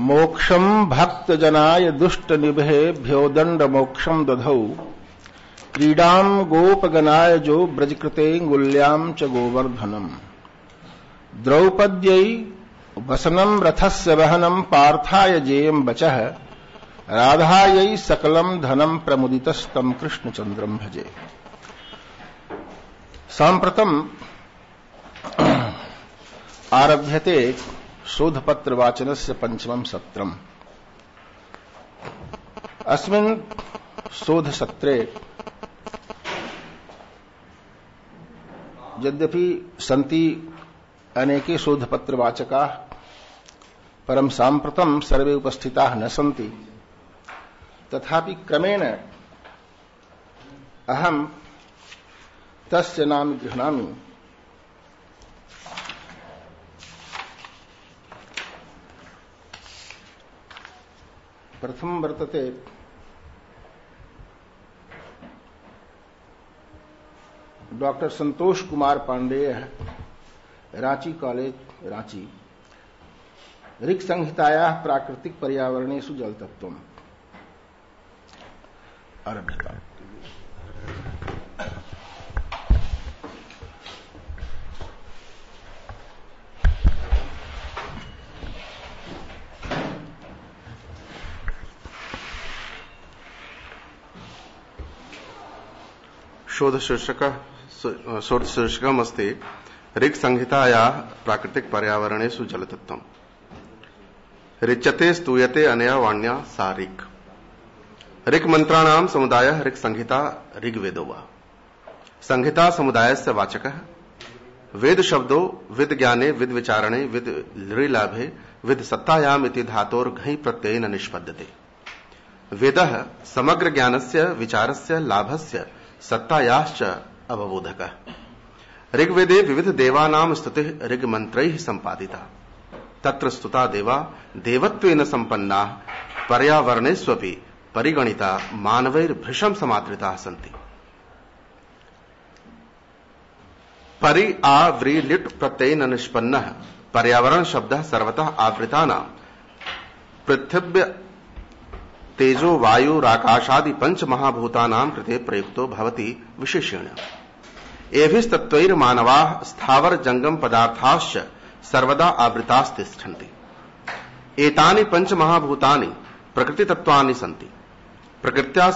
मोक्षम भक्त जनाय दुष्ट निभेभ्यो दंड मोक्षम दधौ क्रीडाम गोपगनाय जो ब्रजकृतेंगुल्याम च गोवर्धनम द्रौपद्यै वसनम रथस्य वहनम पार्थाय जेयम बचः राधायै सकलम धनम प्रमुदितस्तम कृष्णचंद्रम भजे। सांप्रतम आरभ्यते शोधपत्र वाचनस्य पंचमं सत्रम्। अस्मिन् शोधसत्रे यद्यपि सन्ति अनेके शोधपत्रवाचकाः परं साम्प्रतं सर्वे उपस्थिताः न सन्ति, तथापि क्रमेण अहं तस्य नाम गृह्णामि। प्रथम वर्तते डॉक्टर संतोष कुमार पांडेय, रांची कॉलेज, रांची। ऋक् संहितायाः प्राकृतिक पर्यावरणेषु जलतत्त्वम्। आरभ्यताम्। शोधशीर्षकमस्ति ऋक् संहितायाः प्राकृतिक पर्यावरणेषु जलतत्त्वम्। ऋच्यते स्तूयते अनया वाण्या सा ऋक्। ऋक् मंत्राणां समुदायः ऋक् संहिता ऋग्वेदो वा। संहिता समुदायस्य वाचकः। वेद शब्दो विद ज्ञाने विद विचारणे विद लृलाभे विद सत्तायाम् इति धातोर्घञ् प्रत्ययेन निष्पद्यते। वेदः समग्र ज्ञानस्य विचारस्य लाभस्य सत्तायाश्च अवबोधकः। ऋग्वेदे विविध देवानां स्तुतिः ऋग्मन्त्रैः सम्पादिता। तत्र स्तुता देवा देवत्वेन सम्पन्नाः पर्यावरणेष्वपि परिगणिता मानवैर्भृशं समादृताः सन्ति। परि आ व्री लिट् प्रत्ययेन निष्पन्नः पर्यावरण शब्दः सर्वतः आवृतानां पृथिव्य तेजो वायुराकाशादि पंच महाभूतानां कृते प्रयुक्तो भवति विशेषेण। एभिस्तत्त्वैर्मानवाः स्थावर जंगम पदार्थाश्च सर्वदा आवृतास्तिष्ठन्ति। एतानि पंच महाभूतानि प्रकृतितत्त्वानि सन्ति। प्रकृत्या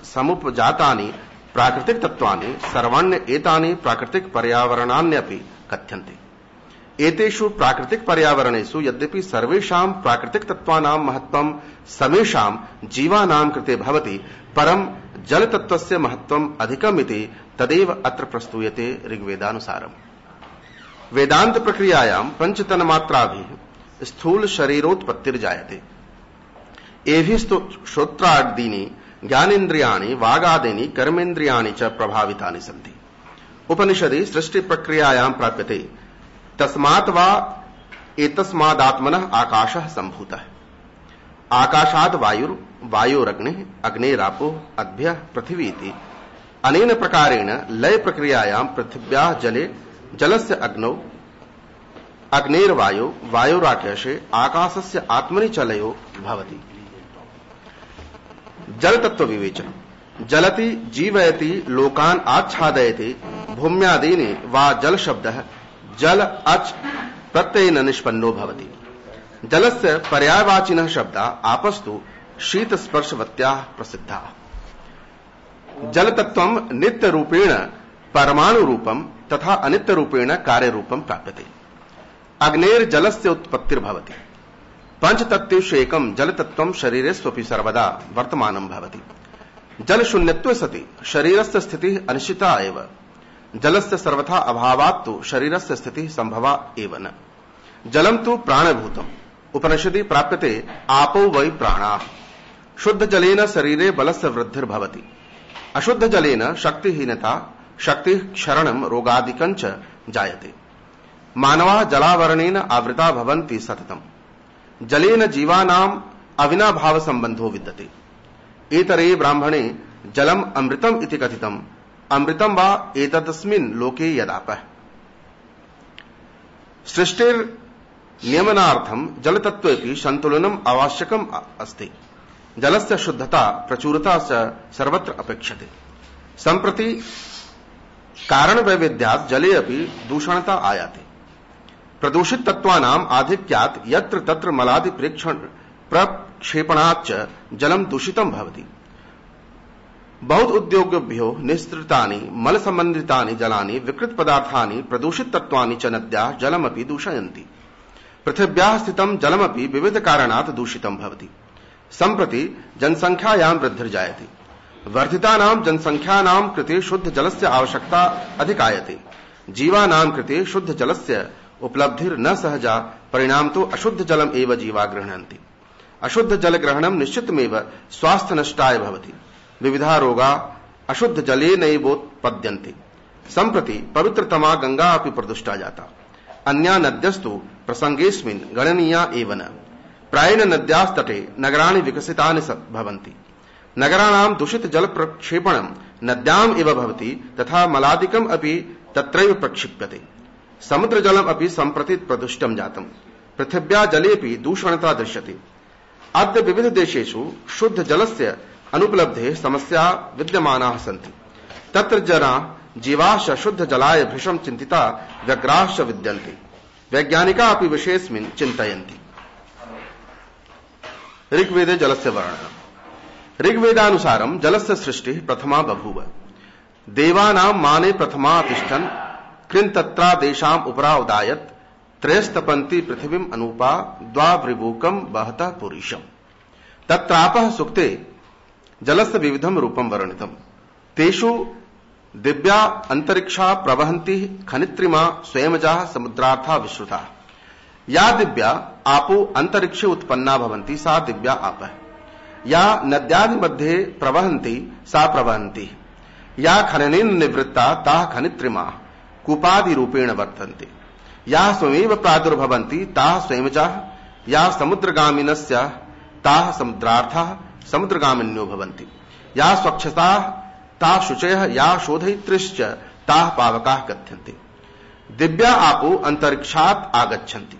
समुपजातानि प्राकृतिक तत्त्वानि सर्वाण्य एतानि प्राकृतिक पर्यावरणान्यपि कथ्यन्ते। एतेषु प्राकृतिक पर्यावरणेषु यद्यपि सर्वेषां प्राकृतिक तत्त्वानां महत्त्वं समेषां जीवानां कृते भवति, परं जल तत्त्वस्य महत्त्वम् अधिकम् इति तदेव अत्र प्रस्तूयते ऋग्वेदानुसारम्। वेदांत प्रक्रियायां पंचतन्मात्राभिः स्थूल शरीरोत्पत्तिर्जायते। एभिः श्रोत्रादीनि ज्ञानेन्द्रियाणि वागादीनि कर्मेन्द्रियाणि च प्रभावितानि सन्ति। उपनिषदि सृष्टि प्रक्रियायां प्राप्यते तस्मात् वा एतस्मादात्मनः आकाशः सम्भूतः। आकाशाद् वायुरग्निः अग्नेरापो अद्भ्यः पृथिवी इति। अनेन प्रकारेण लय प्रक्रियायां पृथिव्याः जले जलस्य अग्नौ अग्नेर्वायो वायुराकाशे आकाशस्य आत्मनि च लयो भवति। जल तत्व विवेचनम्। जलति जीवयति लोकान् आच्छादयति भूम्यादीनि वा जल शब्दः जल अच् प्रत्ययेन निष्पन्नो भवति। जलस्य पर्यायवाचिनः शब्दाः आपस्तु शीत स्पर्शवत्याः प्रसिद्धाः। जल तत्त्वं नित्य रूपेण परमाणु रूपं तथा अनित्य रूपेण कार्य रूपं प्राप्यते। अग्नेर् जलस्य उत्पत्तिर्भवति। पंचतत्त्वेषु एकं जल तत्त्वं शरीरेष्वपि सर्वदा वर्तमानं भवति। जल शून्यत्वे सति शरीरस्य स्थितिः अनिश्चिता एव। जलस्य सर्वथा अभावात् तु शरीरस्य स्थितिः संभवा एव न। जलं तु प्राणभूतम्। उपनिषदि प्राप्यते आपो वै प्राणाः। शुद्ध जलेन शरीरे बलस्य वृद्धिर्भवति। अशुद्ध जलेन शक्तिहीनता शक्तिः क्षरणं रोगादिकं च जायते। मानवाः जलावरणेन आवृता भवन्ति सततम्। जलेन जीवानाम् अविनाभाव संबंधो विद्यते। एतरे ब्राह्मणे जलम् अमृतम् इति कथितम्। अमृतं वा एतदस्मिन् लोके यदापः। सृष्टिर् नियमनार्थम जलतत्त्वेपि संतुलनम आवश्यकम अस्ति। जलस्य शुद्धता प्रचुरता सर्वत्र अपेक्षते। संप्रति कारण वैविध्यात् जले अपि दूषणता आयाति। प्रदूषित तत्वानाम् आधिक्यात् यत्र तत्र मलादि प्रक्षेपणाच्च जलम दूषितम भवति। बहुत उद्योगेभ्यो निःसृतानि मल संबंधितानि जलानि विकृत पदार्थानि प्रदूषित तत्वानि च नद्याः जलमपि दूषयन्ति। पृथिव्याः स्थितं जलमपि विविध कारणात् दूषितं भवति। सम्प्रति जनसंख्यायां वृद्धिर्जायते। वर्धितानां जनसंख्यानां कृते शुद्ध जलस्य आवश्यकता अधिकायते। जीवानां कृते शुद्ध जलस्य उपलब्धिर् न सहजा, परिणामतो अशुद्ध जलम एव जीवा गृह्णन्ति। अशुद्ध जल ग्रहणं निश्चितमेव स्वास्थ्य नष्टाय भवति। विविधा रोगा अशुद्ध जलेनैवोत्पद्यन्ते। सम्प्रति पवित्रतमा गंगा अपि प्रदुष्टा जाता। अन्या नद्यस्तु प्रसंगेऽस्मिन् गणनीया एव न। प्रायेण नद्यास्तटे नगराणि विकसितानि भवन्ति। नगराणां दूषित जल प्रक्षेपणं नद्याम् एव भवति, तथा मलादिकम् अपि तत्रैव प्रक्षिप्यते। समुद्र जलम् अपि सम्प्रति प्रदुष्टं जातम्। पृथिव्या जलेऽपि दूषणता दृश्यते। अद्य विविध देशेषु शुद्ध जलस्य अनुपलब्धेः समस्याः विद्यमानाः सन्ति। तत्र जनाः जीवाश्च शुद्ध जलाय भृशं चिन्तिता व्यग्राश्च विद्यन्ते। वैज्ञानिकाः अपि विषयेऽस्मिन् चिन्तयन्ति। ऋग्वेदे जलस्य वर्णनम्। ऋग्वेदानुसारं जलस्य सृष्टिः प्रथमा बभूव। देवानां माने प्रथमा तिष्ठन् कृन्तत्रादेशाम् उपरा उदायत्। त्रयस्तपन्ति पृथिवीम् अनूपा द्वावृबूकम् वहतः पुरीशम्। तत्रापः सुक्ते जलस्य विविधं रूपं वर्णितम्। तेषु दिव्या अंतरिक्षा प्रवहन्ति खनित्रिमा स्वयंजाः समुद्रार्था विश्रुताः। या दिव्या आपो अंतरिक्षे उत्पन्ना भवन्ति सा दिव्या आपः। या नद्यादि मध्ये प्रवहन्ति सा प्रवहन्ति। या खननेन निवृत्ता ताः खनित्रिमाः कूपादि रूपेण वर्तन्ते। या स्वयमेव प्रादुर्भवन्ति ताः स्वयंजाः। या समुद्रगामिनस्याः ताः समुद्रार्थाः समुद्रगामिन्यो भवन्ति। या स्वच्छताः ताः शुचयः। या शोधयित्रिश्च ताः पावकाः कथ्यन्ते। दिव्या आपो अंतरिक्षात् आगच्छन्ति।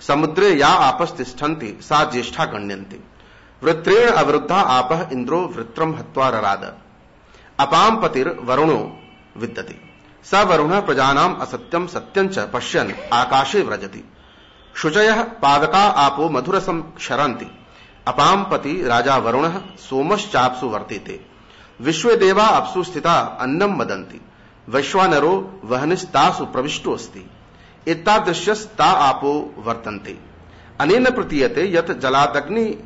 समुद्रे या आपस्तिष्ठन्ति सा ज्येष्ठा गण्यन्ते। वृत्रेण अवरुद्धा आपः इन्द्रो वृत्रं हत्वा रराद। अपां पतिर्वरुणो विद्यते। स वरुणः प्रजानाम् असत्यं सत्यं च पश्यन् आकाशे व्रजति। शुचयः पावका आपो मधुरसं क्षरन्ति। अपां पति राजा वरुणः सोमश्चाप्सु वर्तेते। विश्वे देवा अप्सु स्थिता अन्नं वदन्ति। वैश्वानरो वह्निस्तासु प्रविष्टोऽस्ति। एतादृश्यस्ता आपो वर्तन्ते। अनेन प्रतीयते यत् जलादग्नि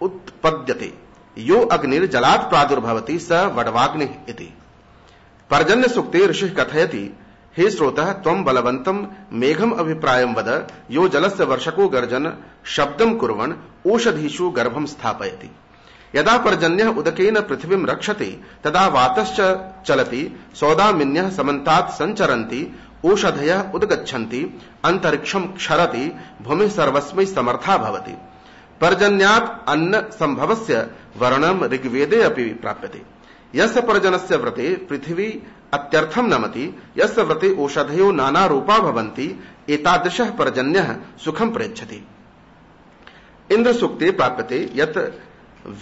उत्पद्यते। यो अग्निर्जलात् प्रादुर्भवति स वडवाग्निः इति। पर्जन्य सूक्ते ऋषिः कथयति, हे श्रोतः त्वं बलवन्तं मेघम् अभिप्रायं वद। यो जलस्य वर्षको गर्जन शब्दं कुर्वन् ओषधीषु गर्भं स्थापयति। यदा पर्जन्यः उदकेन पृथिवीं रक्षते तदा वातश्च चलति। सौदामिन्यः समन्तात् सञ्चरन्ति। ओषधयः उद्गच्छन्ति। अन्तरिक्षं क्षरति। भूमिः सर्वस्मै समर्था भवति। पर्जन्यात् अन्न संभवस्य वर्णनम् ऋग्वेदे अपि प्राप्यते। यस्य पर्जनस्य व्रते पृथिवी अत्यर्थं नमति। यस्य व्रते ओषधयो नाना रूपा भवन्ति। एतादृशः पर्जन्यः सुखं प्रेच्छति। इंद्र सूक्ते प्राप्यते यत्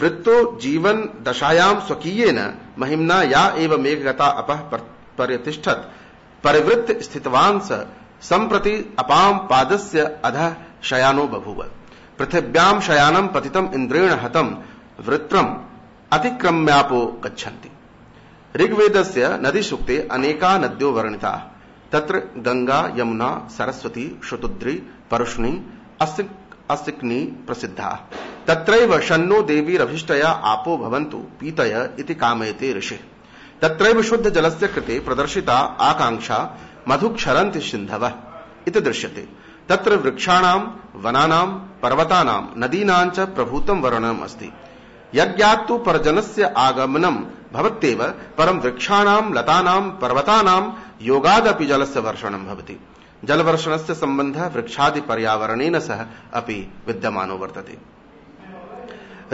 वृत्तो जीवन दशायां स्वकीयेन महिम्ना या एव मेघगता अपः पर्यतिष्ठत् परिवृत्त स्थितवान् स सम्प्रति अपां पादस्य अधः शयानो बभूव। पृथिव्यां शयानं पतितं इन्द्रेण हतं वृत्रम् अतिक्रम्यापो गच्छन्ति। ऋग्वेदस्य नदीसूक्ते अनेका नद्यो वर्णिताः। तत्र गंगा, यमुना, सरस्वती, शुतुद्री, परुष्णी, असिक्नी प्रसिद्धाः। तत्रैव शन्नो देवीरभिष्टया आपो भवन्तु पीतय इति कामयते ऋषिः। तत्रैव शुद्ध जलस्य कृते प्रदर्शिता आकांक्षा मधुक्षरन्ति सिन्धवः इति दृश्यते। तत्र वृक्षाणां, वनानां, पर्वतानां, नदीनां च प्रभूतं वर्णनम् अस्ति। यज्ञात्तु पर्जनस्य आगमनं भवत्येव, परं वृक्षाणां, लतानां, पर्वतानां योगादपि जलस्य वर्षणं भवति। जलवर्षणस्य सम्बन्धः वृक्षादि पर्यावरणेन सह अपि विद्यमानो वर्तते।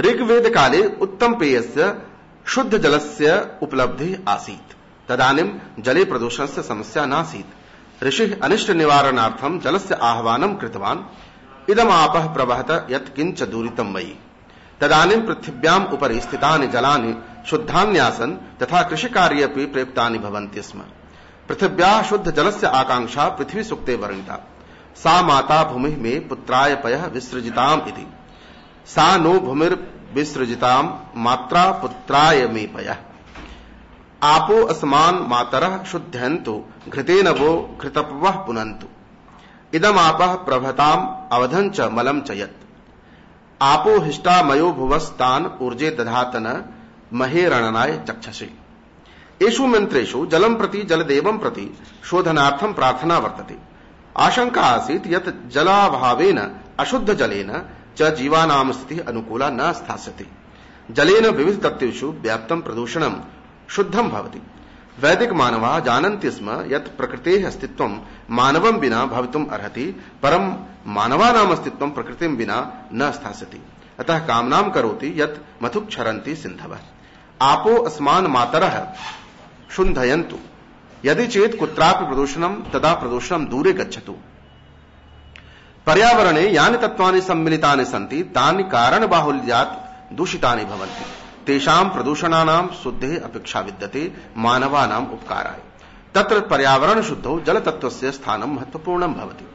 ऋग्वेद काले उत्तम पेयस्य शुद्ध जलस्य उपलब्धिः आसीत्। तदानीं जले प्रदूषणस्य समस्या नासीत्। ऋषिः अनिष्ट निवारणार्थं जलस्य आह्वानं कृतवान्। इदम् आपः प्रवहत यत् किञ्च दूरितं मयि। तदानीं पृथिव्याम् उपरि स्थितानि जलानि शुद्धान्यासन् तथा कृषिकार्ये अपि प्रयुक्तानि भवन्ति स्म। पृथिव्याः शुद्ध जलस्य आकांक्षा पृथ्वी सूक्ते वर्णिता। सा माता भूमिः मे पुत्राय पयः विसृजिताम् इति। सा नो भूमिर्विसृजिताम् मात्रा पुत्राय मे पयः। आपो अस्मान् मातरः शुद्धयन्तु घृतेन वो घृतपवः पुनन्तु। इदम् आपः प्रभताम् अवधं च मलं च यत्। आपो हिष्टा मयो भुवस्तान् ऊर्जे दधातन महेरणनाय चक्षसि। एषु मंत्रेषु जलं प्रति जलदेवं प्रति शोधनार्थं प्रार्थना वर्तते। आशंका आसीत् यत् जलाभावेन अशुद्ध जलेन च जीवानां स्थितिः अनुकूला न स्थास्यति। जलेन विविध तत्त्वेषु व्याप्तं प्रदूषणं शुद्धं भवति। वैदिक मानवाः जानन्ति स्म यत् प्रकृतेः अस्तित्वं मानवं विना भवितुम् अर्हति, परं मानवानां अस्तित्वं प्रकृतिं विना न स्थास्यति। अतः कामनां करोति यत् मथुक्षरन्ति सिन्धवः। आपो अस्मान् मातरः शुद्धयन्तु। यदि चेत् कुत्रापि प्रदूषणं तदा प्रदूषणं दूरे गच्छतु। पर्यावरणे यानि तत्त्वानि सम्मिलितानि सन्ति तानि कारणबाहुल्यात् दूषितानि भवन्ति। तेषां प्रदूषणानां शुद्धेः अपेक्षा विद्यते मानवानाम् उपकाराय। तत्र पर्यावरण शुद्धौ जलतत्त्वस्य स्थानं महत्वपूर्णं भवति।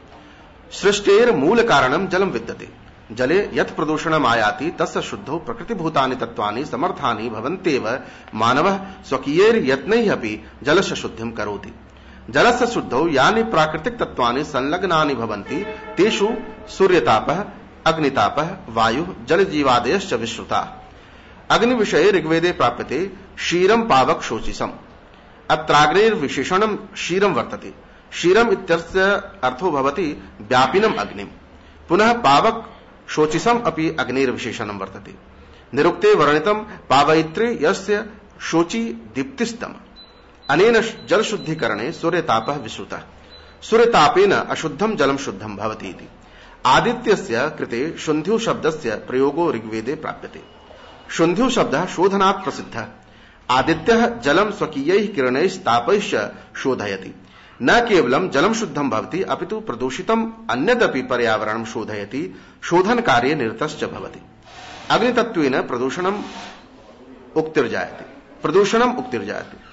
सृष्टेर् मूल कारणं जलं विद्यते। जले यत् प्रदूषणम् आयाति तस्य शुद्धौ प्रकृतिभूतानि तत्त्वानि समर्थानि भवन्त्येव मानवः स्वकीयैर् यत्नैः अपि जलस्य शुद्धिं करोति। जलस्य शुद्धौ यानि प्राकृतिक तत्त्वानि संलग्नानि भवन्ति तेषु सूर्यतापः, अग्नितापः, वायुः, जलजीवादयश्च विश्रुताः। अग्निविषये ऋग्वेदे प्राप्यते क्षीरं पावक शोचिसम्। अत्राग्नेर्विशेषणं क्षीरं वर्तते। क्षीरम् इत्यस्य अर्थो भवति व्यापिनम् अग्निम्। पुनः पावक शोचिसम् अपि अग्नेर्विशेषणं वर्तते। निरुक्ते वर्णितं पावयित्रे यस्य शोचि दीप्तिस्तम्। अनेन जलशुद्धीकरणे सूर्यतापः विश्रुतः। सूर्यतापेन अशुद्धं जलं शुद्धं भवति इति। आदित्यस्य कृते शुन्ध्युः शब्दस्य प्रयोगो ऋग्वेदे प्राप्यते। शुन्ध्युः शब्दः शोधनात् प्रसिद्धः। आदित्यः जलं स्वकीयैः किरणैस्तापैश्च शोधयति। न केवलं जलं शुद्धं भवति अपितु प्रदूषितम् अन्यदपि पर्यावरणं शोधयति। शोधन कार्ये निरतश्च भवति। अग्नितत्त्वेन प्रदूषणम् उक्तिर्जायते।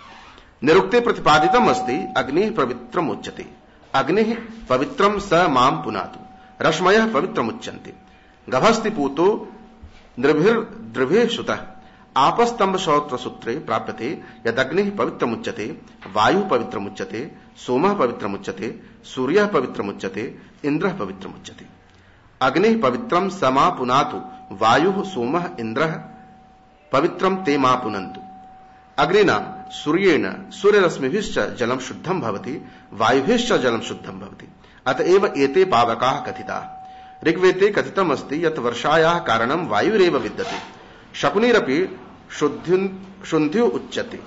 निरुक्ते प्रतिपादितम् अस्ति अग्निः पवित्रम् उच्यते। अग्निः पवित्रं स मां पुनातु। रश्मयः पवित्रमुच्यन्ते। गभस्ति पूतो नृभिर्द्रभिः सुतः। आपस्तंभ श्रोत्र सूत्रे प्राप्यते यदग्निः पवित्रमुच्यते, वायुः पवित्रमुच्यते, सोमः पवित्रमुच्यते, सूर्यः पवित्रमुच्यते, इन्द्रः पवित्रमुच्यते। अग्निः पवित्रं स मा पुनातु, वायुः सोमः इन्द्रः पवित्रं ते मा पुनन्तु। अग्निना सूर्येण सूर्यरश्मिभिश्च जलं शुद्धं भवति, वायुभिश्च जलं शुद्धं भवति। अतएव एते पावकाः कथिताः। ऋग्वेदे कथितम् अस्ति यत् वर्षायाः कारणं वायुरेव विद्यते। शकुनिरपि शुन्ध्युः उच्यते।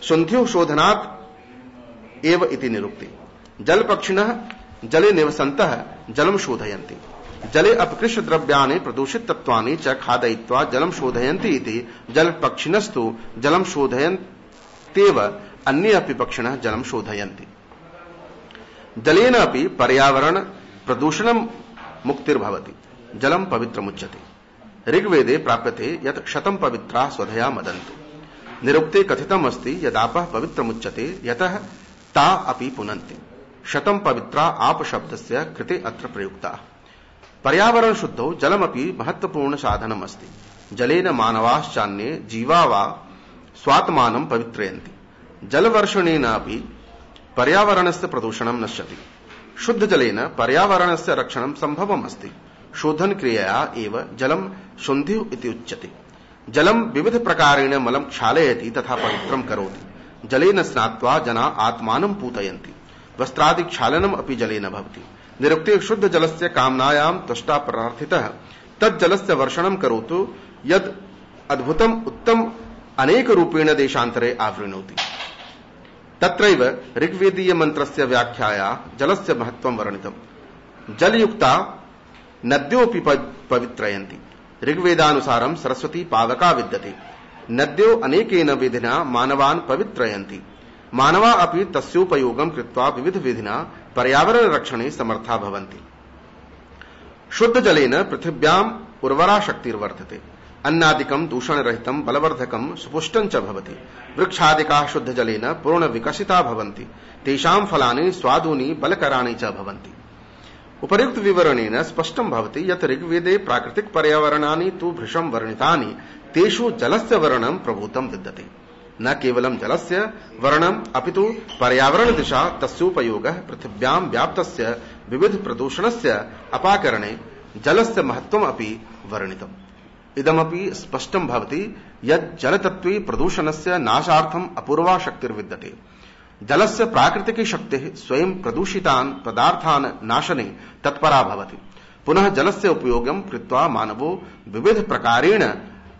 शुन्ध्युः शोधनात् एव इति निरुक्ते। जलपक्षिणः जले निवसन्तः जलं शोधयन्ति। जले अपकृष्य द्रव्याणि प्रदूषित तत्त्वानि च खादयित्वा जलं शोधयन्ति इति। जलपक्षिणस्तु जलं शोधयन्त्येव अन्ये अपि पक्षिणः जलं शोधयन्ति। जलेन अपि पर्यावरण प्रदूषणं मुक्तिर्भवति। जलं पवित्रमुच्यते। ऋग्वेदे प्राप्यते यत् शतं पवित्राः स्वधया मदन्तु। निरुक्ते कथितम् अस्ति यदापः पवित्रमुच्यते यतः ता अपि पुनन्ति। शतं पवित्रा आप शब्दस्य कृते अत्र प्रयुक्ताः। पर्यावरण शुद्धौ जलमपि महत्वपूर्ण साधनम् अस्ति। जलेन मानवाश्चान्ये जीवा वा स्वात्मानं पवित्रयन्ति। जलवर्षणेन अपि पर्यावरणस्य प्रदूषणं नश्यति। शुद्ध जलेन पर्यावरणस्य रक्षणं सम्भवम् अस्ति। शोधन क्रियया एव जलं शुन्ध्युः इति उच्यते। जलं विविध प्रकारेण मलं क्षालयति तथा पवित्रं करोति। जलेन स्नात्वा जनाः आत्मानं पूतयन्ति। वस्त्रादि क्षालनम् अपि जलेन भवति। निरुक्ते शुद्ध जलस्य कामनायां तुष्टा प्रार्थितः तज्जलस्य वर्षणं करोतु यद् अद्भुतम् उत्तम अनेक रूपेण देशान्तरे आवृणोति। तत्रैव ऋग्वेदीय मंत्रस्य व्याख्याया जलस्य महत्त्वं वर्णितम्। जलयुक्ता नद्योऽपि पवित्रयन्ति। ऋग्वेदानुसारं सरस्वती पावका विद्यते। नद्यो अनेकेन विधिना मानवान् पवित्रयन्ति। मानवा अपि तस्योपयोगं कृत्वा विविध विधिना पर्यावरण रक्षणे समर्था भवन्ति। शुद्ध जलेन पृथिव्याम् उर्वरा शक्तिर्वर्धते, अन्नादिकं दूषणरहितं बलवर्धकं सुपुष्टं च भवति। वृक्षादिकाः शुद्ध जलेन पूर्ण विकसिता भवन्ति, तेषां फलानि स्वादूनि बलकराणि च भवन्ति। उपर्युक्त विवरणेन स्पष्टं भवति यत् ऋग्वेदे प्राकृतिक पर्यावरणानि तु भृशं वर्णितानि, तेषु जलस्य वर्णनं प्रभूतं विद्यते। न केवलं जलस्य वर्णनम् अपितु पर्यावरण दिशा तस्योपयोगः पृथिव्यां व्याप्तस्य विविध प्रदूषणस्य अपाकरणे जलस्य महत्त्वम् अपि वर्णितम्। इदमपि स्पष्टं भवति यत् जलतत्त्वे प्रदूषणस्य नाशार्थम् अपूर्वा शक्तिर्विद्यते। जलस्य प्राकृतिकी शक्तिः स्वयं प्रदूषितान् पदार्थान् नाशने तत्परा भवति। पुनः जलस्य उपयोगं कृत्वा मानवो विविध प्रकारेण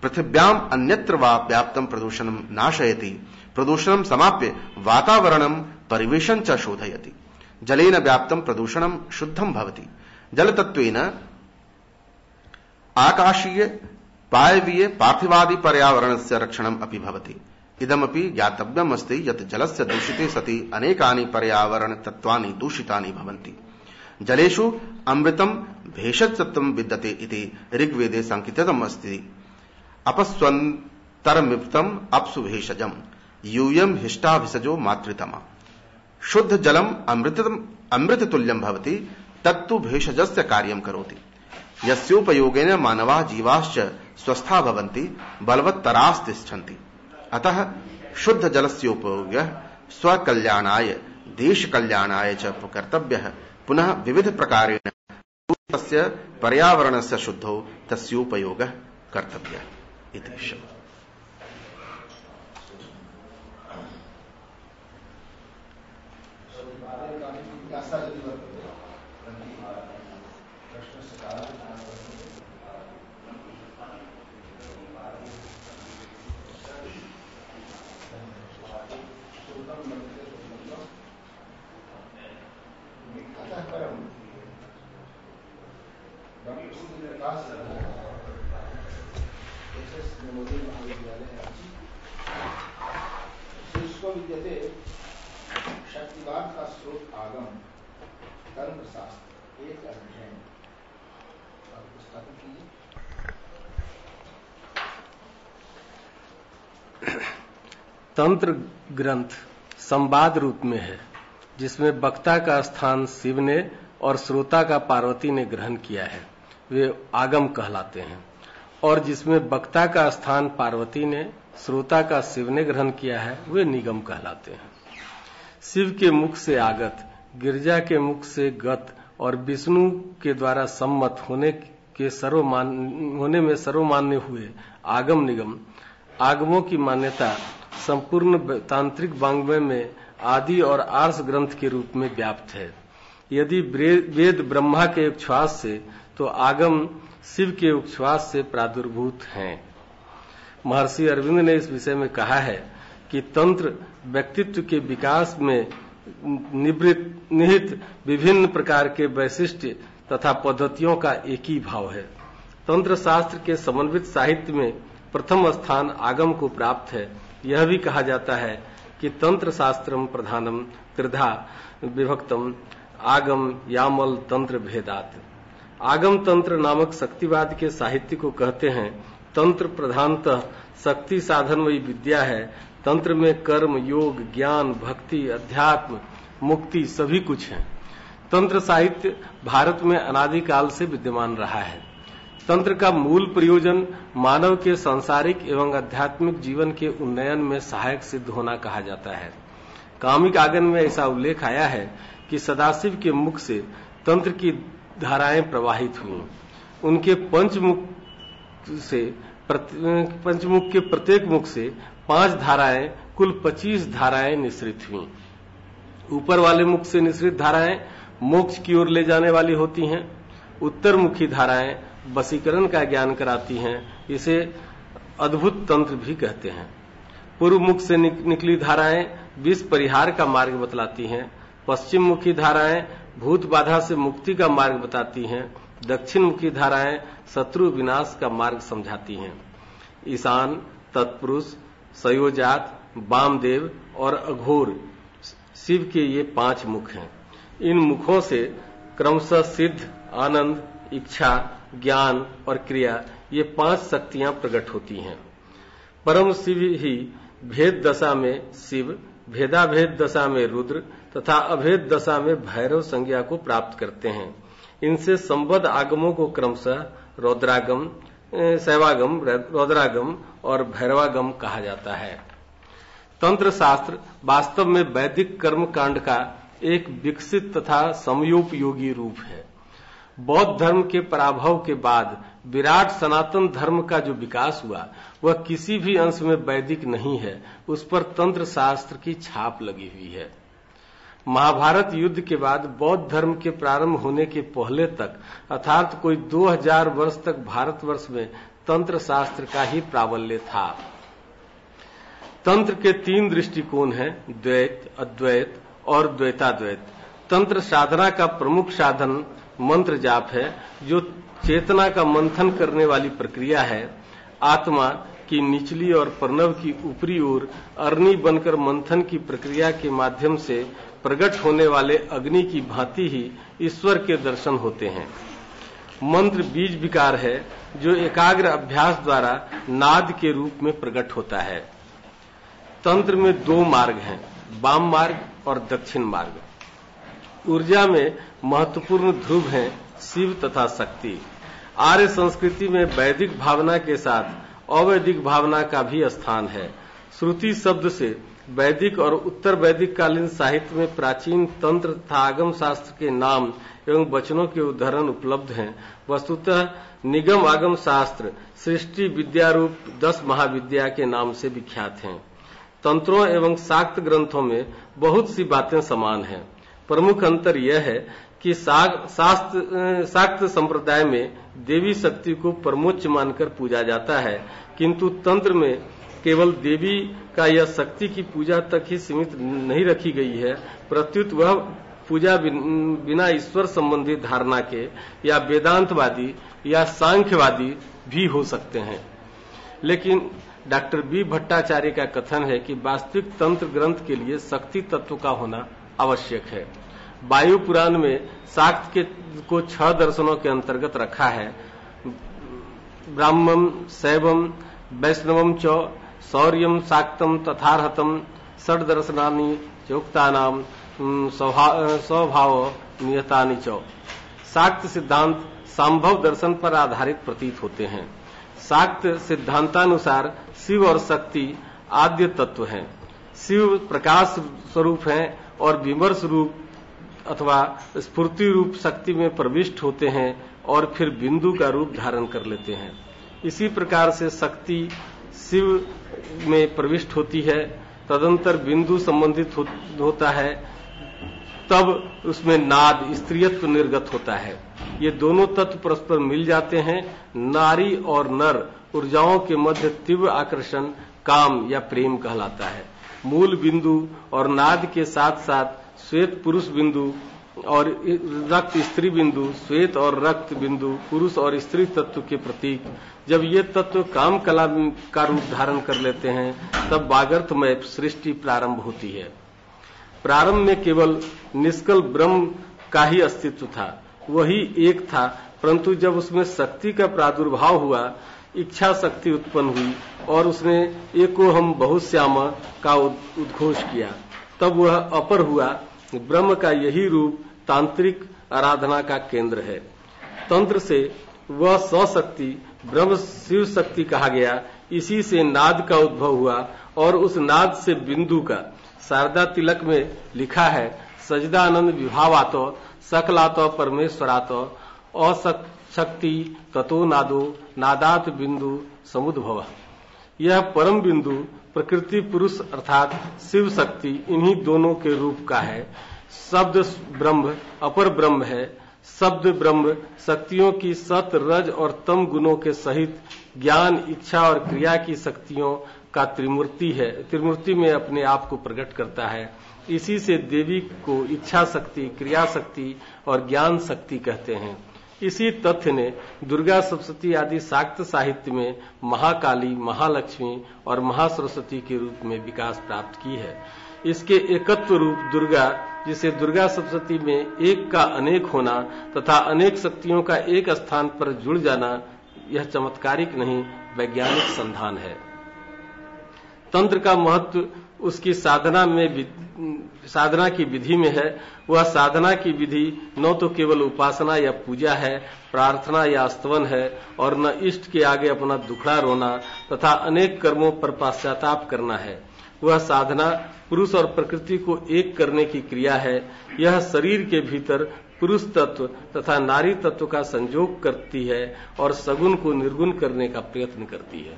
पृथिव्याम् अन्यत्र वा व्याप्तं प्रदूषणं नाशयति। प्रदूषणं समाप्य वातावरणं परिवेशं च शोधयति। जलेन व्याप्तं प्रदूषणं शुद्धं भवति। जलतत्त्वेन आकाशीय वायवीय पार्थिवादि पर्यावरणस्य रक्षणम् अपि भवति। इदमपि ज्ञातव्यम् अस्ति यत् जलस्य दूषिते सति अनेकानि पर्यावरण तत्त्वानि दूषितानि भवन्ति। जलेषु अमृतं भेषजतत्वं विद्यते इति ऋग्वेदे संकेतितम् अस्ति। अपस्वन्तरमिप्तम् अप्सु भेषजम् यूयम् हिष्टाभिषजो मातृतमा। शुद्ध जलम् अमृततुल्यं भवति, तत्तु भेषजस्य कार्यं करोति। यस्योपयोगेन मानवाः जीवाश्च स्वस्था भवन्ति, बलवत्तरास्तिष्ठन्ति। अतः शुद्ध जलस्योपयोगः स्वकल्याणाय देशकल्याणाय च कर्तव्यः। पुनः विविध प्रकारेण तस्य पर्यावरणस्य शुद्धौ तस्योपयोगः कर्तव्यः इति। विद्यते शक्तिवाद का स्रोत आगम तंत्र शास्त्र एक अध्ययन और स्थापित कीजिए। तंत्र ग्रंथ संवाद रूप में है, जिसमें वक्ता का स्थान शिव ने और श्रोता का पार्वती ने ग्रहण किया है, वे आगम कहलाते हैं। और जिसमें वक्ता का स्थान पार्वती ने, श्रोता का शिव ने ग्रहण किया है, वे निगम कहलाते हैं। शिव के मुख से आगत, गिरिजा के मुख से गत और विष्णु के द्वारा सम्मत होने में सर्वमान्य हुए आगम निगम। आगमों की मान्यता संपूर्ण तांत्रिक वाङ्मय में आदि और आर्ष ग्रंथ के रूप में व्याप्त है। यदि वेद ब्रह्मा के उच्छ्वास से, तो आगम शिव के उच्छ्वास से प्रादुर्भूत हैं। महर्षि अरविंद ने इस विषय में कहा है कि तंत्र व्यक्तित्व के विकास में निहित विभिन्न प्रकार के वैशिष्ट्य तथा पद्धतियों का एक ही भाव है। तंत्र शास्त्र के समन्वित साहित्य में प्रथम स्थान आगम को प्राप्त है। यह भी कहा जाता है कि तंत्र शास्त्रम प्रधानम त्रिधा विभक्तम आगम यामल तंत्र भेदात। आगम तंत्र नामक शक्तिवाद के साहित्य को कहते हैं। तंत्र प्रधानतः शक्ति साधन वही विद्या है। तंत्र में कर्म, योग, ज्ञान, भक्ति, अध्यात्म, मुक्ति सभी कुछ है। तंत्र साहित्य भारत में अनादिकाल से विद्यमान रहा है। तंत्र का मूल प्रयोजन मानव के सांसारिक एवं आध्यात्मिक जीवन के उन्नयन में सहायक सिद्ध होना कहा जाता है। कामिक आगम में ऐसा उल्लेख आया है कि सदाशिव के मुख से तंत्र की धाराएं प्रवाहित हुई। उनके पंचमुख के प्रत्येक मुख से 5 धाराएं, कुल 25 धाराएं निसृत हुई। ऊपर वाले मुख से निसृत धाराएं मोक्ष की ओर ले जाने वाली होती हैं। उत्तरमुखी धाराएं वशीकरण का ज्ञान कराती हैं। इसे अद्भुत तंत्र भी कहते हैं। पूर्व मुख से निकली धाराएं विष परिहार का मार्ग बतलाती हैं। पश्चिम मुखी धाराएं भूत बाधा से मुक्ति का मार्ग बताती हैं। दक्षिण मुखी धाराएं शत्रु विनाश का मार्ग समझाती हैं। ईशान, तत्पुरुष, सयोजात, वामदेव और अघोर शिव के ये 5 मुख हैं। इन मुखों से क्रमशः सिद्ध, आनंद, इच्छा, ज्ञान और क्रिया ये 5 शक्तियां प्रकट होती हैं। परम शिव ही भेद दशा में शिव, भेदाभेद दशा में रुद्र तथा अभेद दशा में भैरव संज्ञा को प्राप्त करते हैं। इनसे संबद्ध आगमों को क्रमशः रौद्रागम, शैवागम, रौद्रागम और भैरवागम कहा जाता है। तंत्र शास्त्र वास्तव में वैदिक कर्म कांड का एक विकसित तथा समयोपयोगी रूप है। बौद्ध धर्म के पराभव के बाद विराट सनातन धर्म का जो विकास हुआ वह किसी भी अंश में वैदिक नहीं है, उस पर तंत्र शास्त्र की छाप लगी हुई है। महाभारत युद्ध के बाद बौद्ध धर्म के प्रारंभ होने के पहले तक अर्थात कोई 2000 वर्ष तक भारतवर्ष में तंत्र शास्त्र का ही प्राबल्य था। तंत्र के 3 दृष्टिकोण हैं, द्वैत, अद्वैत और द्वैताद्वैत। तंत्र साधना का प्रमुख साधन मंत्र जाप है, जो चेतना का मंथन करने वाली प्रक्रिया है। आत्मा की निचली और प्रणव की ऊपरी ओर अग्नि बनकर मंथन की प्रक्रिया के माध्यम से प्रकट होने वाले अग्नि की भांति ही ईश्वर के दर्शन होते हैं। मंत्र बीज विकार है, जो एकाग्र अभ्यास द्वारा नाद के रूप में प्रकट होता है। तंत्र में 2 मार्ग हैं, वाम मार्ग और दक्षिण मार्ग। ऊर्जा में महत्वपूर्ण ध्रुव हैं शिव तथा शक्ति। आर्य संस्कृति में वैदिक भावना के साथ अवैदिक भावना का भी स्थान है। श्रुति शब्द से वैदिक और उत्तर वैदिक कालीन साहित्य में प्राचीन तंत्र तथा आगम शास्त्र के नाम एवं वचनों के उदाहरण उपलब्ध हैं। वस्तुतः निगम आगम शास्त्र सृष्टि विद्यारूप 10 महाविद्या के नाम से विख्यात हैं। तंत्रों एवं शाक्त ग्रंथों में बहुत सी बातें समान हैं। प्रमुख अंतर यह है कि शाक्त संप्रदाय में देवी शक्ति को परमोच्च मानकर पूजा जाता है, किंतु तंत्र में केवल देवी का या शक्ति की पूजा तक ही सीमित नहीं रखी गई है, प्रत्युत वह पूजा बिना ईश्वर संबंधी धारणा के या वेदांतवादी या सांख्यवादी भी हो सकते हैं। लेकिन डॉक्टर बी भट्टाचार्य का कथन है कि वास्तविक तंत्र ग्रंथ के लिए शक्ति तत्व का होना आवश्यक है। वायु पुराण में शाक्त को 6 दर्शनों के अंतर्गत रखा है, ब्राह्मम, शैवम, वैष्णवम च, शौर्यम, शाक्तम तथार्हतम, षड दर्शनानि चोक्तानाम स्वभाव नियतानि च। शाक्त सिद्धांत संभव दर्शन पर आधारित प्रतीत होते हैं। शाक्त सिद्धांतानुसार शिव और शक्ति आद्य तत्व हैं। शिव प्रकाश स्वरूप हैं और विमर्श रूप अथवा स्फूर्ति रूप शक्ति में प्रविष्ट होते हैं और फिर बिंदु का रूप धारण कर लेते हैं। इसी प्रकार से शक्ति शिव में प्रविष्ट होती है, तदंतर बिंदु संबंधित होता है, तब उसमें नाद स्त्रीयत्व निर्गत होता है। ये दोनों तत्व परस्पर मिल जाते हैं। नारी और नर ऊर्जाओं के मध्य तीव्र आकर्षण काम या प्रेम कहलाता है। मूल बिंदु और नाद के साथ साथ श्वेत पुरुष बिंदु और रक्त स्त्री बिंदु, श्वेत और रक्त बिंदु पुरुष और स्त्री तत्व के प्रतीक। जब ये तत्व काम कला का रूप धारण कर लेते हैं, तब वागर्थमय सृष्टि प्रारंभ होती है। प्रारंभ में केवल निष्कल ब्रह्म का ही अस्तित्व था, वही एक था, परंतु जब उसमें शक्ति का प्रादुर्भाव हुआ, इच्छा शक्ति उत्पन्न हुई और उसने एको हम बहुश्याम का उद्घोष किया, तब वह अपर हुआ। ब्रह्म का यही रूप तांत्रिक आराधना का केंद्र है। तंत्र से वह सशक्ति ब्रह्म शिव शक्ति कहा गया। इसी से नाद का उद्भव हुआ और उस नाद से बिंदु का शारदा तिलक में लिखा है, सजदानंद विभावातो सकलातो परमेश्वरातो अशक्ति ततो नादो नादात बिंदु समुद्भव। यह परम बिंदु प्रकृति पुरुष अर्थात शिव शक्ति इन्हीं दोनों के रूप का है। शब्द ब्रह्म अपर ब्रह्म है। शब्द ब्रह्म शक्तियों की सत रज और तम गुणों के सहित ज्ञान इच्छा और क्रिया की शक्तियों का त्रिमूर्ति है। त्रिमूर्ति में अपने आप को प्रकट करता है। इसी से देवी को इच्छा शक्ति, क्रिया शक्ति और ज्ञान शक्ति कहते हैं। इसी तथ्य ने दुर्गा सप्तशती आदि शाक्त साहित्य में महाकाली, महालक्ष्मी और महासरस्वती के रूप में विकास प्राप्त की है। इसके एकत्व रूप दुर्गा, जिसे दुर्गा सप्तशती में एक का अनेक होना तथा अनेक शक्तियों का एक स्थान पर जुड़ जाना, यह चमत्कारिक नहीं वैज्ञानिक संधान है। तंत्र का महत्व उसकी साधना की विधि में है। वह साधना की विधि न तो केवल उपासना या पूजा है, प्रार्थना या स्तवन है, और न इष्ट के आगे अपना दुखड़ा रोना तथा अनेक कर्मों पर पश्चाताप करना है। वह साधना पुरुष और प्रकृति को एक करने की क्रिया है। यह शरीर के भीतर पुरुष तत्व तथा नारी तत्व का संयोग करती है और सगुण को निर्गुण करने का प्रयत्न करती है।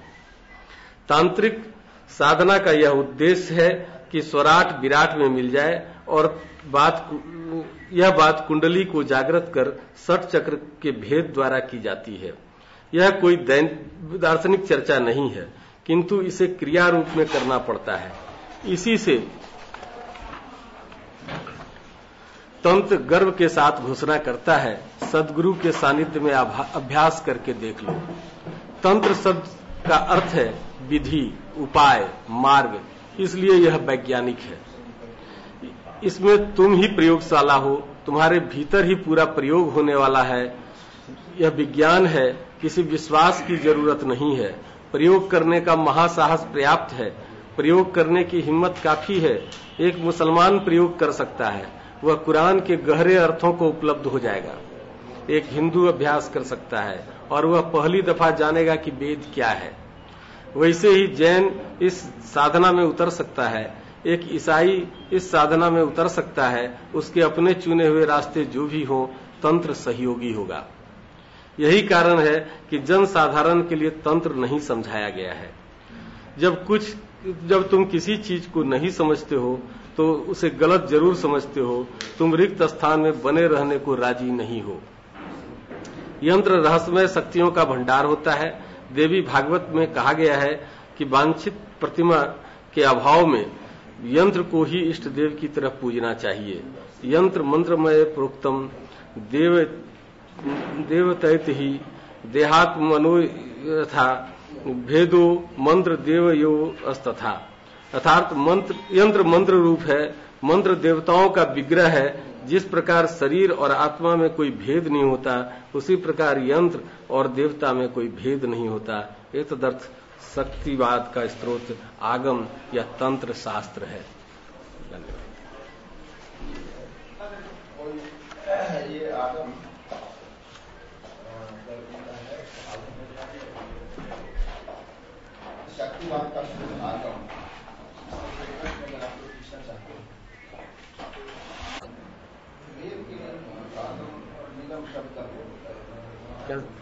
तांत्रिक साधना का यह उद्देश्य है कि स्वराट विराट में मिल जाए, और यह बात कुंडली को जागृत कर षट चक्र के भेद द्वारा की जाती है। यह कोई दार्शनिक चर्चा नहीं है, किंतु इसे क्रिया रूप में करना पड़ता है। इसी से तंत्र गर्व के साथ घोषणा करता है, सद्गुरु के सानिध्य में अभ्यास करके देख लो। तंत्र शब्द का अर्थ है विधि, उपाय, मार्ग, इसलिए यह वैज्ञानिक है। इसमें तुम ही प्रयोगशाला हो, तुम्हारे भीतर ही पूरा प्रयोग होने वाला है। यह विज्ञान है, किसी विश्वास की जरूरत नहीं है। प्रयोग करने का महासाहस पर्याप्त है। प्रयोग करने की हिम्मत काफी है। एक मुसलमान प्रयोग कर सकता है, वह कुरान के गहरे अर्थों को उपलब्ध हो जाएगा। एक हिंदू अभ्यास कर सकता है और वह पहली दफा जानेगा कि वेद क्या है। वैसे ही जैन इस साधना में उतर सकता है, एक ईसाई इस साधना में उतर सकता है। उसके अपने चुने हुए रास्ते जो भी हो, तंत्र सहयोगी होगा। यही कारण है कि जन साधारण के लिए तंत्र नहीं समझाया गया है। जब तुम किसी चीज को नहीं समझते हो तो उसे गलत जरूर समझते हो। तुम रिक्त स्थान में बने रहने को राजी नहीं हो। यंत्र रहस्यमय शक्तियों का भंडार होता है। देवी भागवत में कहा गया है कि वांछित प्रतिमा के अभाव में यंत्र को ही इष्ट देव की तरह पूजना चाहिए। यंत्र मंत्रमय प्रोक्तम देवतैत ही देहात मनो यथा भेदो मंत्र देवयो अस्तथा। अर्थात यंत्र मंत्र रूप है, मंत्र देवताओं का विग्रह है। जिस प्रकार शरीर और आत्मा में कोई भेद नहीं होता, उसी प्रकार यंत्र और देवता में कोई भेद नहीं होता। एतदर्थ शक्तिवाद का स्रोत आगम या तंत्र शास्त्र है। ये आगम शक्तिवाद का स्रोत आगम, अगर आपको पूछना चाहते हैं, वेद के लिए आगम और निगम शब्द का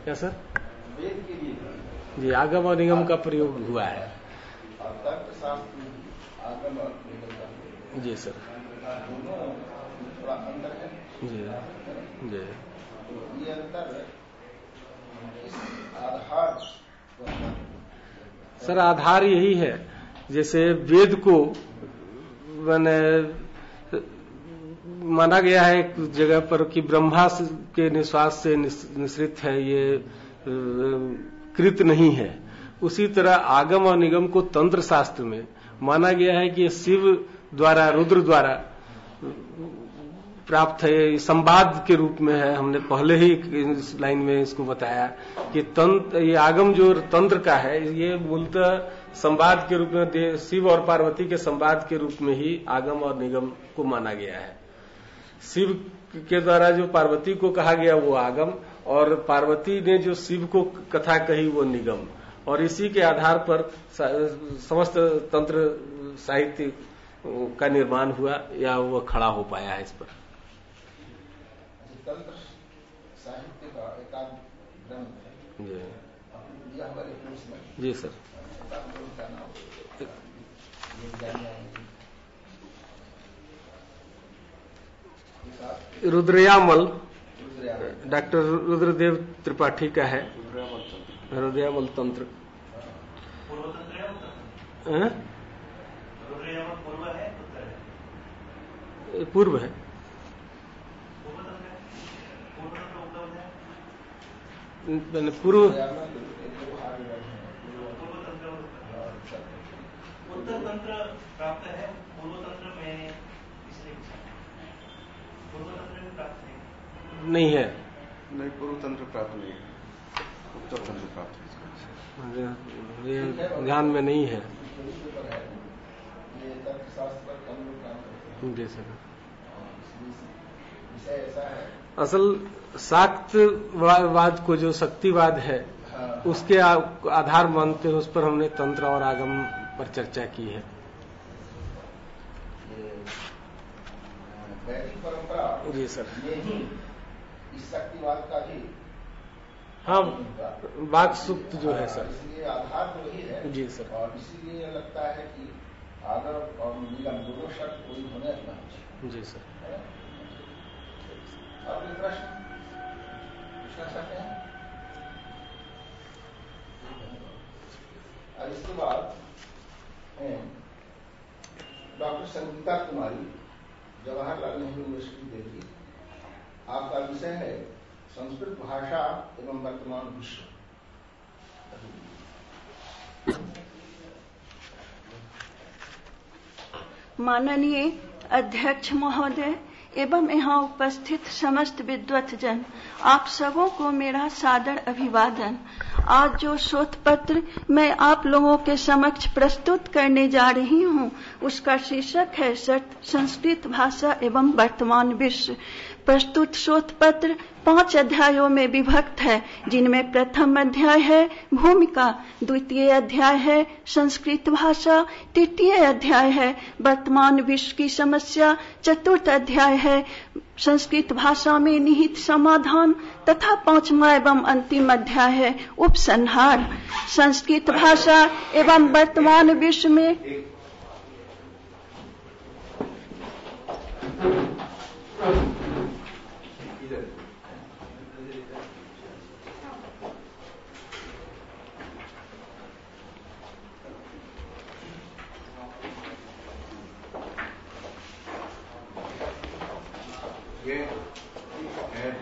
क्या सर? वेद के लिए जी आगम और निगम का प्रयोग हुआ है। और तर्कशास्त्र में आगम और निगम का प्रयोग। जी सर। दोनों थोड़ा अंतर है। जी जी। ये अंतर इस आधार सर, आधार यही है, जैसे वेद को माना गया है एक जगह पर कि ब्रह्मा के निश्वास से निश्रित है, ये कृत नहीं है। उसी तरह आगम और निगम को तंत्र शास्त्र में माना गया है कि शिव द्वारा, रुद्र द्वारा प्राप्त है, संवाद के रूप में है। हमने पहले ही इस लाइन में इसको बताया कि ये आगम जो तंत्र का है, ये मूलतः संवाद के रूप में शिव और पार्वती के संवाद के रूप में ही आगम और निगम को माना गया है। शिव के द्वारा जो पार्वती को कहा गया वो आगम, और पार्वती ने जो शिव को कथा कही वो निगम, और इसी के आधार पर समस्त तंत्र साहित्य का निर्माण हुआ या वो खड़ा हो पाया है। इस पर तंत्र साहित्य का एकांत ग्रंथ है जी, हमारे कोर्स में। जी सर। रुद्रयामल, डॉक्टर रुद्रदेव त्रिपाठी का है रुद्रयामल तंत्र। पूर्व है। पूर्व उत्तर तंत्र प्राप्त है, पूर्व तंत्र में इसलिए पूर्व तंत्र में प्राप्त नहीं है। नहीं, पूर्व तंत्र प्राप्त नहीं है, उत्तर तंत्र प्राप्त है। ये ध्यान में नहीं है। जी सर। असल शाक्तवाद को जो शक्तिवाद है उसके आधार मानते हैं, उस पर हमने तंत्र और आगम पर चर्चा की है। वैदिक परंपरा जी सर। इस शक्तिवाद का भी हाँ, वाक सूक्त जो है सर, इसलिए आधार तो वही है। जी सर। और इसीलिए लगता है कि आदर और निगम दोनों शब्द कोई होने अपना। जी सर। और कोई प्रश्न पूछना चाहते हैं? और इसके बाद डॉक्टर संगीता कुमारी, जवाहरलाल नेहरू यूनिवर्सिटी दिल्ली। आपका विषय है संस्कृत भाषा एवं वर्तमान विश्व। माननीय अध्यक्ष महोदय एवं यहाँ उपस्थित समस्त विद्वत जन, आप सबों को मेरा सादर अभिवादन। आज जो शोध पत्र मैं आप लोगों के समक्ष प्रस्तुत करने जा रही हूँ उसका शीर्षक है संस्कृत भाषा एवं वर्तमान विश्व। प्रस्तुत शोध पत्र 5 अध्यायों में विभक्त है, जिनमें प्रथम अध्याय है भूमिका, द्वितीय अध्याय है संस्कृत भाषा, तृतीय अध्याय है वर्तमान विश्व की समस्या, चतुर्थ अध्याय है संस्कृत भाषा में निहित समाधान तथा 5वां एवं अंतिम अध्याय है उपसंहार। संस्कृत भाषा एवं वर्तमान विश्व में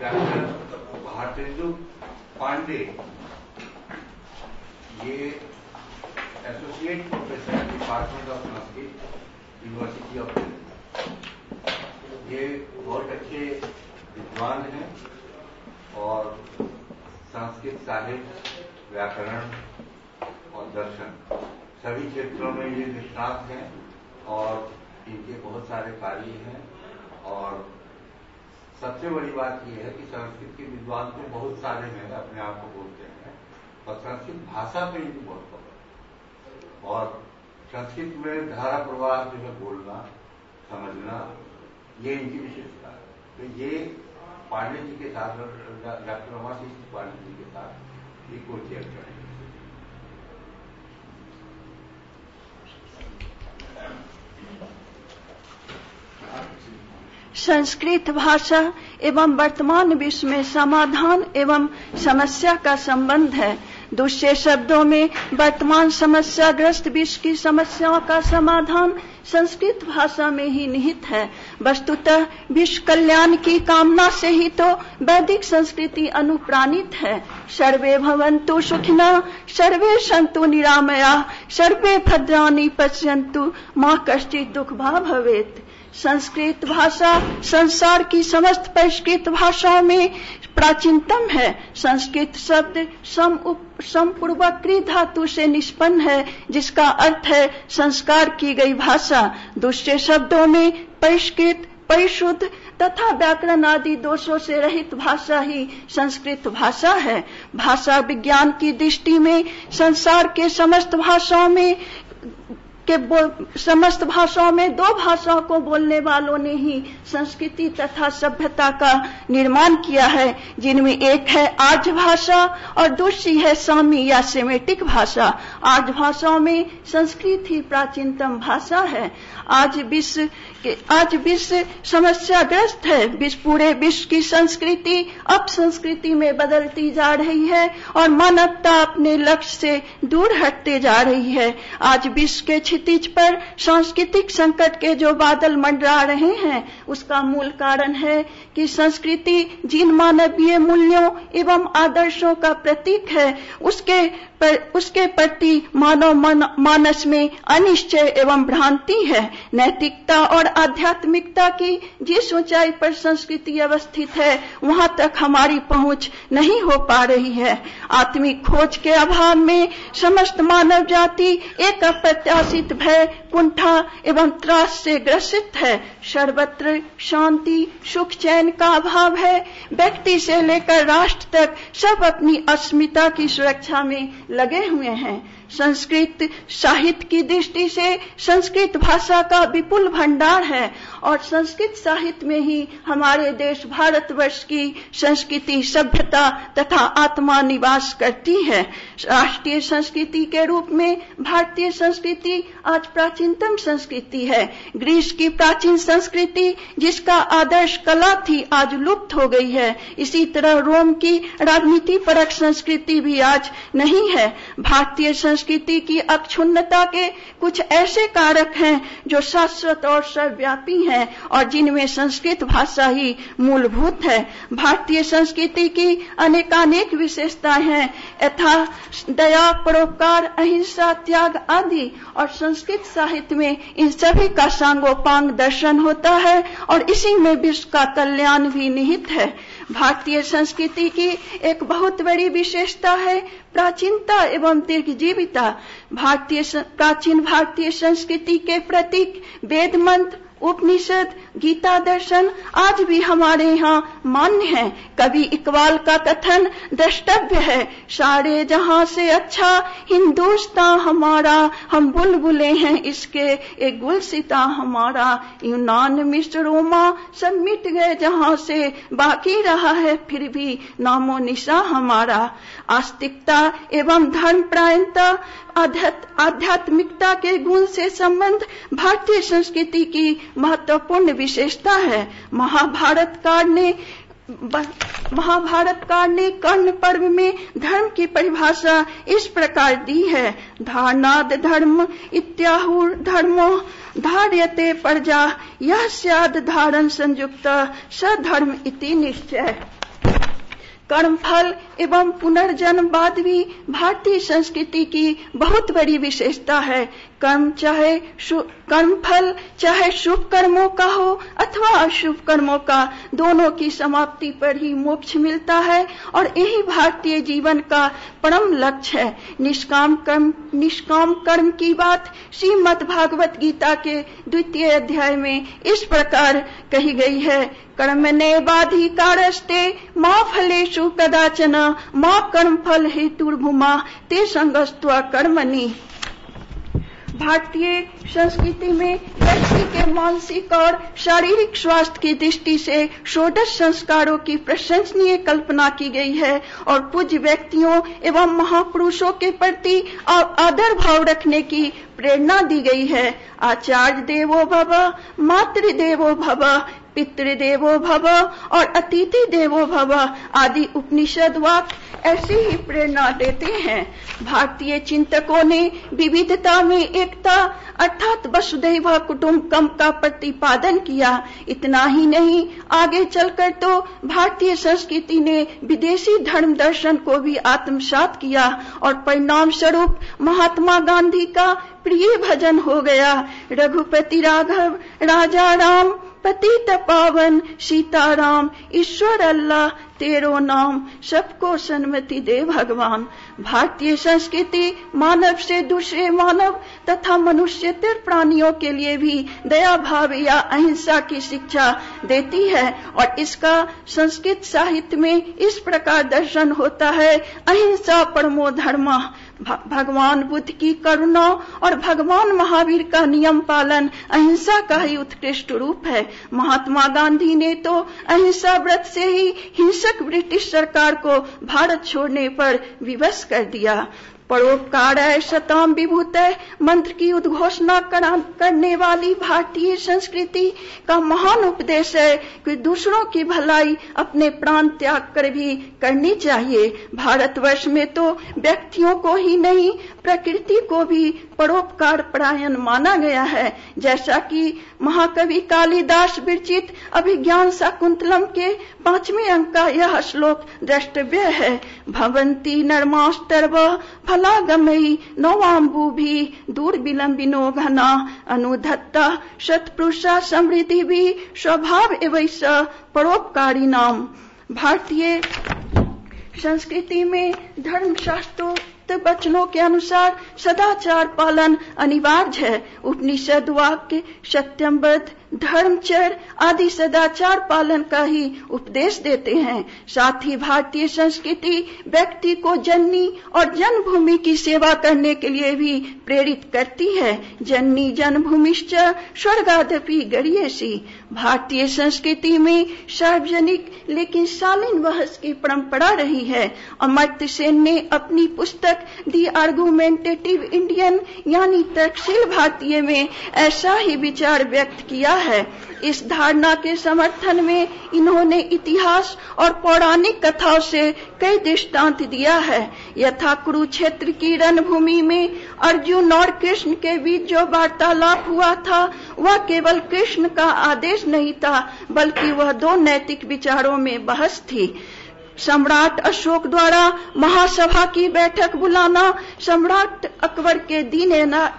डॉक्टर भारतेंदु पांडे, ये associate professor department of Sanskrit, university of Delhi. ये बहुत अच्छे विद्वान हैं और संस्कृत साहित्य, व्याकरण और दर्शन सभी क्षेत्रों में ये निष्णात हैं और इनके बहुत सारे कार्य हैं। और सबसे बड़ी बात यह है कि संस्कृत के विद्वान तो बहुत सारे हैं, अपने आप को बोलते हैं, और संस्कृत भाषा पे इनको बहुत पता है। और संस्कृत में धारा प्रवाह जो है बोलना, समझना, ये इनकी विशेषता है। तो ये पांडे जी के साथ, डॉक्टर रमाशीष पांडे जी के साथ ये को चेयर करेंगे। संस्कृत भाषा एवं वर्तमान विश्व में समाधान एवं समस्या का संबंध है। दूसरे शब्दों में वर्तमान समस्याग्रस्त विश्व की समस्याओं का समाधान संस्कृत भाषा में ही निहित है। वस्तुतः विश्व कल्याण की कामना से ही तो वैदिक संस्कृति अनुप्राणित है। सर्वे भवन्तु सुखिनः, सर्वे सन्तु निरामयाः, सर्वे भद्राणि पश्यन्तु, मा कश्चित् दुःखभाग् भवेत्। संस्कृत भाषा संसार की समस्त परिष्कृत भाषाओं में प्राचीनतम है। संस्कृत शब्द समपूर्वक क्री धातु से निष्पन्न है, जिसका अर्थ है संस्कार की गई भाषा। दूसरे शब्दों में परिष्कृत, परिशुद्ध तथा व्याकरण आदि दोषों से रहित भाषा ही संस्कृत भाषा है। भाषा विज्ञान की दृष्टि में संसार के समस्त भाषाओं में 2 भाषाओं को बोलने वालों ने ही संस्कृति तथा सभ्यता का निर्माण किया है, जिनमें एक है आर्य भाषा और दूसरी है सामी या सेमेटिक भाषा। आर्य भाषाओं में संस्कृत ही प्राचीनतम भाषा है। आज विश्व आज विश्व समस्याग्रस्त है। पूरे विश्व की संस्कृति अपसंस्कृति में बदलती जा रही है और मानवता अपने लक्ष्य से दूर हटते जा रही है। आज विश्व के क्षितिज पर सांस्कृतिक संकट के जो बादल मंडरा रहे हैं, उसका मूल कारण है कि संस्कृति जिन मानवीय मूल्यों एवं आदर्शों का प्रतीक है, उसके प्रति मानव मानस में अनिश्चय एवं भ्रांति है। नैतिकता और आध्यात्मिकता की जिस ऊंचाई पर संस्कृति अवस्थित है, वहां तक हमारी पहुंच नहीं हो पा रही है। आत्मिक खोज के अभाव में समस्त मानव जाति एक अप्रत्याशित भय, कुंठा एवं त्रास से ग्रसित है। सर्वत्र शांति, सुख, चैन का अभाव है। व्यक्ति से लेकर राष्ट्र तक सब अपनी अस्मिता की सुरक्षा में लगे हुए हैं। संस्कृत साहित्य की दृष्टि से संस्कृत भाषा का विपुल भंडार है और संस्कृत साहित्य में ही हमारे देश भारतवर्ष की संस्कृति, सभ्यता तथा आत्मा निवास करती है। राष्ट्रीय संस्कृति के रूप में भारतीय संस्कृति आज प्राचीनतम संस्कृति है। ग्रीस की प्राचीन संस्कृति जिसका आदर्श कला थी, आज लुप्त हो गई है। इसी तरह रोम की राजनीति परक संस्कृति भी आज नहीं है। भारतीय संस्कृति की अक्षुण्णता के कुछ ऐसे कारक हैं जो शाश्वत और सर्वव्यापी हैं और जिनमें संस्कृत भाषा ही मूलभूत है। भारतीय संस्कृति की अनेकानेक विशेषताएं हैं, यथा दया, परोपकार, अहिंसा, त्याग आदि, और संस्कृत साहित्य में इन सभी का सांगोपांग दर्शन होता है और इसी में विश्व का कल्याण भी निहित है। भारतीय संस्कृति की एक बहुत बड़ी विशेषता है प्राचीनता एवं दीर्घजीविता। प्राचीन भारतीय संस्कृति के प्रतीक वेद मंत्र, उपनिषद, गीता दर्शन आज भी हमारे यहाँ मान्य है। कवि इकबाल का कथन द्रष्टव्य है, सारे जहां से अच्छा हिंदुस्तान हमारा, हम बुलबुले हैं इसके एक गुलसिता हमारा। यूनान, मिस्र, रोमा सब मिट गए जहां से, बाकी रहा है फिर भी नामो निशा हमारा। आस्तिकता एवं धर्मपरायणता, आध्यात्मिकता के गुण से संबंध भारतीय संस्कृति की महत्वपूर्ण विशेषता है। महाभारत काल ने कर्ण पर्व में धर्म की परिभाषा इस प्रकार दी है, धारणाद धर्म इत्याहुर धर्मो धार्यते प्रजा, यह स्याद धारण संयुक्त सधर्म इति निश्चय। कर्मफल एवं पुनर्जन्मवाद भी भारतीय संस्कृति की बहुत बड़ी विशेषता है। कर्मफल चाहे शुभ कर्मों का हो अथवा अशुभ कर्मों का, दोनों की समाप्ति पर ही मोक्ष मिलता है और यही भारतीय जीवन का परम लक्ष्य है। निष्काम कर्म की बात श्रीमद् भागवत गीता के 2 अध्याय में इस प्रकार कही गई है, कर्मणे बाधिकारस्ते मा फलेषु कदाचन मा कर्मफल हेतुर्भुमा ते संगस्त्वा कर्मणि। भारतीय संस्कृति में व्यक्ति के मानसिक और शारीरिक स्वास्थ्य की दृष्टि से 16 संस्कारों की प्रशंसनीय कल्पना की गई है और पूज्य व्यक्तियों एवं महापुरुषों के प्रति आदर भाव रखने की प्रेरणा दी गई है। आचार्य देवो भव, मातृ देवो भव, पितृदेवो भव और अतिथि देवो भव आदि उपनिषद वाक्य ऐसी ही प्रेरणा देते हैं। भारतीय चिंतकों ने विविधता में एकता अर्थात वसुधैव कुटुंबकम का प्रतिपादन किया। इतना ही नहीं, आगे चलकर तो भारतीय संस्कृति ने विदेशी धर्म दर्शन को भी आत्मसात किया और परिणाम स्वरूप महात्मा गांधी का प्रिय भजन हो गया, रघुपति राघव राजा राम, पतित पावन सीताराम, ईश्वर अल्लाह तेरो नाम, सबको सन्मति दे भगवान। भारतीय संस्कृति मानव से दूसरे मानव तथा मनुष्यतर प्राणियों के लिए भी दया भाव या अहिंसा की शिक्षा देती है और इसका संस्कृत साहित्य में इस प्रकार दर्शन होता है, अहिंसा परमो धर्म। भगवान बुद्ध की करुणा और भगवान महावीर का नियम पालन अहिंसा का ही उत्कृष्ट रूप है। महात्मा गांधी ने तो अहिंसा व्रत से ही हिंसक ब्रिटिश सरकार को भारत छोड़ने पर विवश कर दिया। परोपकाराय शताम विभूतय मंत्र की उद्घोषणा करने वाली भारतीय संस्कृति का महान उपदेश है कि दूसरों की भलाई अपने प्राण त्याग कर भी करनी चाहिए। भारतवर्ष में तो व्यक्तियों को ही नहीं प्रकृति को भी परोपकार परायण माना गया है। जैसा कि महाकवि कालिदास विरचित अभिज्ञान शाकुंतलम के 5वें अंक का यह श्लोक द्रष्टव्य है। भवंती नर्मास्तर्व फलागमयी नवाम्बु भी दूर विलंबिनो घना अनुधत्ता शतपुरुषा समृद्धि भी स्वभाव एवैस परोपकारी नाम। भारतीय संस्कृति में धर्मशास्त्रोक्त वचनों के अनुसार सदाचार पालन अनिवार्य है। उपनिषद वाक्य सत्यमव्रत धर्मचर्य आदि सदाचार पालन का ही उपदेश देते हैं। साथ ही भारतीय संस्कृति व्यक्ति को जननी और जन्मभूमि की सेवा करने के लिए भी प्रेरित करती है। जननी जन्मभूमिश्च स्वर्गादपि गरीयसी। भारतीय संस्कृति में सार्वजनिक लेकिन शालीन बहस की परंपरा रही है। अमर्त्य सेन ने अपनी पुस्तक दी आर्गुमेंटेटिव इंडियन यानी तर्कशील भारतीय में ऐसा ही विचार व्यक्त किया है। इस धारणा के समर्थन में इन्होंने इतिहास और पौराणिक कथाओं से कई दृष्टांत दिया है। यथा कुरुक्षेत्र की रणभूमि में अर्जुन और कृष्ण के बीच जो वार्तालाप हुआ था वह केवल कृष्ण का आदेश नहीं था बल्कि वह दो नैतिक विचारों में बहस थी। सम्राट अशोक द्वारा महासभा की बैठक बुलाना, सम्राट अकबर के दीन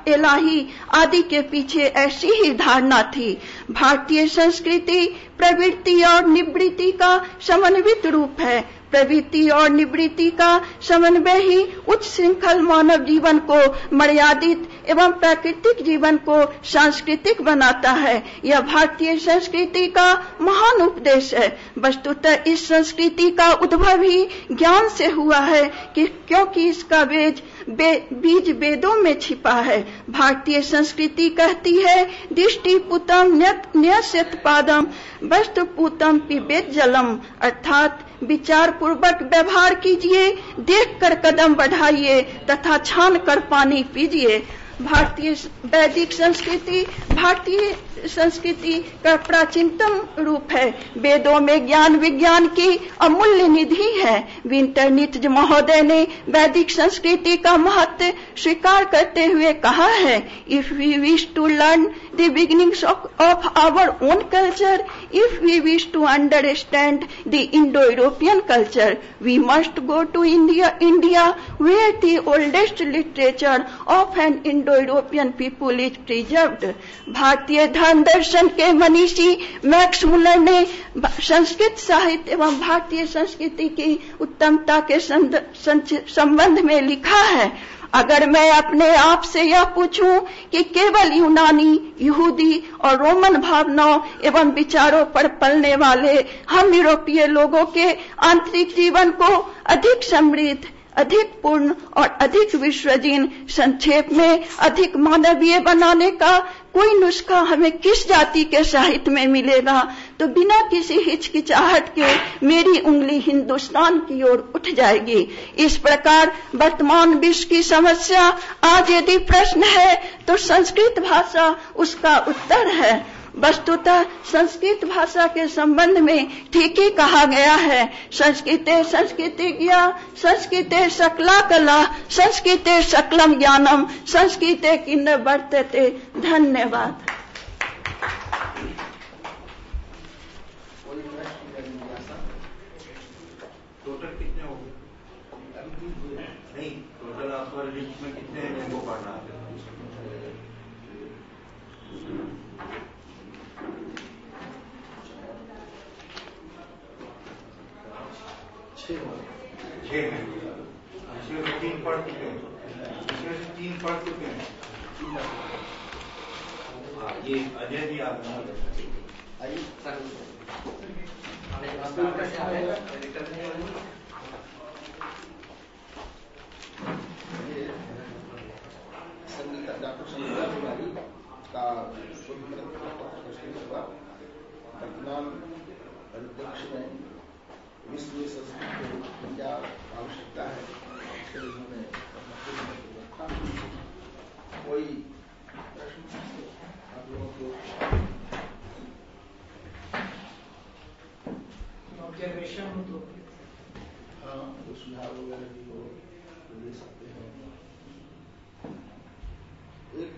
इलाही आदि के पीछे ऐसी ही धारणा थी। भारतीय संस्कृति प्रवृत्ति और निवृत्ति का समन्वित रूप है। प्रवृत्ति और निवृत्ति का समन्वय ही उच्च श्रृंखल मानव जीवन को मर्यादित एवं प्राकृतिक जीवन को सांस्कृतिक बनाता है। यह भारतीय संस्कृति का महान उपदेश है। वस्तुतः इस संस्कृति का उद्भव ही ज्ञान से हुआ है कि क्योंकि इसका बीज वेदों में छिपा है। भारतीय संस्कृति कहती है दृष्टि पुतम न्यस्यत पादम वस्तु पुतम पिबेत जलम, अर्थात विचार पूर्वक व्यवहार कीजिए, देखकर कदम बढ़ाइए तथा छान कर पानी पीजिए। भारतीय वैदिक संस्कृति भारतीय संस्कृति का प्राचीनतम रूप है। वेदों में ज्ञान विज्ञान की अमूल्य निधि है। विंटरनित्ज महोदय ने वैदिक संस्कृति का महत्व स्वीकार करते हुए कहा है, if we wish to learn the beginnings of our own culture, if we wish to understand the Indo European culture, we must go to India where the oldest literature of an Indo European people is preserved. भारतीय धर्म दर्शन के मनीषी Max Muller ने संस्कृत साहित्य एवं भारतीय संस्कृति की उत्तमता के संबंध में लिखा है, अगर मैं अपने आप से यह पूछूं कि केवल यूनानी, यहूदी और रोमन भावनाओं एवं विचारों पर पलने वाले हम यूरोपीय लोगों के आंतरिक जीवन को अधिक समृद्ध, अधिक पूर्ण और अधिक विश्वजीन, संक्षेप में अधिक मानवीय बनाने का कोई नुस्खा हमें किस जाति के साहित्य में मिलेगा, तो बिना किसी हिचकिचाहट के मेरी उंगली हिंदुस्तान की ओर उठ जाएगी। इस प्रकार वर्तमान विश्व की समस्या आज यदि प्रश्न है तो संस्कृत भाषा उसका उत्तर है। वस्तुतः संस्कृत भाषा के संबंध में ठीक ही कहा गया है, संस्कृते संस्कृतिज्ञा, संस्कृते सकला कला, संस्कृते सकलम ज्ञानम, संस्कृते किन्न वर्तते। धन्यवाद। टोटल कितने हो गए? नहीं, टोटल आपका लिस्ट में कितने हैं जिनको पढ़ना है? छह हैं। इसमें से 3 पढ़ चुके हैं। इसमें से 3 पढ़ चुके हैं। ये अजय जी आप डॉक्टर संगीता तिवारी का वर्तमान परिप्रेक्ष्य में विश्व में संस्कृत की क्या आवश्यकता है इन्होंने रखा। कोई प्रश्न आप लोगों को? ऑब्जर्वेशन हो तो हाँ, तो सुझाव वगैरह भी हो तो दे सकते हैं। एक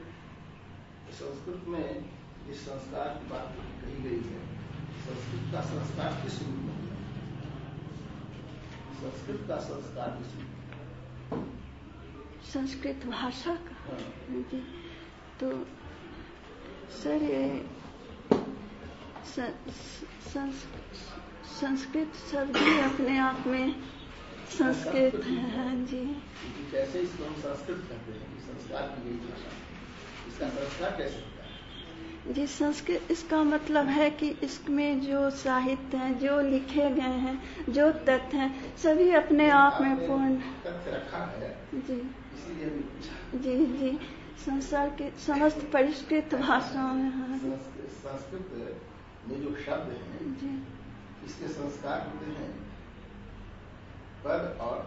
संस्कृत में जिस संस्कार की बात कही गई है, संस्कृत का संस्कार किस रूप में है? संस्कृत का संस्कार किस रूप में? संस्कृत भाषा का? हाँ। जी, तो सर ये संस्कृत शब्द ही अपने आप में संस्कृत है। जी, कैसे इसको हम संस्कृत कहते हैं? संस्कार की गई भाषा, इसका संस्कार कैसे होता है? जी, संस्कृत इसका मतलब है कि इसमें जो साहित्य है, जो लिखे गए हैं, जो तथ्य हैं, सभी अपने आप में पूर्ण तथ्य रखा है। जी, इसीलिए हमने पूछा। जी जी, संसार के समस्त परिष्कृत भाषाओं में। हाँ, संस्कृत में जो शब्द हैं, जी, इसके संस्कार होते हैं पद और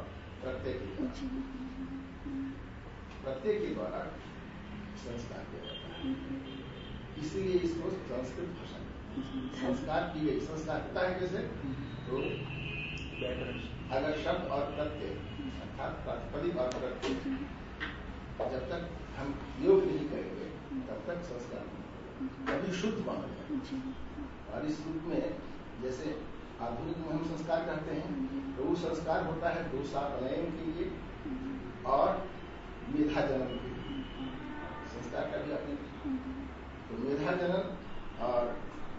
प्रत्यय के द्वारा। प्रत्यय के द्वारा संस्कार किया जाता है, इसीलिए इसको संस्कृत भाषा में संस्कार की गई। संस्कार होता है कैसे? तो अगर शब्द और प्रत्यय अर्थात प्रातिपदिक और प्रत्यय जब तक हम योग नहीं करेंगे तब तक संस्कार कभी शुद्ध माना जाए। और इस रूप में जैसे आधुनिक में हम संस्कार कहते हैं, तो वो संस्कार होता है दोषापनयन के लिए और मेधा जनन के लिए। संस्कार का भी अपने तो मेधा जनन और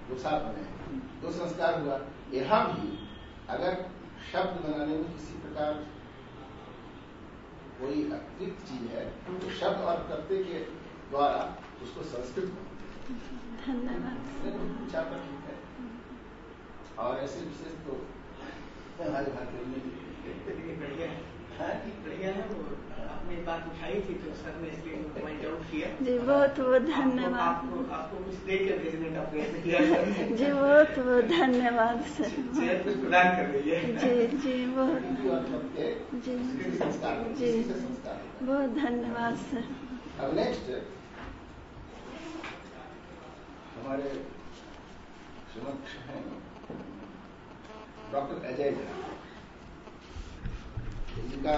दोषापनयन दो संस्कार हुआ। यहाँ भी अगर शब्द बनाने में किसी प्रकार कोई अतिरिक्त चीज है तो शब्द और प्रत्यय के द्वारा उसको संस्कृत पूछा पर ठीक है। और ऐसे विशेष तो हमारे भारतीय में बढ़िया है। वो आपने बात उठाई थी तो सर ने इसलिए पॉइंट आउट किया। जी, बहुत बहुत धन्यवाद। आपको कुछ देकर भेजने का प्रयत्न किया सर। जी, बहुत बहुत धन्यवाद सर। कुछ प्रदान कर रही है। जी जी, बहुत जी संस्कार जी, बहुत धन्यवाद सर। अब नेक्स्ट हमारे समक्ष हैं डॉक्टर अजय झा, जिनका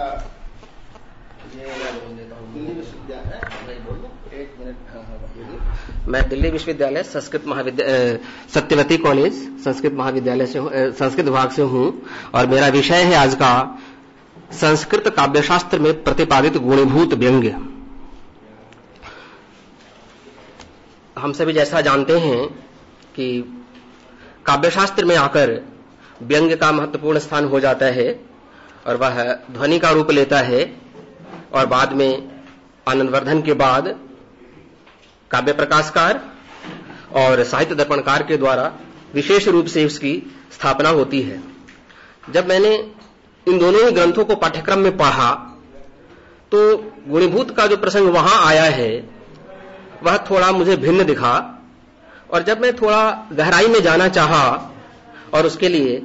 दिल्ली विश्वविद्यालय। एक मिनट। मैं दिल्ली विश्वविद्यालय संस्कृत महाविद्यालय सत्यवती कॉलेज संस्कृत महाविद्यालय से संस्कृत विभाग से हूं और मेरा विषय है आज का संस्कृत काव्यशास्त्र में प्रतिपादित गुणीभूत व्यंग्य। हम सभी जैसा जानते हैं कि काव्यशास्त्र में आकर व्यंग्य का महत्वपूर्ण स्थान हो जाता है और वह ध्वनि का रूप लेता है और बाद में आनंदवर्धन के बाद काव्य प्रकाशकार और साहित्य दर्पणकार के द्वारा विशेष रूप से उसकी स्थापना होती है। जब मैंने इन दोनों ही ग्रंथों को पाठ्यक्रम में पढ़ा तो गुणीभूत का जो प्रसंग वहां आया है वह थोड़ा मुझे भिन्न दिखा और जब मैं थोड़ा गहराई में जाना चाहा और उसके लिए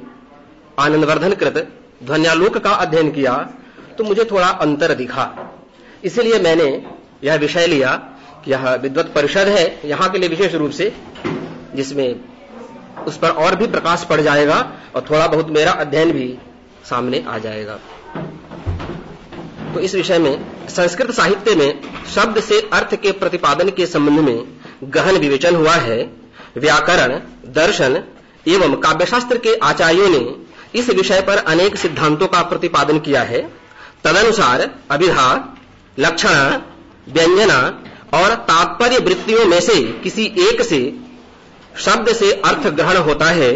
आनंदवर्धन कृत ध्वन्यालोक का अध्ययन किया तो मुझे थोड़ा अंतर दिखा। इसलिए मैंने यह विषय लिया कि यह विद्वत परिषद है यहाँ के लिए विशेष रूप से, जिसमें उस पर और भी प्रकाश पड़ जाएगा और थोड़ा बहुत मेरा अध्ययन भी सामने आ जाएगा। तो इस विषय में संस्कृत साहित्य में शब्द से अर्थ के प्रतिपादन के संबंध में गहन विवेचन हुआ है। व्याकरण, दर्शन एवं काव्यशास्त्र के आचार्यों ने इस विषय पर अनेक सिद्धांतों का प्रतिपादन किया है। तदनुसार अभिधा, लक्षण, व्यंजना और तात्पर्य वृत्तियों में से किसी एक से शब्द से अर्थ ग्रहण होता है,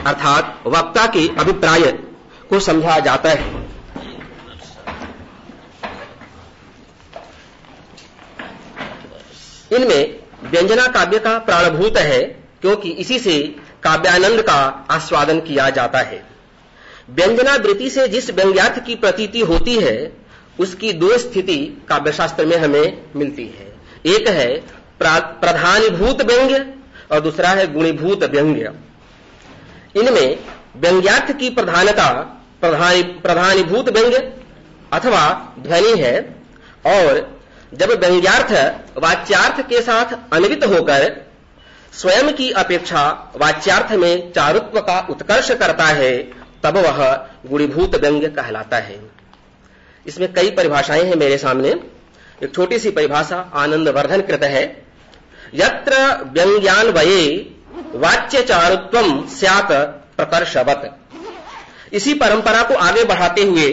अर्थात वक्ता के अभिप्राय को समझा जाता है। इनमें व्यंजना काव्य का प्राणभूत है क्योंकि इसी से काव्यानंद का आस्वादन किया जाता है। व्यंजना वृत्ति से जिस व्यंग्यार्थ की प्रतीति होती है उसकी दो स्थिति काव्यशास्त्र में हमें मिलती है। एक है प्रधानीभूत व्यंग्य और दूसरा है गुणीभूत व्यंग्य। इनमें व्यंग्यार्थ की प्रधानता प्रधानीभूत व्यंग्य अथवा ध्वनि है, और जब व्यंग्यार्थ वाच्यार्थ के साथ अन्वित होकर स्वयं की अपेक्षा वाच्यार्थ में चारुत्व का उत्कर्ष करता है, तब वह गुणीभूत व्यंग्य कहलाता है। इसमें कई परिभाषाएं हैं मेरे सामने। एक छोटी सी परिभाषा आनंदवर्धन कृत है, यत्र व्यंग्यान्वये वाच्य चारुत्वम स्यात् प्रकर्षवत्। इसी परंपरा को आगे बढ़ाते हुए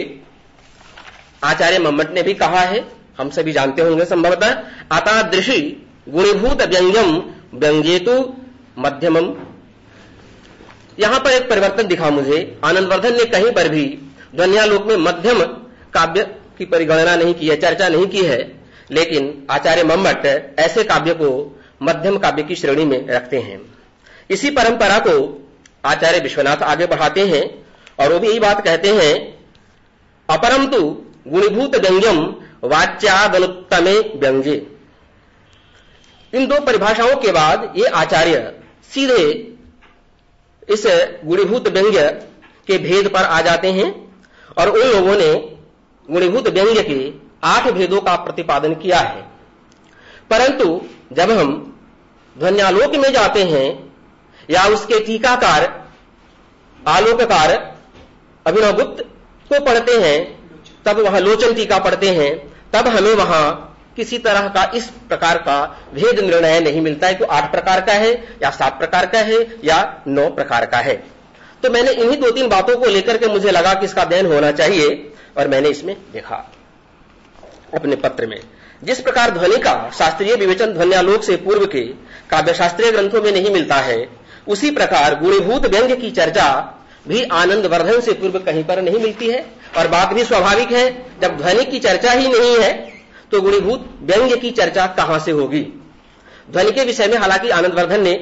आचार्य मम्मट ने भी कहा है, हम सभी जानते होंगे संभवतः, अतादृशी गुणीभूत व्यंग्यम व्यंग्येतु मध्यमम। यहां पर एक परिवर्तन दिखा मुझे। आनंदवर्धन ने कहीं पर भी ध्वन्यालोक में मध्यम काव्य की परिगणना नहीं की है, चर्चा नहीं की है, लेकिन आचार्य मम्मट ऐसे काव्य को मध्यम काव्य की श्रेणी में रखते हैं। इसी परंपरा को आचार्य विश्वनाथ आगे बढ़ाते हैं और वो भी यही बात कहते हैं, अपरम तु गुणीभूत व्यंग्यम वाच्यादनुत्तमे व्यंग्ये। इन दो परिभाषाओं के बाद ये आचार्य सीधे इस गुणीभूत व्यंग्य के भेद पर आ जाते हैं और उन लोगों ने गुणीभूत व्यंग्य के 8 भेदों का प्रतिपादन किया है। परंतु जब हम ध्वन्यालोक में जाते हैं या उसके टीकाकार आलोककार अभिनवगुप्त को पढ़ते हैं, तब वहां लोचन टीका पढ़ते हैं, तब हमें वहां किसी तरह का इस प्रकार का भेद निर्णय नहीं मिलता है कि 8 प्रकार का है या 7 प्रकार का है या 9 प्रकार का है। तो मैंने इन्हीं 2-3 बातों को लेकर के मुझे लगा कि इसका अध्ययन होना चाहिए और मैंने इसमें देखा अपने पत्र में। जिस प्रकार ध्वनि का शास्त्रीय विवेचन ध्वन्यालोक से पूर्व के काव्य शास्त्रीय ग्रंथों में नहीं मिलता है, उसी प्रकार गुणीभूत व्यंग्य की चर्चा भी आनंदवर्धन से पूर्व कहीं पर नहीं मिलती है। और बात भी स्वाभाविक है, जब ध्वनि की चर्चा ही नहीं है तो गुणीभूत व्यंग्य की चर्चा कहां से होगी। ध्वनि के विषय में हालांकि आनंदवर्धन ने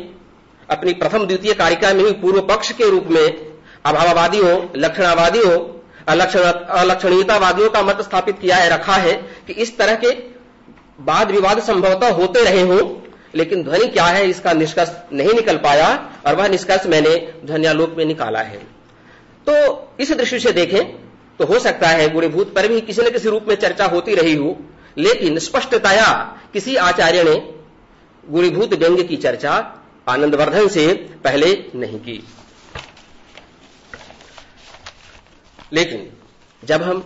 अपनी प्रथम द्वितीय कारिका में ही पूर्व पक्ष के रूप में अभाववादियों, लक्षणावादियों, अलक्षणीयतावादियों का मत स्थापित किया है, रखा है कि इस तरह के वाद विवाद संभवतः होते रहे हों, लेकिन ध्वनि क्या है इसका निष्कर्ष नहीं निकल पाया और वह निष्कर्ष मैंने ध्वन्यालोक में निकाला है। तो इस दृष्टि से देखें तो हो सकता है गुणीभूत पर भी किसी न किसी रूप में चर्चा होती रही हो, लेकिन स्पष्टतया किसी आचार्य ने गुणीभूत व्यंग्य की चर्चा आनंदवर्धन से पहले नहीं की। लेकिन जब हम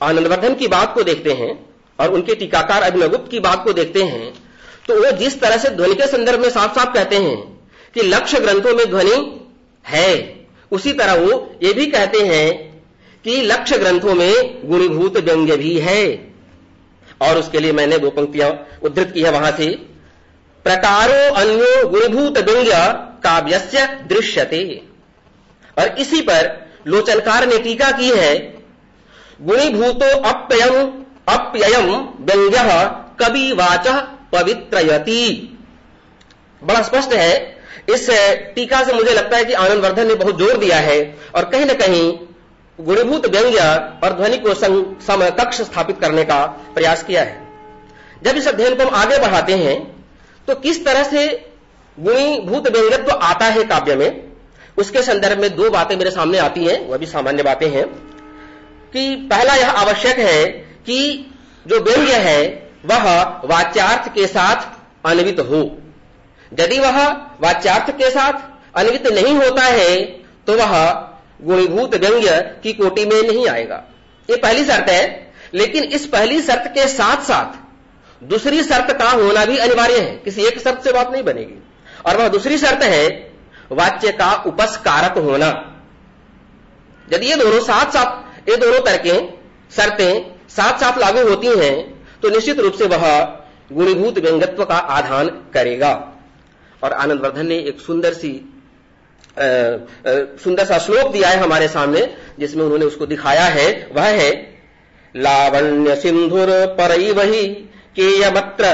आनंदवर्धन की बात को देखते हैं और उनके टीकाकार अभिनवगुप्त की बात को देखते हैं, तो वो जिस तरह से ध्वनि के संदर्भ में साफ साफ कहते हैं कि लक्ष्य ग्रंथों में ध्वनि है, उसी तरह वो ये भी कहते हैं कि लक्ष्य ग्रंथों में गुणीभूत व्यंग्य भी है। और उसके लिए मैंने वो पंक्तियां उद्धृत की है वहां से, प्रकारो अन्यो गुणीभूत व्यंग्य काव्यस्य दृश्यते। और इसी पर लोचनकार ने टीका की है, गुणीभूतो अप्ययम व्यंग्यः कवि वाचः पवित्रयति। बड़ा स्पष्ट है। इस टीका से मुझे लगता है कि आनंदवर्धन ने बहुत जोर दिया है और कहीं न कहीं गुणीभूत व्यंग्य और ध्वनि को समकक्ष स्थापित करने का प्रयास किया है। जब इस अध्ययन को हम आगे बढ़ाते हैं तो किस तरह से गुणीभूत व्यंग्यत्व आता है काव्य में, उसके संदर्भ में 2 बातें मेरे सामने आती हैं, वह भी सामान्य बातें हैं। कि पहला यह आवश्यक है कि जो व्यंग्य है वह वाच्यार्थ के साथ अन्वित हो। यदि वह वाच्यार्थ के साथ अन्वित नहीं होता है तो वह गुणीभूत व्यंग्य की कोटि में नहीं आएगा। ये पहली शर्त है। लेकिन इस पहली शर्त के साथ साथ दूसरी शर्त का होना भी अनिवार्य है, किसी एक शर्त से बात नहीं बनेगी। और वह दूसरी शर्त है वाच्य का उपस्कारक होना। यदि ये दोनों साथ साथ, ये दोनों तरकें शर्तें साथ साथ लागू होती हैं तो निश्चित रूप से वह गुणीभूत व्यंग्यत्व का आधान करेगा। और आनंदवर्धन ने एक सुंदर सा श्लोक दिया है हमारे सामने, जिसमें उन्होंने उसको दिखाया है। वह है, लावण्य सिंधुर परैवहि केयमत्र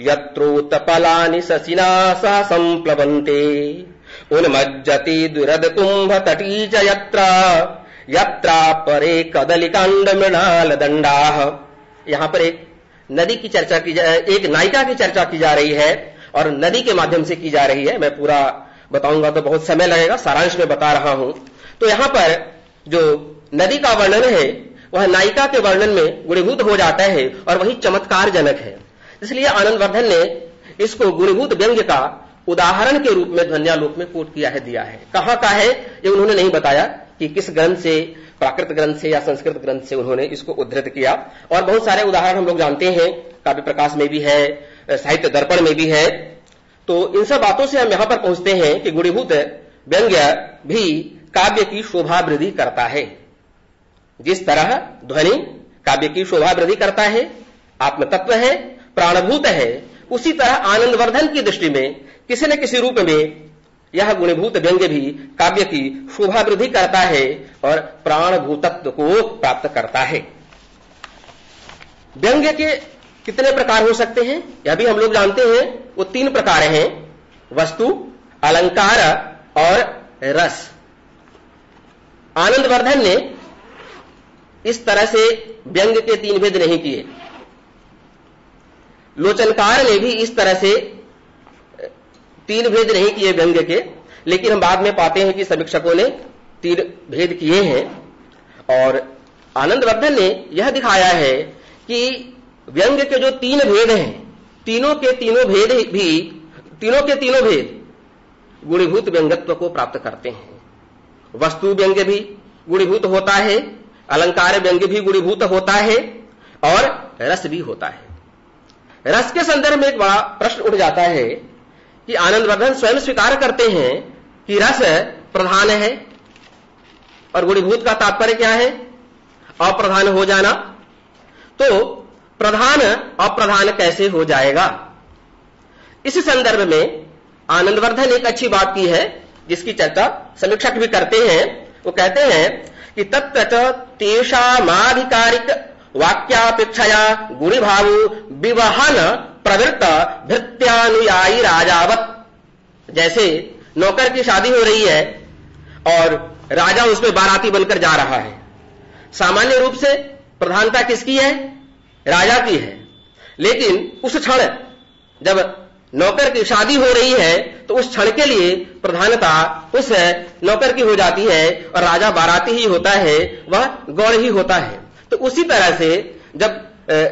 यत्रोत्पलानि ससिना सह संप्लवन्ते उन्मज्जति दुरद कुंभ तटी च यत्रा परे कदलिकांड मृणाल दंडाः। यहां पर एक नदी की चर्चा की एक नायिका की चर्चा की जा रही है और नदी के माध्यम से की जा रही है। मैं पूरा बताऊंगा तो बहुत समय लगेगा, सारांश में बता रहा हूं। तो यहां पर जो नदी का वर्णन है वह नायिका के वर्णन में गुणीभूत हो जाता है और वही चमत्कारजनक है। इसलिए आनंदवर्धन ने इसको गुणीभूत व्यंग्य का उदाहरण के रूप में ध्वन्यालोक में कोट किया है, दिया है। कहाँ का है ये उन्होंने नहीं बताया कि किस ग्रंथ से, प्राकृत ग्रंथ से या संस्कृत ग्रंथ से उन्होंने इसको उद्धृत किया। और बहुत सारे उदाहरण हम लोग जानते हैं, काव्य प्रकाश में भी है, साहित्य दर्पण में भी है। तो इन सब बातों से हम यहां पर पहुंचते हैं कि गुणीभूत व्यंग्य भी काव्य की शोभा वृद्धि करता है। जिस तरह ध्वनि काव्य की शोभा वृद्धि करता है, आत्मतत्व है, प्राणभूत है, उसी तरह आनंदवर्धन की दृष्टि में किसी न किसी रूप में यह गुणीभूत व्यंग्य भी काव्य की शोभा वृद्धि करता है और प्राणभूतत्व को प्राप्त करता है। व्यंग्य के कितने प्रकार हो सकते हैं यह भी हम लोग जानते हैं। वो 3 प्रकार हैं, वस्तु, अलंकार और रस। आनंदवर्धन ने इस तरह से व्यंग्य के 3 भेद नहीं किए। लोचनकार ने भी इस तरह से 3 भेद नहीं किए व्यंग्य के, लेकिन हम बाद में पाते हैं कि समीक्षकों ने 3 भेद किए हैं। और आनंदवर्धन ने यह दिखाया है कि व्यंग्य के जो 3 भेद हैं, तीनों के तीनों भेद गुणीभूत व्यंग्यत्व को प्राप्त करते हैं। वस्तु व्यंग्य भी गुणीभूत होता है, अलंकार व्यंग्य भी गुणीभूत होता है और रस भी होता है। रस के संदर्भ में एक बड़ा प्रश्न उठ जाता है कि आनंदवर्धन स्वयं स्वीकार करते हैं कि रस प्रधान है और गुणीभूत का तात्पर्य क्या है? अप्रधान हो जाना। तो प्रधान अप्रधान कैसे हो जाएगा? इस संदर्भ में आनंदवर्धन एक अच्छी बात की है जिसकी चर्चा समीक्षक भी करते हैं। वो कहते हैं कि तत्त तेषामाधिकारिक वाक्यापेक्षया गुणीभाव विवहन प्रवृत्त भृत्यानुयायी राजावत। जैसे नौकर की शादी हो रही है और राजा उसमें बाराती बनकर जा रहा है। सामान्य रूप से प्रधानता किसकी है? राजा की है। लेकिन उस क्षण जब नौकर की शादी हो रही है तो उस क्षण के लिए प्रधानता उस नौकर की हो जाती है और राजा बाराती ही होता है, वह गौड़ ही होता है। तो उसी तरह से जब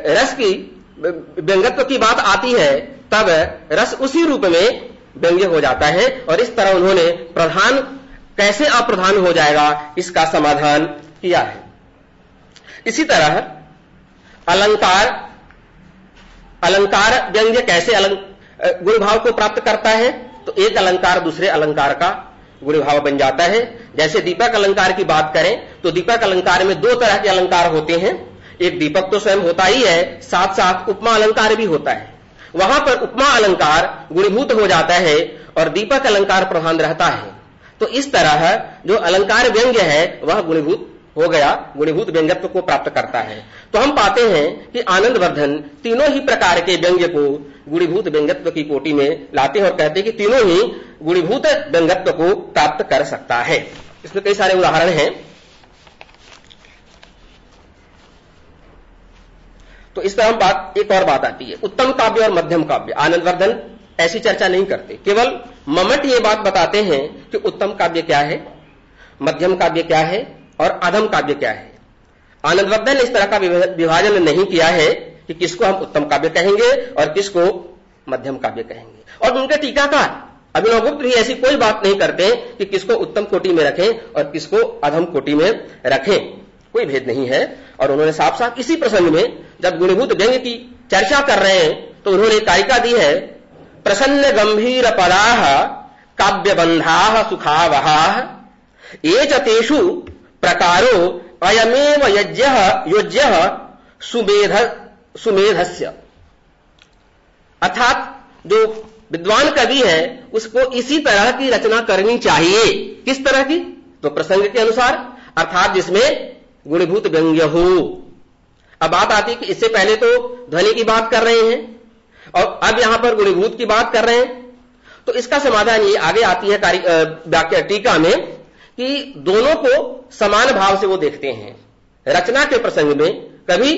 रस की व्यंग्यत्व की बात आती है तब रस उसी रूप में व्यंग्य हो जाता है। और इस तरह उन्होंने प्रधान कैसे अप्रधान हो जाएगा इसका समाधान किया है। इसी तरह अलंकार व्यंग्य कैसे गुणभाव को प्राप्त करता है? तो एक अलंकार दूसरे अलंकार का गुणभाव बन जाता है। जैसे दीपक अलंकार की बात करें तो दीपक अलंकार में 2 तरह के अलंकार होते हैं। एक दीपक तो स्वयं होता ही है, साथ साथ उपमा अलंकार भी होता है। वहां पर उपमा अलंकार गुणीभूत हो जाता है और दीपक अलंकार प्रधान रहता है। तो इस तरह जो अलंकार व्यंग्य है वह गुणीभूत हो गया, गुणीभूत व्यंग्यत्व को प्राप्त करता है। तो हम पाते हैं कि आनंदवर्धन तीनों ही प्रकार के व्यंग्य को गुणीभूत व्यंग्यत्व की कोटि में लाते हैं और कहते हैं कि तीनों ही गुणीभूत व्यंग्यत्व को प्राप्त कर सकता है। इसमें कई सारे उदाहरण हैं। तो इस तरह एक और बात आती है, उत्तम काव्य और मध्यम काव्य। आनंदवर्धन ऐसी चर्चा नहीं करते, केवल ममट ये बात बताते हैं कि उत्तम काव्य क्या है, मध्यम काव्य क्या है और अधम काव्य क्या है। आनंदवर्धन ने इस तरह का विभाजन नहीं किया है कि किसको हम उत्तम काव्य कहेंगे और किसको मध्यम काव्य कहेंगे। और उनके टीकाकार अभिनवगुप्त भी ऐसी कोई बात नहीं करते कि किसको उत्तम कोटि में रखें और किसको अधम कोटि में रखें, कोई भेद नहीं है। और उन्होंने साफ साफ इसी प्रसंग में जब गुणीभूत व्यंग्य की चर्चा कर रहे हैं तो उन्होंने कारिका दी है, प्रसन्न गंभीर पदाः काव्यबंधाः सुखावहाः ये च तेषु प्रकारो अयमेव योज्यः सुमेधस्य। अर्थात जो विद्वान कवि है उसको इसी तरह की रचना करनी चाहिए। किस तरह की? तो प्रसंग के अनुसार, अर्थात जिसमें गुणीभूत व्यंग्य हो। अब बात आती है कि इससे पहले तो ध्वनि की बात कर रहे हैं और अब यहां पर गुणीभूत की बात कर रहे हैं। तो इसका समाधान ये आगे आती है व्याख्या टीका में कि दोनों को समान भाव से वो देखते हैं। रचना के प्रसंग में कभी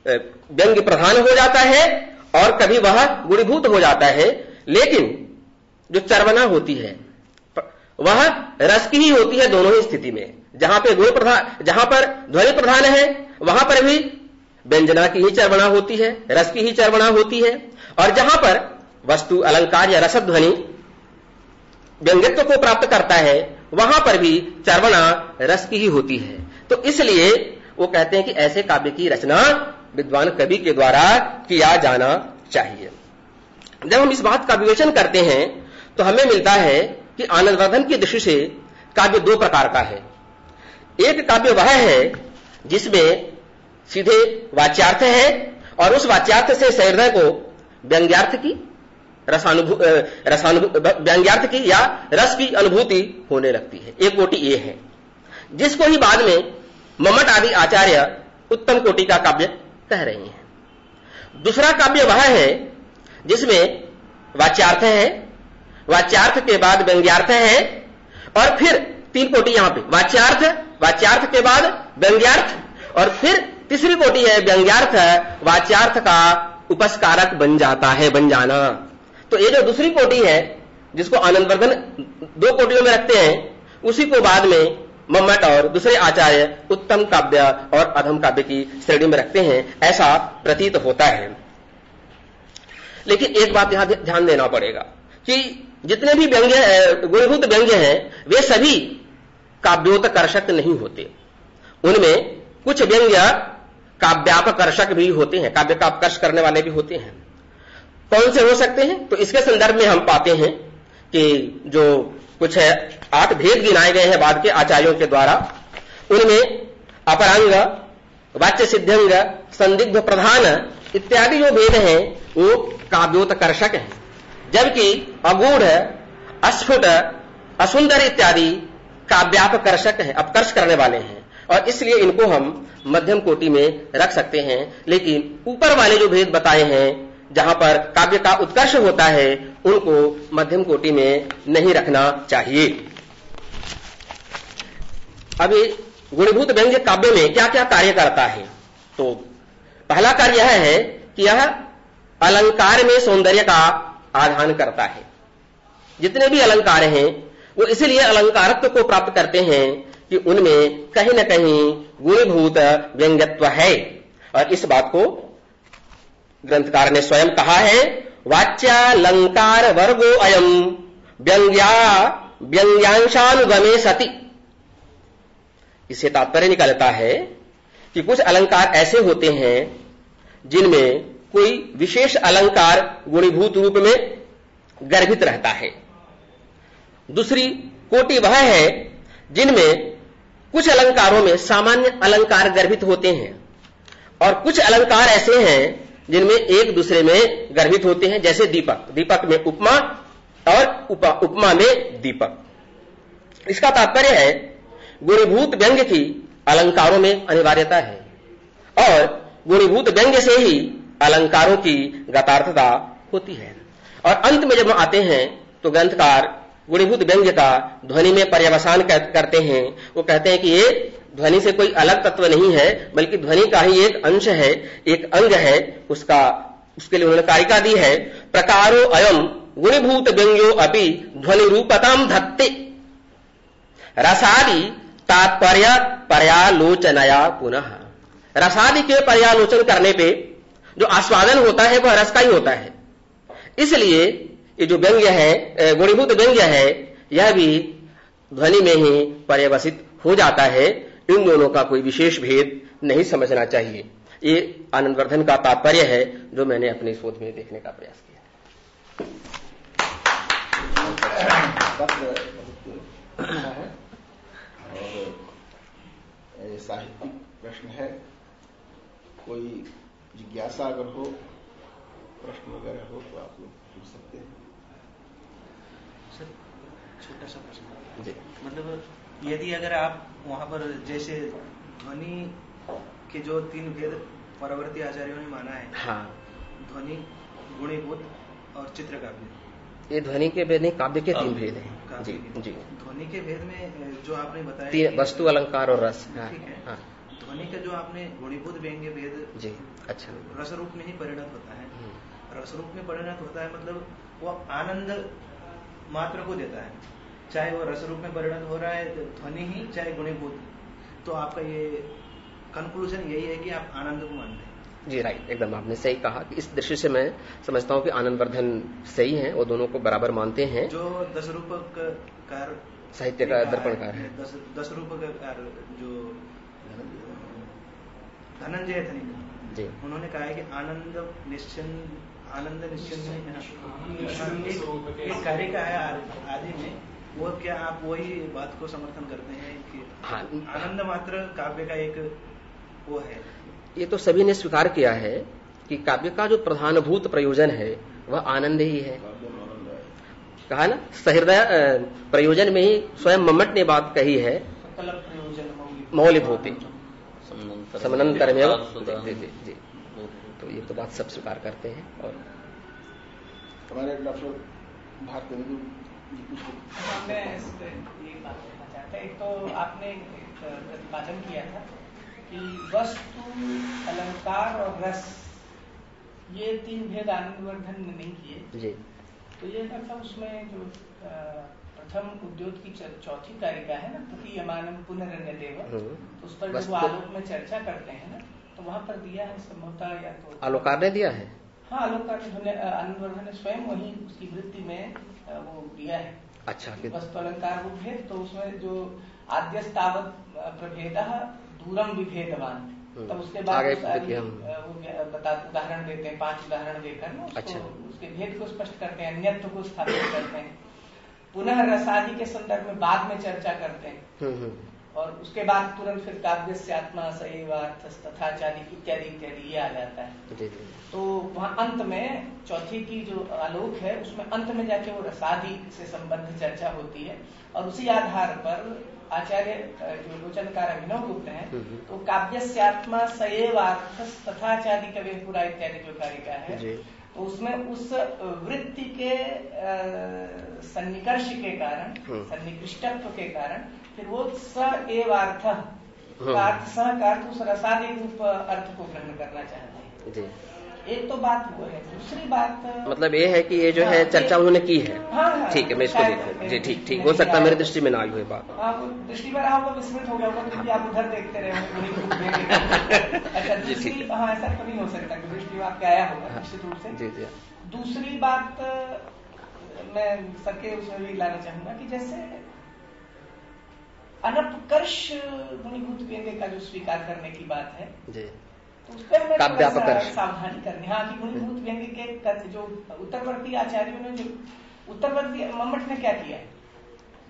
व्यंग्य प्रधान हो जाता है और कभी वह गुणीभूत हो जाता है, लेकिन जो चर्वना होती है वह रस की ही होती है दोनों ही स्थिति में। जहां पर ध्वनि प्रधान है वहां पर भी व्यंजना की ही चर्वणा होती है, रस की ही चर्वणा होती है, और जहां पर वस्तु अलंकार या रसध्वनि व्यंग्यत्व को प्राप्त करता है वहां पर भी चर्वणा रस की ही होती है। तो इसलिए वो कहते हैं कि ऐसे काव्य की रचना विद्वान कवि के द्वारा किया जाना चाहिए। जब हम इस बात का विवेचन करते हैं तो हमें मिलता है कि आनंदवर्धन की दृष्टि से काव्य दो प्रकार का है। एक काव्य वह है जिसमें सीधे वाच्यार्थ है और उस वाच्यार्थ से सहृदय को व्यंग्यार्थ की व्यंग्यार्थ की या रस की अनुभूति होने लगती है। एक कोटि ये है जिसको ही बाद में मम्मट आदि आचार्य उत्तम कोटि का काव्य कह रहे हैं। दूसरा काव्य वह है जिसमें वाच्यार्थ है, वाच्यार्थ के बाद व्यंग्यार्थ है, और फिर तीन कोटि यहां पे वाच्यार्थ के बाद व्यंग्यार्थ, और फिर तीसरी कोटि है व्यंग्यार्थ वाच्यार्थ का उपस्कारक बन जाना। तो ये जो दूसरी कोटि है जिसको आनंदवर्धन दो कोटियों में रखते हैं उसी को बाद में मम्मट और दूसरे आचार्य उत्तम काव्य और अधम काव्य की श्रेणी में रखते हैं, ऐसा प्रतीत होता है। लेकिन एक बात यहां ध्यान देना पड़ेगा कि जितने भी व्यंग्य गुणभूत व्यंग्य हैं वे सभी काव्योत्कर्षक नहीं होते। उनमें कुछ व्यंग्य काव्यापकर्षक भी होते हैं, काव्य का अपकर्ष करने वाले भी होते हैं। कौन से हो सकते हैं? तो इसके संदर्भ में हम पाते हैं कि जो कुछ 8 भेद गिनाए गए हैं बाद के आचार्यों के द्वारा, उनमें अपरांग, वाच्य सिद्ध्यंग, संदिग्ध प्रधान इत्यादि जो भेद हैं वो काव्योत्कर्षक हैं, जबकि अगूढ़, अस्फुट, असुंदर इत्यादि काव्यापकर्षक है, अपकर्ष करने वाले हैं, और इसलिए इनको हम मध्यम कोटि में रख सकते हैं। लेकिन ऊपर वाले जो भेद बताए हैं जहां पर काव्य का उत्कर्ष होता है उनको मध्यम कोटि में नहीं रखना चाहिए। अभी गुणभूत व्यंग्य काव्य में क्या क्या कार्य करता है? तो पहला कार्य यह है कि यह अलंकार में सौंदर्य का आधान करता है। जितने भी अलंकार हैं वो इसलिए अलंकारत्व को प्राप्त करते हैं कि उनमें कहीं न कहीं गुणभूत व्यंग्यत्व है, और इस बात को ग्रंथकार ने स्वयं कहा है, वाच्यालंकार वर्गो अयम व्यंग्यांशानुगमे सति। इससे तात्पर्य निकलता है कि कुछ अलंकार ऐसे होते हैं जिनमें कोई विशेष अलंकार गुणीभूत रूप में गर्भित रहता है। दूसरी कोटि वह है जिनमें कुछ अलंकारों में सामान्य अलंकार गर्भित होते हैं, और कुछ अलंकार ऐसे हैं जिनमें एक दूसरे में गर्भित होते हैं, जैसे दीपक में उपमा और उपमा में दीपक। इसका तात्पर्य है गुणीभूत व्यंग्य की अलंकारों में अनिवार्यता है, और गुणीभूत व्यंग्य से ही अलंकारों की गतार्थता होती है। और अंत में जब हम आते हैं तो ग्रंथकार गुणीभूत व्यंग्य का ध्वनि में पर्यवसान करते हैं। वो कहते हैं कि ये ध्वनि से कोई अलग तत्व नहीं है, बल्कि ध्वनि का ही एक अंश है, एक अंग है। उसके लिए उन्होंने कारिका दी है, प्रकारो अयम गुणीभूत व्यंग्यो अपि ध्वनि रूपताम धत्ते रसादि तात्पर्य पर्यालोचनया पुनः। रसादि के पर्यालोचन करने पे जो आस्वादन होता है वह रस का ही होता है। इसलिए ये जो व्यंग्य है, गुणीभूत व्यंग्य है, यह भी ध्वनि में ही पर्यवसित हो जाता है। इन दोनों का कोई विशेष भेद नहीं समझना चाहिए। ये आनंदवर्धन का तात्पर्य है जो मैंने अपने शोध में देखने का प्रयास किया। है और साहित्यिक प्रश्न है, कोई जिज्ञासा अगर हो, प्रश्न वगैरह हो तो आप लोग पूछ सकते हैं। सर छोटा सा प्रश्न, मतलब यदि अगर आप वहां पर जैसे ध्वनि के जो 3 भेद परवर्ती आचार्यों ने माना है, हाँ, ध्वनि, गुणीभूत और चित्रकाव्य, ये ध्वनि के भेद नहीं, काव्य के 3 भेद हैं। जी जी। ध्वनि के भेद में जो आपने बताया 3 वस्तु, अलंकार और रस। ठीक है। हाँ। ध्वनि का जो आपने गुणीभूत व्यंग्य भेद जी, अच्छा, रस रूप में ही परिणत होता है। रस रूप में परिणत होता है मतलब वो आनंद मात्र को देता है, चाहे वो रस रूप में परिणत हो रहा है ध्वनि ही, चाहे गुणीभूत। तो आपका ये कंक्लूजन यही है कि आप आनंद को मानते हैं? जी राइट, एकदम आपने सही कहा कि इस दृष्टि से मैं समझता हूँ कि आनंदवर्धन सही है, वो दोनों को बराबर मानते हैं। जो 10 रूपकार साहित्य का दर्पणकार है, 10 रूपकार जो धनंजय धनिक जी, उन्होंने कहा है कि आनंद निश्चय एक कार्य का है आदि में, वो क्या आप वही बात को समर्थन करते हैं कि हाँ, आनंद मात्र काव्य का एक वो है? ये तो सभी ने स्वीकार किया है कि काव्य का जो प्रधानभूत प्रयोजन है वह आनंद ही है। कहा ना, सहृदय प्रयोजन में ही स्वयं मम्मट ने बात कही है, मौलिभूति समनंतर में। जी, तो ये तो बात सब स्वीकार करते हैं। और हमारे डॉक्टर भारत मैं ये बात कहना चाहता एक तो आपने प्रतिपादन किया था कि वस्तु, अलंकार और रस, ये 3 भेद आनंदवर्धन ने नहीं किए जी। तो ये मतलब उसमें जो प्रथम उद्योग की चौथी कारिका है ना, प्रतीयमानम पुनरन्यदेव, तो उस पर जो आलोक में चर्चा करते हैं ना, तो वहां पर दिया है संभवतः, या तो आलोकार ने दिया है। हाँ, आलोकार ने, आनंदवर्धन ने स्वयं वही उसकी वृत्ति में वो दिया है। अच्छा, वस्तु अलंकार वो भेद, तो उसमें जो आद्यस्तावत प्रभेद दूरम विभेदवान, तब उसके बाद उदाहरण देते हैं, 5 उदाहरण देकर ना उसको, अच्छा, उसके भेद को स्पष्ट करते हैं, अन्यत्व को स्थापित करते हैं, पुनः रसादि के संदर्भ में बाद में चर्चा करते हैं, और उसके बाद तुरंत फिर काव्य से आत्मा सैवार्थ तथाचारी इत्यादि इत्यादि ये आ जाता है। तो वहाँ अंत में चौथी की जो आलोक है उसमें अंत में जाके वो रसादि से संबंध चर्चा होती है, और उसी आधार पर आचार्य जो लोचनकार अभिनव गुप्त हैं, तो काव्य से आत्मा सैवार्थ तथाचारी कवि पुरा इत्यादि जो कारिका है, तो उसमें उस वृत्ति के सन्निकर्ष के कारण, सन्निकृष्टत्व के कारण, फिर वो स एवार्थ अर्थ सह का अर्थ उस रसादि रूप अर्थ को ग्रहण करना चाहते हैं। एक तो बात वो है। दूसरी बात मतलब ये है कि ये जो है चर्चा उन्होंने की है। हाँ, ठीक है, मैं इसको देखूँ जी। ठीक हो सकता है मेरी दृष्टि में ना आई हुई बात, आपको दृष्टि में रहा होगा, विस्मृत हो गया होगा, क्योंकि आप उधर देखते रहे होंगे। अच्छा, दूसरी, हाँ, ऐसा तो नहीं हो सकता कि दृष्टि में आपके आया होगा निश्चित रूप से। जी। दूसरी बात मैं सबके उसमें भी लाना चाहूंगा कि जैसे अनपकर्ष गुणीभूत व्यंग्य का जो स्वीकार करने की बात है जी, तो उस पर हमें थोड़ा सावधानी करनी। हाँ, कि गुणीभूत व्यंग्य के जो उत्तरवर्ती आचार्यों ने, जो उत्तरवर्ती मम्मट ने क्या किया है,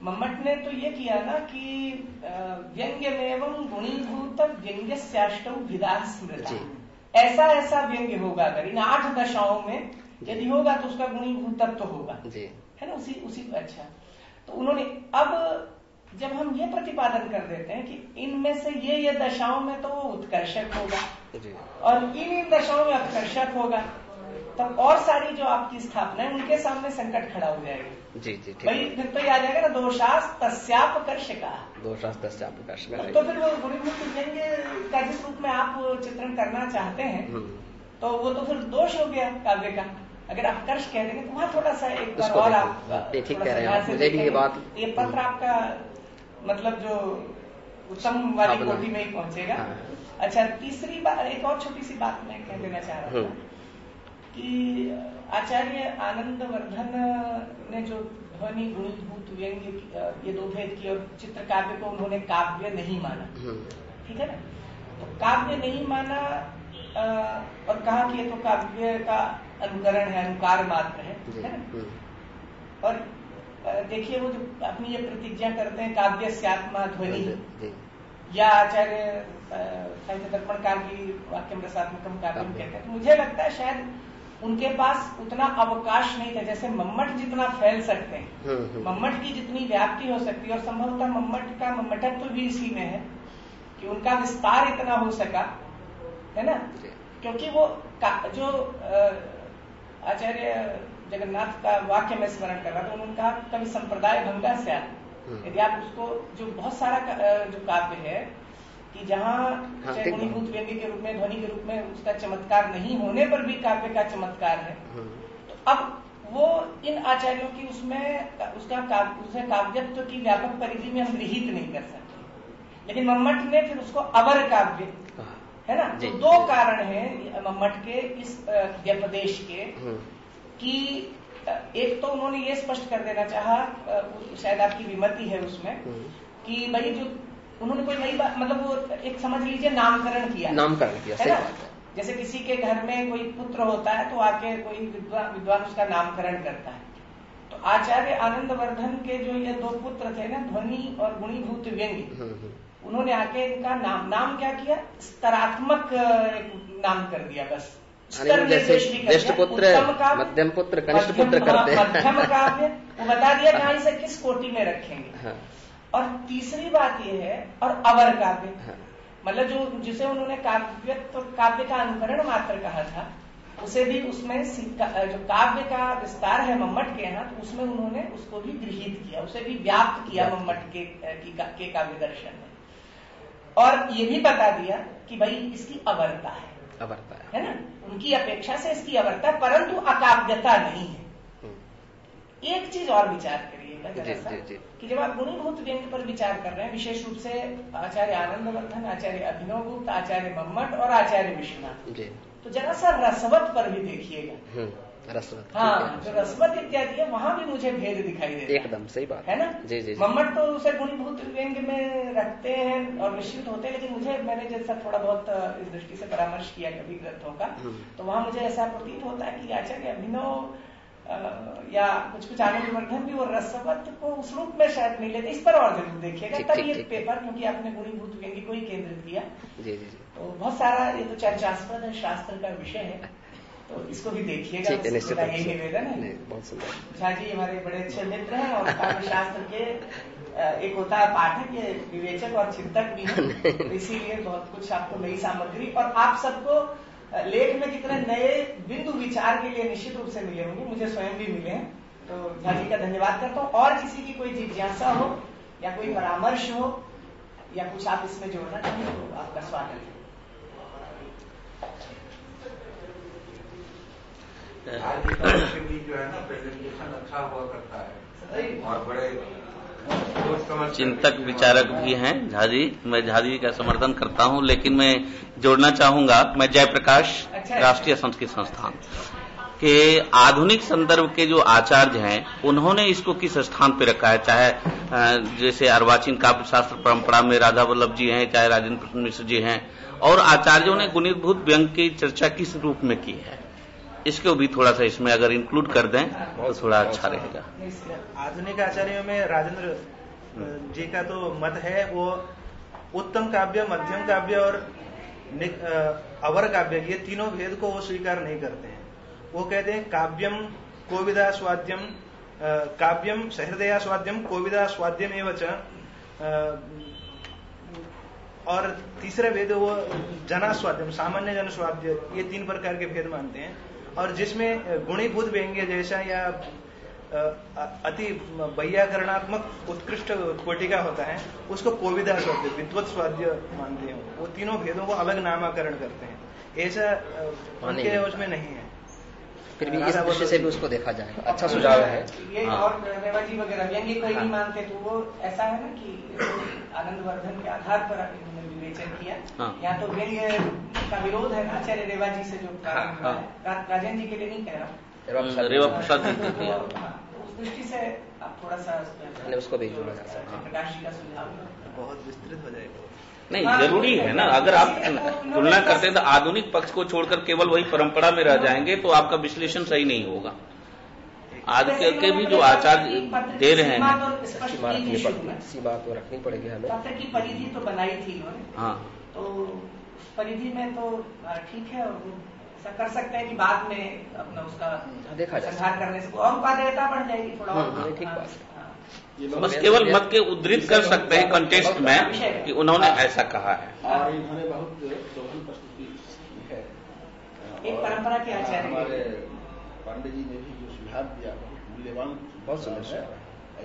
मम्मट ने तो ये किया ना कि व्यंग्य में एवं गुणीभूत व्यंग्य स्याष्टौ विदा स्मृता, ऐसा व्यंग्य होगा अगर इन 8 दशाओं में यदि होगा तो उसका गुणीभूत तत्व होगा, है ना, उसी अच्छा। तो उन्होंने अब जब हम ये प्रतिपादन कर देते हैं कि इनमें से ये दशाओं में तो उत्कर्षक होगा और इन दशाओं में उत्कर्षक होगा, तब और सारी जो आपकी स्थापना है उनके सामने संकट खड़ा हो जाएगा। जी, भाई फिर तो ये आ जाएगा ना, दोषास तस्यापकर्षका, तो फिर वो गुणीभूत व्यंग्य का जिस रूप में आप चित्रण करना चाहते हैं तो वो तो फिर दोष हो गया काव्य का। अगर आप कर्ष कह देंगे तो वहां थोड़ा सा एक बार और आप ठीक कह रहे हैं, मुझे भी ये बात, ये पत्र आपका मतलब जो उत्तम वाली कोटि में ही पहुंचेगा। अच्छा, तीसरी बात, एक और छोटी सी बात मैं कह देना चाह रहा था कि आचार्य आनंदवर्धन ने जो ध्वनि गुणीभूत व्यंग्य ये 2 भेद किए और चित्र काव्य को उन्होंने काव्य नहीं माना, ठीक है ना, तो काव्य नहीं माना और कहा कि ये तो काव्य का अनुकरण है, अनुकार मात्र है ना। और देखिए वो जो अपनी ये प्रतिज्ञा करते हैं काव्य स्यात्मा ध्वनि, या आचार्य साहित्य दर्पणकार की वाक्यम रसात्मकम काव्यम कहते हैं, तो मुझे लगता है शायद उनके पास उतना अवकाश नहीं था जैसे मम्मट जितना फैल सकते हैं, मम्मट की जितनी व्याप्ति हो सकती है, और संभवतः मम्मट का मम्मटत्व भी इसी में है कि उनका विस्तार इतना हो सका, है ना, क्योंकि वो जो आचार्य जगन्नाथ का वाक्य में स्मरण कर रहा था, उन्होंने कहा कभी संप्रदाय भंगा से यदि आप उसको, जो बहुत सारा जो काव्य है कि जहाँ गुणीभूत व्यंग्य के रूप में, ध्वनि के रूप में उसका चमत्कार नहीं होने पर भी काव्य का चमत्कार है, तो अब वो इन आचार्यों की उससे काव्यत्व की व्यापक परिधि में हम गृहीत नहीं कर सकते, लेकिन मम्मट ने फिर उसको अवर काव्य, है ना। तो दो कारण है मम्मट के इस व्यपदेश के, कि एक तो उन्होंने ये स्पष्ट कर देना चाहा, शायद आपकी विमति है उसमें, कि भाई जो उन्होंने कोई नई बात, मतलब वो एक समझ लीजिए नामकरण किया, है ना। जैसे किसी के घर में कोई पुत्र होता है तो आके कोई विद्वान उसका नामकरण करता है। तो आचार्य आनंदवर्धन के जो ये दो पुत्र थे ना, ध्वनि और गुणीभूत व्यंग्य, उन्होंने आके इनका नाम क्या किया, स्तरात्मक नाम कर दिया। बस जैसे ज्येष्ठ पुत्र, मध्यम पुत्र, कनिष्ठ पुत्र करते हैं, मध्यम काव्य, वो बता दिया कहाँ इसे किस कोटि में रखेंगे। और तीसरी बात ये है, और अवर काव्य, मतलब जिसे उन्होंने काव्य का अनुकरण मात्र कहा था, उसे भी उसमें जो काव्य का विस्तार है मम्मट के यहाँ, तो उसमें उन्होंने उसको भी गृहीत किया, उसे भी व्याप्त किया मम्मट के काव्य दर्शन में। और ये भी बता दिया कि भाई इसकी अवरता है ना, उनकी अपेक्षा से इसकी अवरता, परंतु अकाव्यता नहीं है। एक चीज और विचार करिएगा जरा सा, कि जब आप गुणीभूत व्यंग्य पर विचार कर रहे हैं, विशेष रूप से आचार्य आनंदवर्धन, आचार्य अभिनवगुप्त, आचार्य मम्मट और आचार्य विश्वनाथ, तो जरा सा रसवत पर भी देखिएगा। रसवत, हाँ, जो रसवत इत्यादि है वहां भी मुझे भेद दिखाई देता है। एकदम सही बात है ना। जी। मम्मट तो उसे गुणीभूत व्यंग्य में रखते हैं और मिश्रित होते हैं, लेकिन मैंने जैसा थोड़ा बहुत इस दृष्टि से परामर्श किया कभी ग्रंथों का, तो वहां मुझे ऐसा प्रतीत होता है कि आचार्य अभिनव या कुछ आनंदवर्धन भी वो रसवत को उस रूप में शायद नहीं लेते। इस पर और जरूर देखिएगा तब ये पेपर, क्योंकि आपने गुणीभूत व्यंग्य को ही केंद्रित किया, तो बहुत सारा ये तो चर्चास्पद है, शास्त्र का विषय है, तो इसको भी देखिएगा। यही निवेदन है। बहुत सुंदर। झा जी हमारे बड़े अच्छे मित्र हैं और काव्य शास्त्र के एक होता है पाठक, ये विवेचक और चिंतक भी हैं, इसीलिए बहुत कुछ आपको नई सामग्री, और आप सबको लेख में कितने नए बिंदु विचार के लिए निश्चित रूप से मिले होंगे, मुझे स्वयं भी मिले हैं। तो झा जी का धन्यवाद करता हूँ। और किसी की कोई जिज्ञासा हो या कोई परामर्श हो या कुछ आप इसमें जोड़ना चाहिए तो आपका स्वागत है। आज जो है ना, प्रेजेंटेशन अच्छा हुआ करता है और बड़े चिंतक विचारक भी हैं झा जी। मैं झा जी का समर्थन करता हूं, लेकिन मैं जोड़ना चाहूंगा, मैं जयप्रकाश राष्ट्रीय संस्कृत संस्थान के आधुनिक संदर्भ के जो आचार्य हैं, उन्होंने इसको किस स्थान पे रखा है। चाहे जैसे अर्वाचीन काव्य शास्त्र परंपरा में राधा वल्लभ जी हैं, चाहे राजेंद्र प्रसाद मिश्र जी हैं, और आचार्यों ने गुणीभूत व्यंग्य की चर्चा किस रूप में की है, इसको भी थोड़ा सा इसमें अगर इंक्लूड कर दें तो थोड़ा अच्छा रहेगा। आधुनिक आचार्यों में राजेंद्र जी का तो मत है, वो उत्तम काव्य, मध्यम काव्य और अवर काव्य, ये तीनों भेद को वो स्वीकार नहीं करते हैं। वो कहते हैं काव्यम कोविदा स्वाद्यम, काव्यम सहृदया स्वाद्यम, कोविदा स्वाद्यम एवं, और तीसरे भेद वो जनास्वाद्यम, सामान्य जन स्वाद्य, ये 3 प्रकार के भेद मानते हैं। और जिसमें गुणीभूत व्यंग्य जैसा या अति वैयाकरणात्मक उत्कृष्ट कोटि का होता है, उसको कोविदा स्वाद्य, विद्वत स्वाद्य मानते हैं। वो तीनों भेदों को अलग नामाकरण करते हैं, ऐसा उनके उसमें नहीं है। फिर भी इस विषय से भी उसको देखा जाएगा, अच्छा सुझाव है। ये और रेवाजी वगैरह व्यंग्य कोई नहीं मानते, तो वो ऐसा है ना कि आनंदवर्धन के आधार पर इन्होंने विवेचन किया। यहाँ तो व्यंग्य का विरोध है आचार्य रेवाजी से, जो राजेंद्र जी के लिए नहीं कह रहा हूँ, रेवा प्रसाद जी, उस दृष्टि से आप थोड़ा सा उसको भी जोड़ा जा सकता है। प्रकाश जी का सुझाव बहुत विस्तृत हो जाएगा। नहीं, जरूरी है ना, अगर आप तुलना करते हैं तो आधुनिक पक्ष को छोड़कर केवल वही परंपरा में रह जाएंगे तो आपका विश्लेषण सही नहीं होगा। आज के भी जो आचार्य दे रहे हैं, बात तो रखनी पड़ेगी हमें। पत्र की परिधि तो बनाई थी इन्होंने, हाँ, तो परिधि में तो ठीक है, ऐसा कर सकते हैं कि बाद में अपना उसका देखा जाए, संहार करने से और उपादेयता बढ़ जाएगी थोड़ा और। ठीक बात, बस केवल मत के उद्धृत कर सकते हैं कंटेक्स्ट में कि उन्होंने ऐसा कहा है। और इन्होंने बहुत दोहन प्रस्तुति है, एक परंपरा के आचार्य हमारे पांडे जी ने भी जो सुझाव दिया बहुत मूल्यवान, बहुत सुंदर है।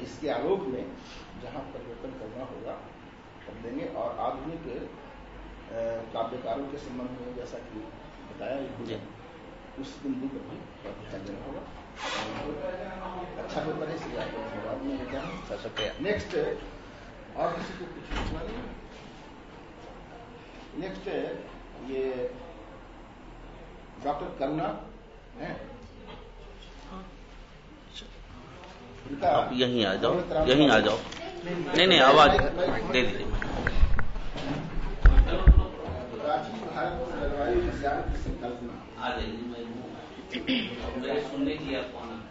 इसके आलोक में जहाँ परिवर्तन करना होगा कर देंगे। और आधुनिक काव्यकारों के संबंध में जैसा कि बताया, उस बिंदु पर भी ध्यान देना होगा। अच्छा पेपर है, इसलिए आपको धन्यवाद नहीं देता हूँ। शुक्रिया। नेक्स्ट, और किसी को कुछ पूछना नहीं? नेक्स्ट ये डॉक्टर करुणा है, आप यहीं आ जाओ, यहीं आ जाओ। नहीं आवाज दे दीजिए। प्राचीन भारत में जलवायु विज्ञान की संकल्पना आ जाइए, मेरे सुनने की आपको आना है।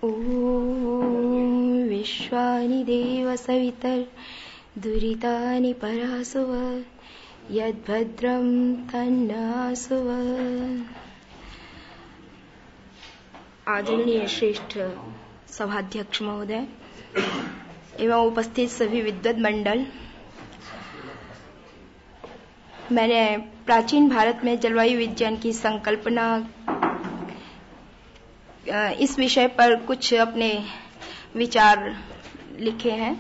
ॐ विश्वानि देव सवितर् दुरितानि परासुव यद्भद्रं तन्नासुव। आदरणीय श्रेष्ठ सभाध्यक्ष महोदय एवं उपस्थित सभी विद्वत मंडल, मैंने प्राचीन भारत में जलवायु विज्ञान की संकल्पना इस विषय पर कुछ अपने विचार लिखे हैं,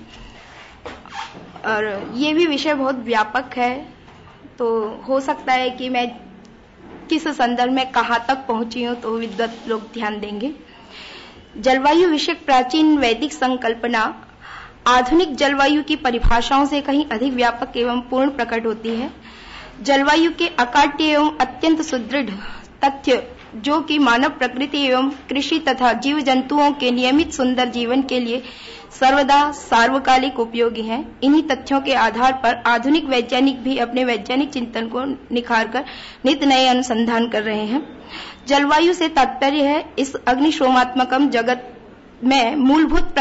और ये भी विषय बहुत व्यापक है, तो हो सकता है कि मैं किस संदर्भ में कहाँ तक पहुंची हूँ तो विद्वत लोग ध्यान देंगे। जलवायु विषयक प्राचीन वैदिक संकल्पना आधुनिक जलवायु की परिभाषाओं से कहीं अधिक व्यापक एवं पूर्ण प्रकट होती है। जलवायु के अकाट्य एवं अत्यंत सुदृढ़ तथ्य जो कि मानव प्रकृति एवं कृषि तथा जीव जंतुओं के नियमित सुंदर जीवन के लिए सर्वदा सार्वकालिक उपयोगी हैं। इन्हीं तथ्यों के आधार पर आधुनिक वैज्ञानिक भी अपने वैज्ञानिक चिंतन को निखारकर नित नए अनुसंधान कर रहे हैं। जलवायु से तात्पर्य है इस अग्निशोमात्मकम जगत में मूलभूत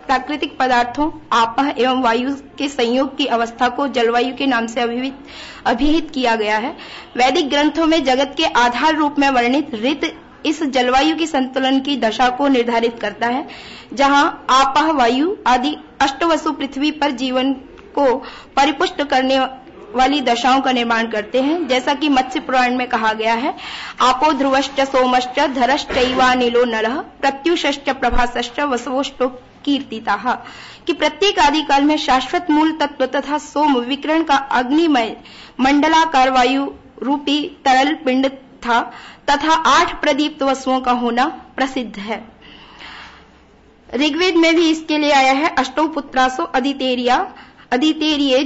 प्राकृतिक पदार्थों आपह एवं वायु के संयोग की अवस्था को जलवायु के नाम से अभिहित किया गया है। वैदिक ग्रंथों में जगत के आधार रूप में वर्णित ऋत इस जलवायु की संतुलन की दशा को निर्धारित करता है, जहां आपह वायु आदि अष्टवसु पृथ्वी पर जीवन को परिपुष्ट करने वाली दशाओं का निर्माण करते हैं। जैसा कि मत्स्य पुराण में कहा गया है, आपो ध्रुवश्च सोमश्च धरश्चैवानिलो नरः प्रत्युषश्च प्रभासश्च वसवोष्टो कीर्तिताः, कि प्रत्येक आदिकाल में शाश्वत मूल तत्व तथा सोम विकिरण का अग्निमय मंडलाकार वायु रूपी तरल पिंड था तथा 8 प्रदीप्त वसुओं का होना प्रसिद्ध है। ऋग्वेद में भी इसके लिए आया है, अष्टौ पुत्रासो अदितेरिये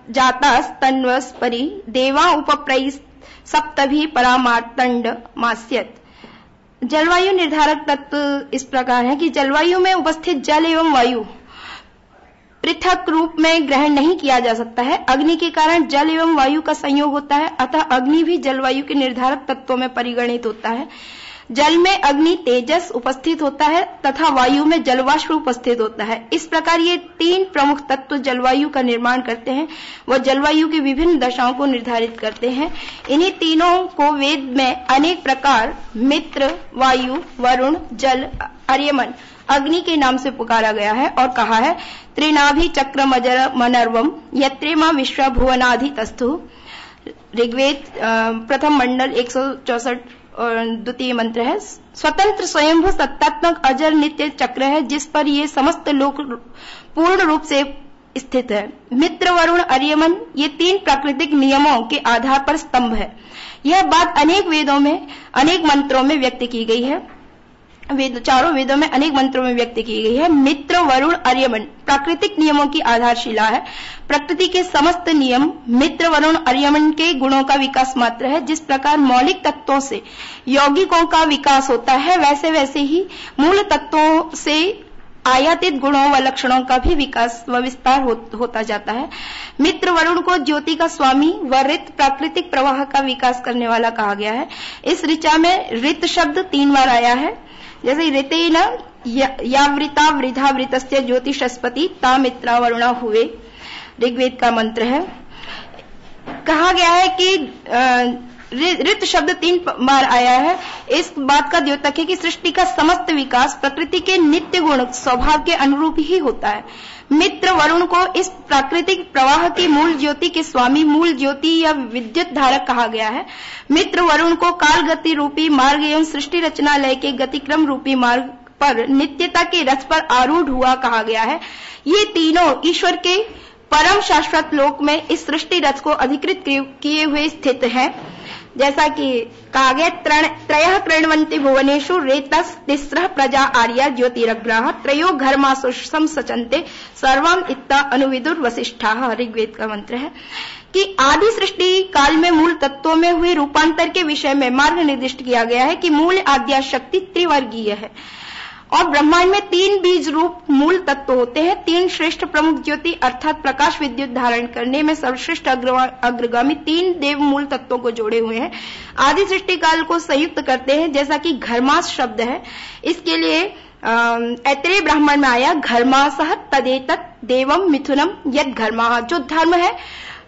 जातास तन्वस परि देवा उपप्रई सप्तभी परामार्तंड मास्यत। जलवायु निर्धारक तत्व इस प्रकार है कि जलवायु में उपस्थित जल एवं वायु पृथक रूप में ग्रहण नहीं किया जा सकता है। अग्नि के कारण जल एवं वायु का संयोग होता है, अतः अग्नि भी जलवायु के निर्धारक तत्वों में परिगणित होता है। जल में अग्नि तेजस उपस्थित होता है तथा वायु में जलवाष्प उपस्थित होता है। इस प्रकार ये 3 प्रमुख तत्व जलवायु का निर्माण करते हैं, वह जलवायु की विभिन्न दशाओं को निर्धारित करते हैं। इन्हीं तीनों को वेद में अनेक प्रकार मित्र, वायु, वरुण, जल, अर्यमन, अग्नि के नाम से पुकारा गया है और कहा है, त्रिनाभि चक्र मजर मनर्वम यत्रेमा विश्व भुवनाधि तस्थु। ऋग्वेद प्रथम मंडल 164 और द्वितीय मंत्र है। स्वतंत्र स्वयंभू सत्तात्मक अजर नित्य चक्र है जिस पर ये समस्त लोक पूर्ण रूप से स्थित है। मित्र, वरुण, अर्यमन ये 3 प्राकृतिक नियमों के आधार पर स्तंभ है। यह बात अनेक वेदों में अनेक मंत्रों में व्यक्त की गई है। चारों वेदों में अनेक मंत्रों में व्यक्त की गई है। मित्र, वरुण, अर्यमन प्राकृतिक नियमों की आधारशिला है। प्रकृति के समस्त नियम मित्र, वरुण, अर्यमन के गुणों का विकास मात्र है। जिस प्रकार मौलिक तत्वों से यौगिकों का विकास होता है, वैसे वैसे ही मूल तत्वों से आयातित गुणों व लक्षणों का भी विकास व विस्तार होता जाता है। मित्र वरुण को ज्योति का स्वामी व ऋत प्राकृतिक प्रवाह का विकास करने वाला कहा गया है। इस ऋचा में ऋत शब्द 3 बार आया है, जैसे ऋतेन यावृता वृद्धा वृतस्य ज्योतिषस्पति ता मित्रा वरुणा हुए ऋग्वेद का मंत्र है। कहा गया है कि ऋत शब्द 3 बार आया है। इस बात का द्योतक है कि सृष्टि का समस्त विकास प्रकृति के नित्य गुण स्वभाव के अनुरूप ही होता है। मित्र वरुण को इस प्राकृतिक प्रवाह की मूल ज्योति के स्वामी, मूल ज्योति या विद्युत धारक कहा गया है। मित्र वरुण को काल गति रूपी मार्ग एवं सृष्टि रचना लय के गतिक्रम रूपी मार्ग पर नित्यता के रथ पर आरूढ़ हुआ कहा गया है। ये तीनों ईश्वर के परम शाश्वत लोक में इस सृष्टि रथ को अधिकृत किए हुए स्थित हैं। जैसा कि कहा गया, त्रयः कृण्वन्ति भुवनेषु रेतस तिस्रः प्रजा आर्या ज्योतिरग्रह त्रयो घर्मासु संसचन्ते सर्वम इत्ता अनुविदुर वसिष्ठाः। ऋग्वेद का मंत्र है कि आदि सृष्टि काल में मूल तत्वों में हुए रूपांतर के विषय में मार्ग निर्दिष्ट किया गया है कि मूल आद्या शक्ति त्रिवर्गीय है और ब्रह्मांड में 3 बीज रूप मूल तत्व होते हैं। 3 श्रेष्ठ प्रमुख ज्योति अर्थात प्रकाश विद्युत धारण करने में सर्वश्रेष्ठ अग्रगामी 3 देव मूल तत्वों को जोड़े हुए हैं। आदि सृष्टि काल को संयुक्त करते हैं। जैसा कि घर्मास शब्द है, इसके लिए ऐतरेय ब्राह्मण में आया घर्मासः तदेतत् देवम मिथुनम यद घर्मा।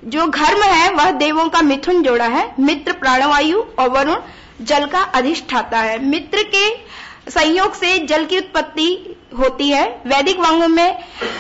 जो घर्म है वह देवों का मिथुन जोड़ा है। मित्र प्राणवायु और वरुण जल का अधिष्ठाता है। मित्र के संयोग से जल की उत्पत्ति होती है। वैदिक वांग में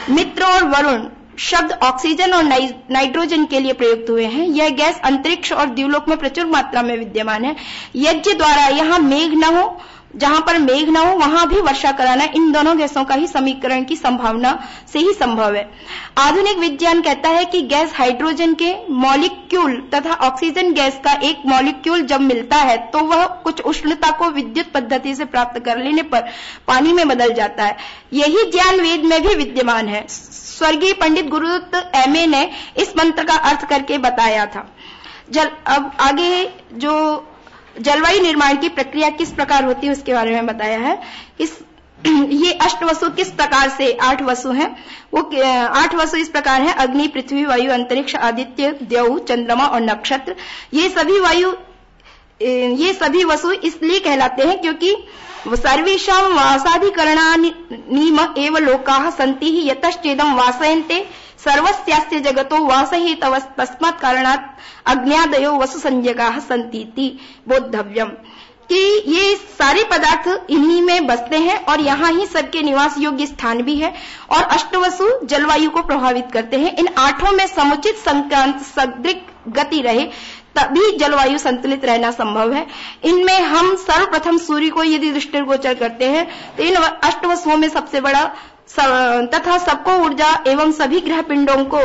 मित्र और वरुण शब्द ऑक्सीजन और नाइट्रोजन के लिए प्रयुक्त हुए हैं। यह गैस अंतरिक्ष और द्युलोक में प्रचुर मात्रा में विद्यमान है। यज्ञ द्वारा यहाँ मेघ न हो, जहां पर मेघ न हो वहां भी वर्षा कराना इन दोनों गैसों का ही समीकरण की संभावना से ही संभव है। आधुनिक विज्ञान कहता है कि गैस हाइड्रोजन के मॉलिक्यूल तथा ऑक्सीजन गैस का एक मॉलिक्यूल जब मिलता है तो वह कुछ उष्णता को विद्युत पद्धति से प्राप्त कर लेने पर पानी में बदल जाता है। यही ज्ञान वेद में भी विद्यमान है। स्वर्गीय पंडित गुरुदत्त एमए ने इस मंत्र का अर्थ करके बताया था। अब आगे जो जलवायु निर्माण की प्रक्रिया किस प्रकार होती है उसके बारे में बताया है। ये अष्टवसु किस प्रकार से 8 वसु हैं, वो 8 वसु इस प्रकार हैं: अग्नि, पृथ्वी, वायु, अंतरिक्ष, आदित्य, द्यौ, चंद्रमा और नक्षत्र। ये सभी वसु इसलिए कहलाते हैं क्योंकि सर्वेषां वासाधिकरणानीम एव लोकाः सन्ति हि यतश्चेदं वासयन्ते सर्वस्यास्य जगतो वासहि तस्मात् कारणात् अग्न्यादयो वसु संज्ञकाः सन्तीति बोद्धव्यम। कि ये सारे पदार्थ इन्हीं में बसते हैं और यहाँ ही सबके निवास योग्य स्थान भी है और अष्टवसु जलवायु को प्रभावित करते हैं। इन 8 में समुचित संक्रांत सदृक गति रहे तभी जलवायु संतुलित रहना संभव है। इनमें हम सर्वप्रथम सूर्य को यदि दृष्टिगोचर करते हैं तो इन अष्टवसुओं में सबसे बड़ा तथा सबको ऊर्जा एवं सभी ग्रह पिंडों को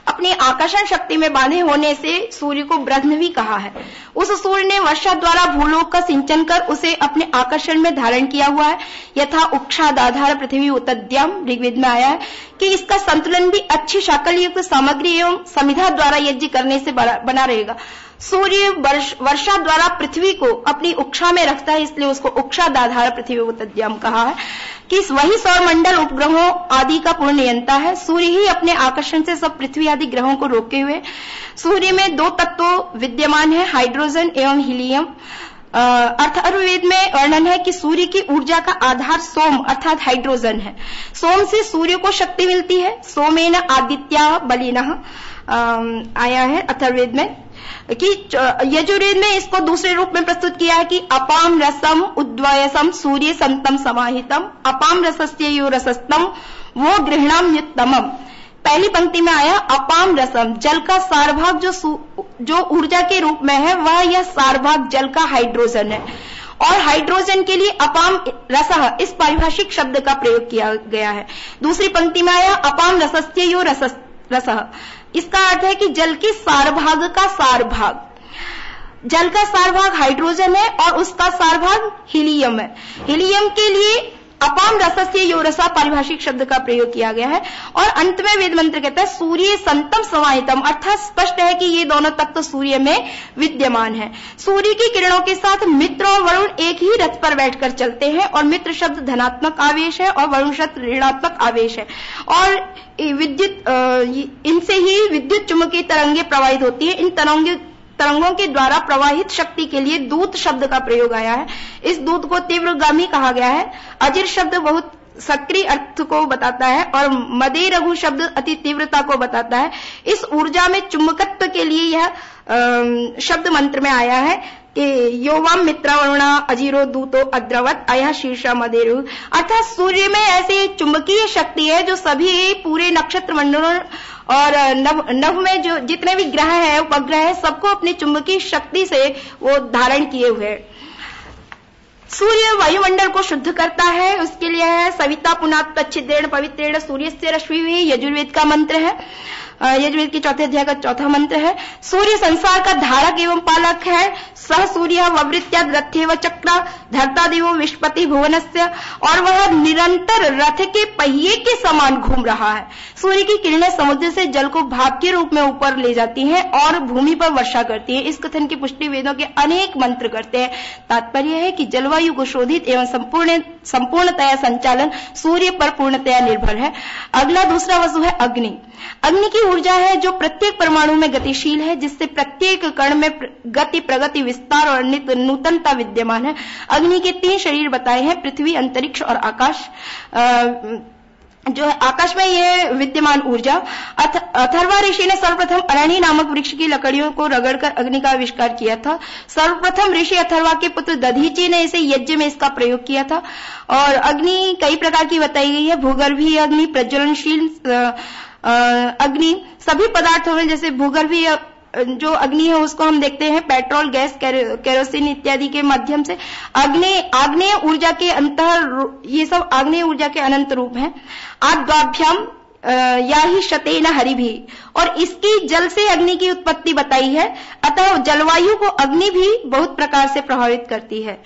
अपनी आकर्षण शक्ति में बांधे होने से सूर्य को ब्रह्म भी कहा है। उस सूर्य ने वर्षा द्वारा भूलोक का सिंचन कर उसे अपने आकर्षण में धारण किया हुआ है। यथा उक्षादाधार पृथ्वी उतद्यम ऋग्वेद में आया है कि इसका संतुलन भी अच्छी शाकल युक्त सामग्री एवं समिधा द्वारा यज्ञ करने से बना रहेगा। सूर्य वर्षा द्वारा पृथ्वी को अपनी उक्षा में रखता है, इसलिए उसको उक्षादाधार पृथ्वी उतद्यम कहा है कि वही सौरमंडल उपग्रहों आदि का पूर्ण नियंता है। सूर्य ही अपने आकर्षण से सब पृथ्वी आदि ग्रहों को रोके हुए। सूर्य में 2 तत्व विद्यमान है, हाइड्रोजन एवं हीलियम। अथर्ववेद में वर्णन है कि सूर्य की ऊर्जा का आधार सोम अर्थात हाइड्रोजन है। सोम से सूर्य को शक्ति मिलती है। सोमेन आदित्या बलिनः आया है अथर्ववेद में कि यजुर्वेद में इसको दूसरे रूप में प्रस्तुत किया है कि अपाम रसम उद्वयसम सूर्य संतम समाहितम अपाम रसस्य यो रसस्तम वो गृहणाम्युत्तमम। पहली पंक्ति में आया अपाम रसम, जल का सारभाग जो ऊर्जा के रूप में है वह यह सारभाग जल का हाइड्रोजन है और हाइड्रोजन के लिए अपाम रसः इस पारिभाषिक शब्द का प्रयोग किया गया है। दूसरी पंक्ति में आया अपाम रसस्य यो रसः, इसका अर्थ है कि जल के सारभाग का सारभाग, जल का सारभाग हाइड्रोजन है और उसका सारभाग हीलियम है। हीलियम के लिए अपाम रसस्य यो रसा पारिभाषिक शब्द का प्रयोग किया गया है। और अंत में वेद मंत्र कहता है सूर्य संतम समाहितम, अर्थात स्पष्ट है कि ये दोनों तत्व सूर्य में विद्यमान है। सूर्य की किरणों के साथ मित्र और वरुण एक ही रथ पर बैठकर चलते हैं और मित्र शब्द धनात्मक आवेश है और वरुण शब्द ऋणात्मक आवेश है और इनसे ही विद्युत चुंबकीय तरंगे प्रवाहित होती है। इन तरंगों के द्वारा प्रवाहित शक्ति के लिए दूत शब्द का प्रयोग आया है। इस दूत को तीव्रगामी कहा गया है। अजिर शब्द बहुत सक्रिय अर्थ को बताता है और मदे रघु शब्द अति तीव्रता को बताता है। इस ऊर्जा में चुंबकत्व के लिए यह शब्द मंत्र में आया है कि योवाम मित्रावरुणा अजीरो दूतो अद्रवत अयः शीर्षा मदेरु, अर्थात सूर्य में ऐसे चुंबकीय शक्ति है जो सभी पूरे नक्षत्र मंडलों और नभ में जो जितने भी ग्रह है उपग्रह है सबको अपनी चुंबकीय शक्ति से वो धारण किए हुए। सूर्य वायुमंडल को शुद्ध करता है, उसके लिए है सविता पुनात् तच्छिद्रेण पवित्रेण सूर्यस्य रश्मिभिः, यजुर्वेद का मंत्र है, यजुर्वेद के चौथे अध्याय का चौथा मंत्र है। सूर्य संसार का धारक एवं पालक है। सह सूर्य ववृत्याद् रथेव चक्र धर्ता देवो विश्वपति भुवनस्य, और वह निरंतर रथ के पहिए के समान घूम रहा है। सूर्य की किरणें समुद्र से जल को भाप के रूप में ऊपर ले जाती हैं और भूमि पर वर्षा करती है। इस कथन की पुष्टि वेदों के अनेक मंत्र करते हैं। तात्पर्य है कि जलवायु को शोधित एवं संपूर्णतया संचालन सूर्य पर पूर्णतया निर्भर है। अगला दूसरा वस्तु है अग्नि। अग्नि की ऊर्जा है जो प्रत्येक परमाणु में गतिशील है, जिससे प्रत्येक कण में गति, प्रगति, विस्तार और नित्य नूतनता विद्यमान है। अग्नि के 3 शरीर बताए हैं, पृथ्वी, अंतरिक्ष और आकाश। जो है आकाश में ये विद्यमान ऊर्जा। अथर्वा ऋषि ने सर्वप्रथम अरणी नामक वृक्ष की लकड़ियों को रगड़कर अग्नि का आविष्कार किया था। सर्वप्रथम ऋषि अथर्वा के पुत्र दधीची ने इसे यज्ञ में इसका प्रयोग किया था। और अग्नि कई प्रकार की बताई गई है। भूगर्भीय अग्नि, प्रज्वलनशील अग्नि, सभी पदार्थों में जैसे भूगर्भीय जो अग्नि है उसको हम देखते हैं पेट्रोल, गैस, केरोसिन इत्यादि के माध्यम से। आग्नेय ऊर्जा के ये सब आग्नेय ऊर्जा के अनंत रूप हैं। आद्वाभ्याम या ही शतेन हरि भी, और इसकी जल से अग्नि की उत्पत्ति बताई है। अतः जलवायु को अग्नि भी बहुत प्रकार से प्रभावित करती है।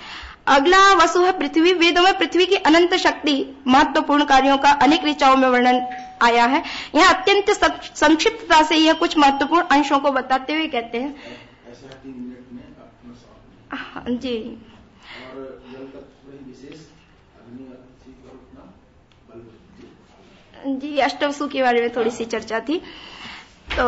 अगला वस्तु है पृथ्वी। वेदों में पृथ्वी की अनंत शक्ति, महत्वपूर्ण कार्यों का अनेक ऋचाओं में वर्णन आया है। यह अत्यंत संक्षिप्तता से यह कुछ महत्वपूर्ण अंशों को बताते हुए कहते हैं। ऐसा 3 मिनट में अपना जी। और जल तत्व विशेष अग्नि बल जी, अष्टवसु के बारे में थोड़ी सी चर्चा थी। तो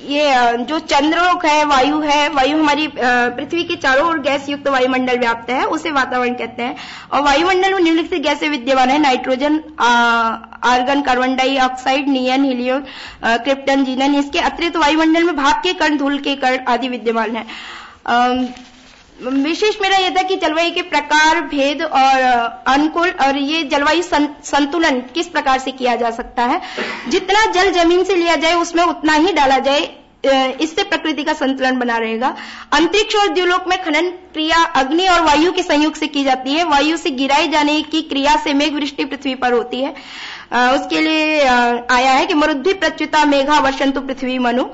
ये जो चंद्रलोक है, वायु है, वायु हमारी पृथ्वी के चारों ओर गैस युक्त वायुमंडल व्याप्त है, उसे वातावरण कहते हैं। और वायुमंडल में निम्नलिखित गैसें विद्यमान है: नाइट्रोजन, आर्गन, कार्बन डाइऑक्साइड, नियन, हीलियम, क्रिप्टन, जीनन। इसके अतिरिक्त वायुमंडल में भाप के कण, धूल के कण आदि विद्यमान है। विशेष मेरा यह था कि जलवायु के प्रकार, भेद और अनुकूल, और ये जलवायु संतुलन किस प्रकार से किया जा सकता है। जितना जल जमीन से लिया जाए उसमें उतना ही डाला जाए, इससे प्रकृति का संतुलन बना रहेगा। अंतरिक्ष और द्युलोक में खनन क्रिया अग्नि और वायु के संयोग से की जाती है। वायु से गिराई जाने की क्रिया से मेघ वृष्टि पृथ्वी पर होती है। उसके लिए आया है कि मरुद्धि प्रच्युता मेघा वर्षन्तु पृथ्वी मनु,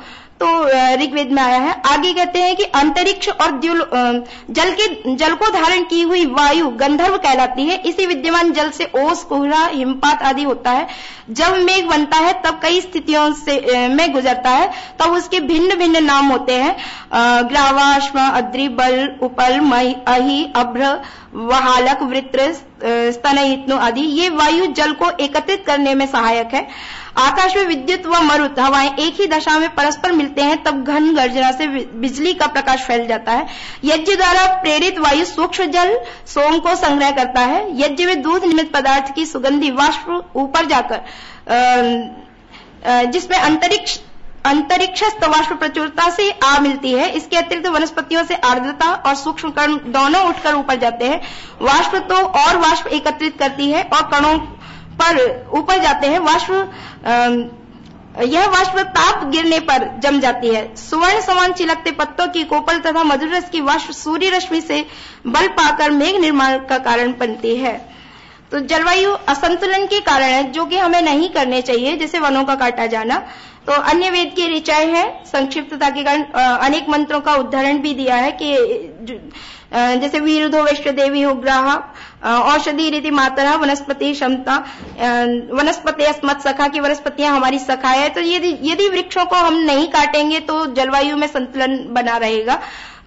तो ऋग्वेद में आया है। आगे कहते हैं कि अंतरिक्ष और जल को धारण की हुई वायु गंधर्व कहलाती है। इसी विद्यमान जल से ओस, कोहरा, हिमपात आदि होता है। जब मेघ बनता है तब कई स्थितियों से में गुजरता है, तब उसके भिन्न भिन्न नाम होते हैं: ग्रावाश्म, अद्रि, बल, उपल, अहि, अभ्र, वहालक, वृत्र, स्तनयित्नु आदि। ये वायु जल को एकत्रित करने में सहायक है। आकाश में विद्युत व मरुत हवाएं एक ही दशा में परस्पर मिलते हैं, तब घन गर्जना से बिजली का प्रकाश फैल जाता है। यज्ञ द्वारा प्रेरित वायु सूक्ष्म जल सोम को संग्रह करता है। यज्ञ में दूध निमित्त पदार्थ की सुगंधी वाष्प ऊपर जाकर जिसमें अंतरिक्षस्थ वाष्प प्रचुरता से आ मिलती है। इसके अतिरिक्त वनस्पतियों से आर्द्रता और सूक्ष्म कण दोनों उठकर ऊपर जाते हैं। वाष्प तो और वाष्प एकत्रित करती है और कणों पर ऊपर जाते हैं। यह वाष्प ताप गिरने पर जम जाती है। सुवर्ण समान चिलकते पत्तों की कोपल तथा मधुर रस की वाष्प सूर्य रश्मि से बल पाकर मेघ निर्माण का कारण बनती है। तो जलवायु असंतुलन के कारण है, जो कि हमें नहीं करने चाहिए, जैसे वनों का काटा जाना। तो अन्य वेद की ऋचाएं हैं, संक्षिप्तता के कारण अनेक मंत्रों का उदाहरण भी दिया है कि जैसे वीरुधो वैश्व देवी उग्राह, औषधि रीति मातरा, वनस्पति क्षमता, वनस्पति अस्मत् सखा की वनस्पतियां हमारी सखा है। तो यदि वृक्षों को हम नहीं काटेंगे तो जलवायु में संतुलन बना रहेगा।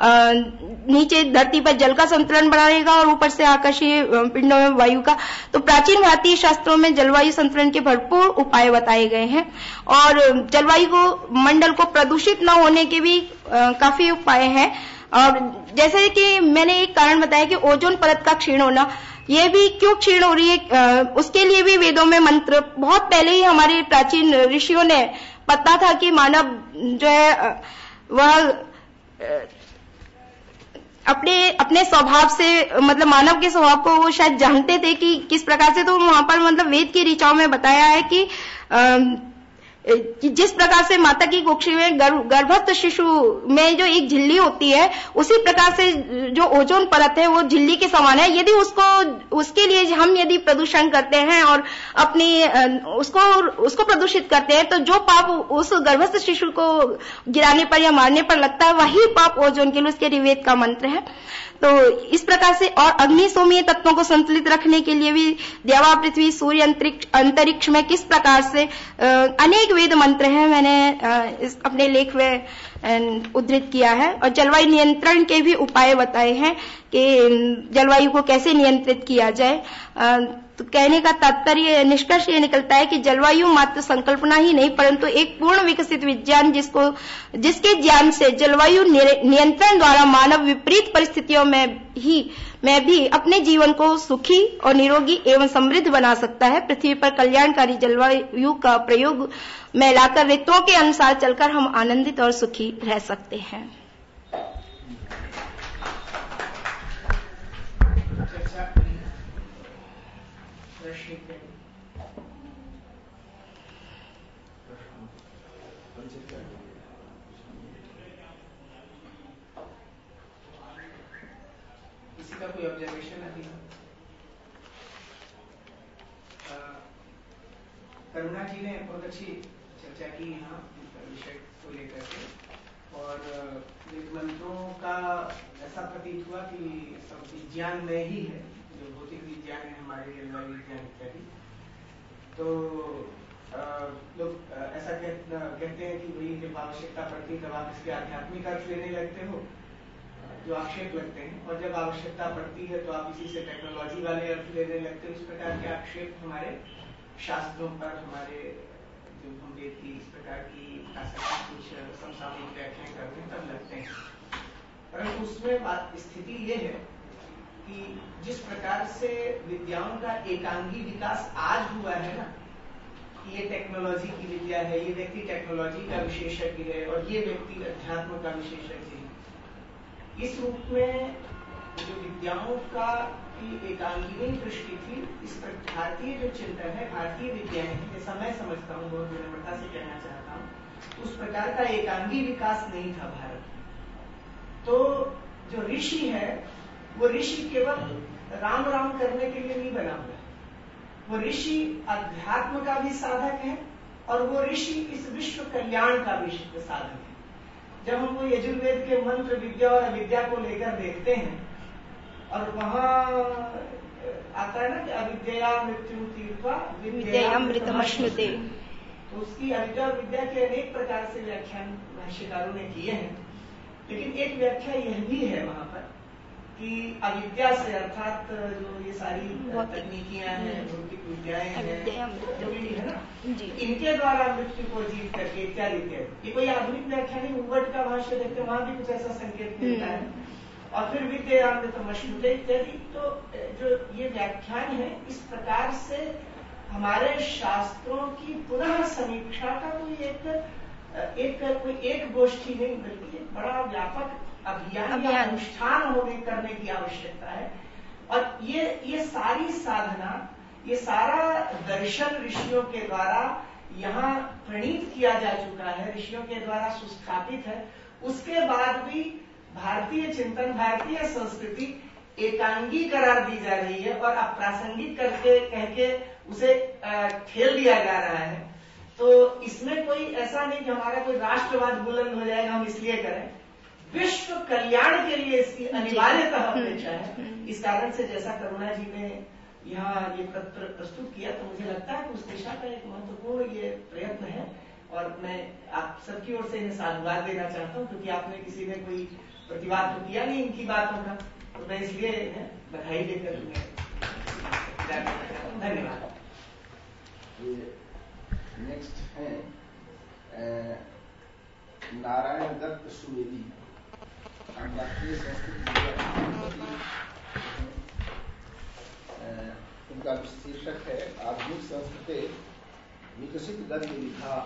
नीचे धरती पर जल का संतुलन बना रहेगा और ऊपर से आकाशीय पिंडों में वायु का। तो प्राचीन भारतीय शास्त्रों में जलवायु संतुलन के भरपूर उपाय बताए गए हैं और जलवायु को मंडल को प्रदूषित न होने के भी काफी उपाय हैं। और जैसे कि मैंने एक कारण बताया कि ओजोन परत का क्षीण होना, यह भी क्यों क्षीण हो रही है, उसके लिए भी वेदों में मंत्र बहुत पहले ही हमारे प्राचीन ऋषियों ने पता था कि मानव जो है वह अपने स्वभाव से, मतलब मानव के स्वभाव को वो शायद जानते थे कि किस प्रकार से। तो वहां पर मतलब वेद की ऋचाओं में बताया है कि जिस प्रकार से माता की कुक्षी में गर्भस्थ शिशु में जो एक झिल्ली होती है, उसी प्रकार से जो ओजोन परत है वो झिल्ली के समान है। यदि उसके लिए हम यदि प्रदूषण करते हैं और अपनी उसको प्रदूषित करते हैं, तो जो पाप उस गर्भस्थ शिशु को गिराने पर या मारने पर लगता है, वही पाप ओजोन के लिए उसके ऋग्वेद का मंत्र है। तो इस प्रकार से और अग्नि सोमीय तत्वों को संतुलित रखने के लिए भी देवा, पृथ्वी, सूर्य, अंतरिक्ष में किस प्रकार से अनेक वेद मंत्र हैं, मैंने अपने लेख में उद्धृत किया है। और जलवायु नियंत्रण के भी उपाय बताए हैं कि जलवायु को कैसे नियंत्रित किया जाए। तो कहने का तात्पर्य, निष्कर्ष ये निकलता है कि जलवायु मात्र संकल्पना ही नहीं, परंतु एक पूर्ण विकसित विज्ञान जिसके ज्ञान से जलवायु नियंत्रण द्वारा मानव विपरीत परिस्थितियों में भी अपने जीवन को सुखी और निरोगी एवं समृद्ध बना सकता है। पृथ्वी पर कल्याणकारी जलवायु का प्रयोग में लाकर ऋतुओं के अनुसार चलकर हम आनंदित और सुखी रह सकते हैं। किसी का कोई ऑब्जर्वेशन अभी? करुणा जी ने बहुत अच्छी चर्चा की यहाँ विषय को लेकर के, और मंत्रों का ऐसा प्रतीत हुआ कि सब विज्ञान में ही है, जो भौतिक विज्ञान है हमारे जलवायु विज्ञान इत्यादि। तो लोग ऐसा कहते हैं कि भाई जब आवश्यकता पड़ती है तब आप इसके आध्यात्मिक अर्थ लेने लगते हो, जो आक्षेप लगते हैं, और जब आवश्यकता पड़ती है तो आप इसी से टेक्नोलॉजी वाले अर्थ लेने लगते हो। इस प्रकार के आक्षेप हमारे शास्त्रों पर, हमारे जो हम वेद की इस प्रकार की कुछ समसामयिक व्याख्याएं करते हैं तब लगते हैं। परंतु उसमें स्थिति ये है कि जिस प्रकार से विद्याओं का एकांगी विकास आज हुआ है ना, ये टेक्नोलॉजी की विद्या है, ये व्यक्ति टेक्नोलॉजी का विशेषज्ञ है और ये व्यक्ति अध्यात्म का विशेषज्ञ है, इस रूप में जो विद्याओं का की एकांगिनी दृष्टि थी, इस पर भारतीय जो चिंतन है, भारतीय विद्याएं हैं, जैसा मैं समझता हूँ, बहुत विनम्रता से कहना चाहता हूँ, उस प्रकार का एकांगी विकास नहीं था भारत में। तो जो ऋषि है, वो ऋषि केवल राम राम करने के लिए नहीं बना हुआ है, वो ऋषि अध्यात्म का भी साधक है और वो ऋषि इस विश्व कल्याण का भी साधक है। जब हम वो यजुर्वेद के मंत्र विद्या और अविद्या को लेकर देखते हैं, और वहां आता है ना कि अविद्या मृत्यु तीर्थवा विद्यामृतमश्नुते, तो उसकी अविद्या और विद्या के अनेक प्रकार से व्याख्यान भाष्यकारों ने किए हैं, लेकिन एक व्याख्या यह भी है वहां पर कि अविद्या से अर्थात जो ये सारी तकनीकियां हैं, भौतिक विद्याएं हैं, जो भी है ना, इनके द्वारा मृत्यु को जीत करके इत्यादि इत्यादि। ये कोई आधुनिक व्याख्या नहीं, उवट का भाष्य देखते वहां भी कुछ ऐसा संकेत मिलता है। और फिर विद्यामृतमश्नुते इत्यादि। तो जो ये व्याख्यान है, इस प्रकार से हमारे शास्त्रों की पुनः समीक्षा का कोई एक गोष्ठी नहीं, बल्कि एक बड़ा व्यापक अभियान या अनुष्ठान करने की आवश्यकता है। और ये सारी साधना, ये सारा दर्शन ऋषियों के द्वारा यहाँ प्रणीत किया जा चुका है, ऋषियों के द्वारा सुस्थापित है। उसके बाद भी भारतीय चिंतन, भारतीय संस्कृति एकांगी करार दी जा रही है और अप्रासंगिक कह के उसे ठेल दिया जा रहा है। तो इसमें कोई ऐसा नहीं कि हमारा कोई राष्ट्रवाद बुलंद हो जाएगा, हम इसलिए करें। विश्व कल्याण के लिए इसकी अनिवार्यता अपेक्षा है। इस कारण से जैसा करुणा जी ने यहाँ ये पत्र प्रस्तुत किया, तो मुझे लगता है कि उस दिशा का एक महत्वपूर्ण ये प्रयत्न है, और मैं आप सबकी ओर से इन्हें साधुवाद देना चाहता हूँ, क्योंकि आपने किसी ने कोई प्रतिवाद तो किया नहीं इनकी बातों का, तो मैं इसलिए बधाई देकर धन्यवाद। नेक्स्ट है नारायण दत्त सुवेदी, भारतीय संस्कृत, उनका शीर्षक है आधुनिक संस्कृति विकसित गद्य लिखा।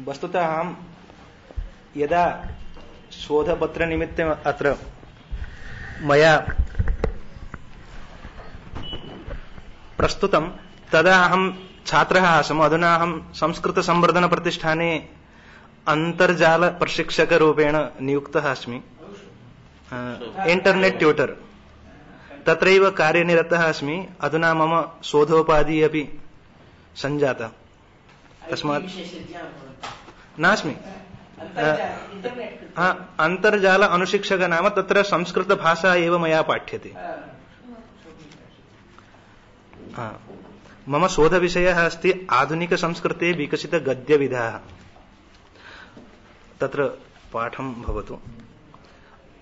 वस्तुतः हम यदा शोधपत्र निमित्तं अत्र मया प्रस्तुतं तदा अहं छात्रः आसम्। अधुना अहं संस्कृतसंवर्धनप्रतिष्ठाने अन्तर्जालप्रशिक्षकरूपेण नियुक्तः अस्मि, इंटरनेट ट्यूटर। तत्रैव कार्यनिरतः अस्मि। अधुना मम शोधोपाधिः अपि सञ्जाता। तस्मात् नास्मि अन्तर्जाल अनुशिक्षक नाम तत्र संस्कृतभाषा एव मया पाठ्यते। मम शोधविषयः अस्ति आधुनिकसंस्कृते विकसितगद्यविधाः। तत्र पाठं भवतु।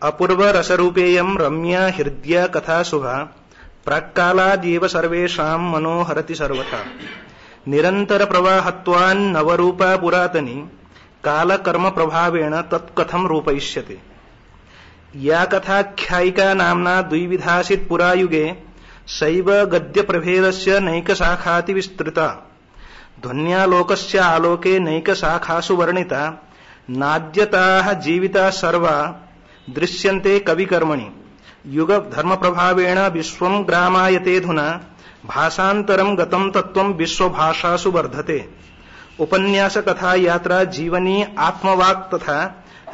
अपूर्वरसरूपेयं रम्या हृद्या कथा शुभा प्राक्कालादेव सर्वेषां मनोहरति सर्वथा निरन्तरप्रवाहत्वान् नवरूपा पुरातनी कालकर्म प्रभावेण तत्कथं रूपयिष्यते। या कथाख्यायिका नाम्ना द्विविधासीत् पुरायुगे सैव गद्यप्रभेदस्य नैकशाखाति विस्तृता ध्वन्यालोकस्य आलोके नैकशाखासु वर्णिता नाद्यताः जीविता सर्वा दृश्यन्ते कविकर्मणि युग धर्म प्रभावेण विश्वं ग्रामायतेऽधुना भाषान्तरं गतं तत्त्वं विश्वभाषासु वर्धते। उपन्यास कथा यात्रा जीवनी आत्मवाक् तथा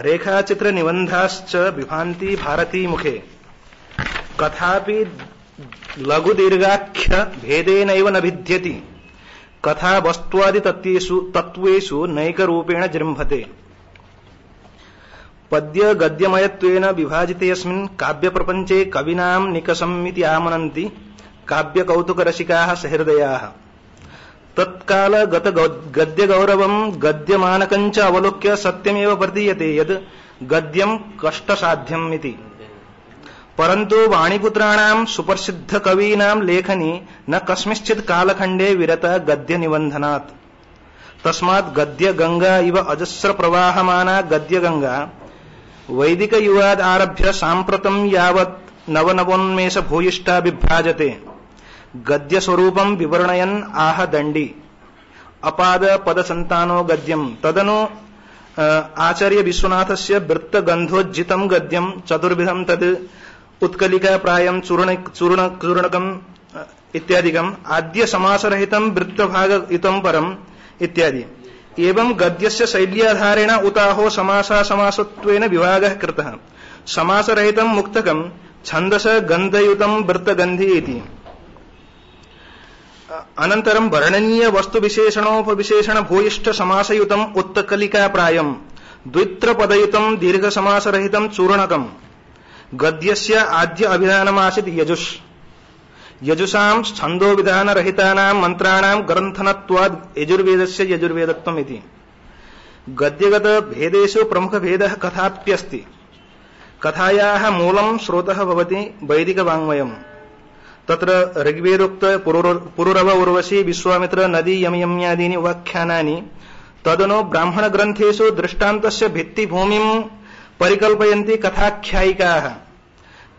रेखाचित्र निबन्धाश्च विभान्ति भारती मुखे कथापि लघुदीर्घाख्य भेदेनैव न भिद्यति कथा वस्त्वादि तत्त्वेषु नैकरूपेण जृम्भते। पद्य गद्यमयत्वेन विभाजितेऽस्मिन् काव्यप्रपञ्चे कविनां निकषमिति आमनन्ति काव्यकौतुकरसिकाः सहृदयाः। तत्काल गत गद्यगौरवं गद्यमानकञ्च अवलोक्य सत्यमेव प्रतीयते यद् गद्यं कष्टसाध्यम् इति। परन्तु वाणीपुत्राणां सुप्रसिद्धकवीनां लेखनी न कस्मिंश्चित् कालखण्डे विरता गद्यनिबन्धनात्। तस्मात् गद्यगंगा इव अजस्र प्रवाहमाना गद्यगंगा वैदिकयुगाद् आरभ्य साम्प्रतं यावत् नवनवोन्मेष भूयिष्ठा विभ्राजते। गद्यस्वरूपं विवर्णयन् आह दण्डी अपाद पदसन्तानो गद्यं तदनु आचार्य विश्वनाथस्य वृत्तगन्धोज्जितं गद्यं चतुर्विधं तद् उत्कलिका प्रायं चूर्णकम् इत्यादिकम् आद्य समासरहितं वृत्तभागयुतं परम् इत्यादि। एवं गद्यस्य शैल्याधारेण उताहो समासासमासत्वेन विभागः कृतः। समासरहितं मुक्तकं छन्दस गन्धयुतं वृत्तगन्धी इति। अनन्तरं वर्णनीय वस्तुविशेषणोपविशेषण भूयिष्ठ समासयुतं उत्कलिका प्रायं द्वित्रपदयुतं दीर्घसमासरहितं चूर्णकम्। गद्यस्य आद्य अभिधानमासीत् यजुष्। यजुषां छन्दोविधानरहितानां मन्त्राणां ग्रन्थनत्वाद् यजुर्वेदस्य यजुर्वेदत्वम् इति। गद्यगत भेदेषु प्रमुखभेदः कथाप्यस्ति। कथायाः मूलं स्रोतः भवति वैदिकवाङ्मयम्। तत्र ऋग्वेदोक्त पुरुरव उर्वशी विश्वामित्र नदी यमयम्यादीनि उपाख्यानानि तदनु ब्राह्मणग्रन्थेषु दृष्टान्तस्य भित्तिभूमिं परिकल्पयन्ति कथाख्यायिकाः।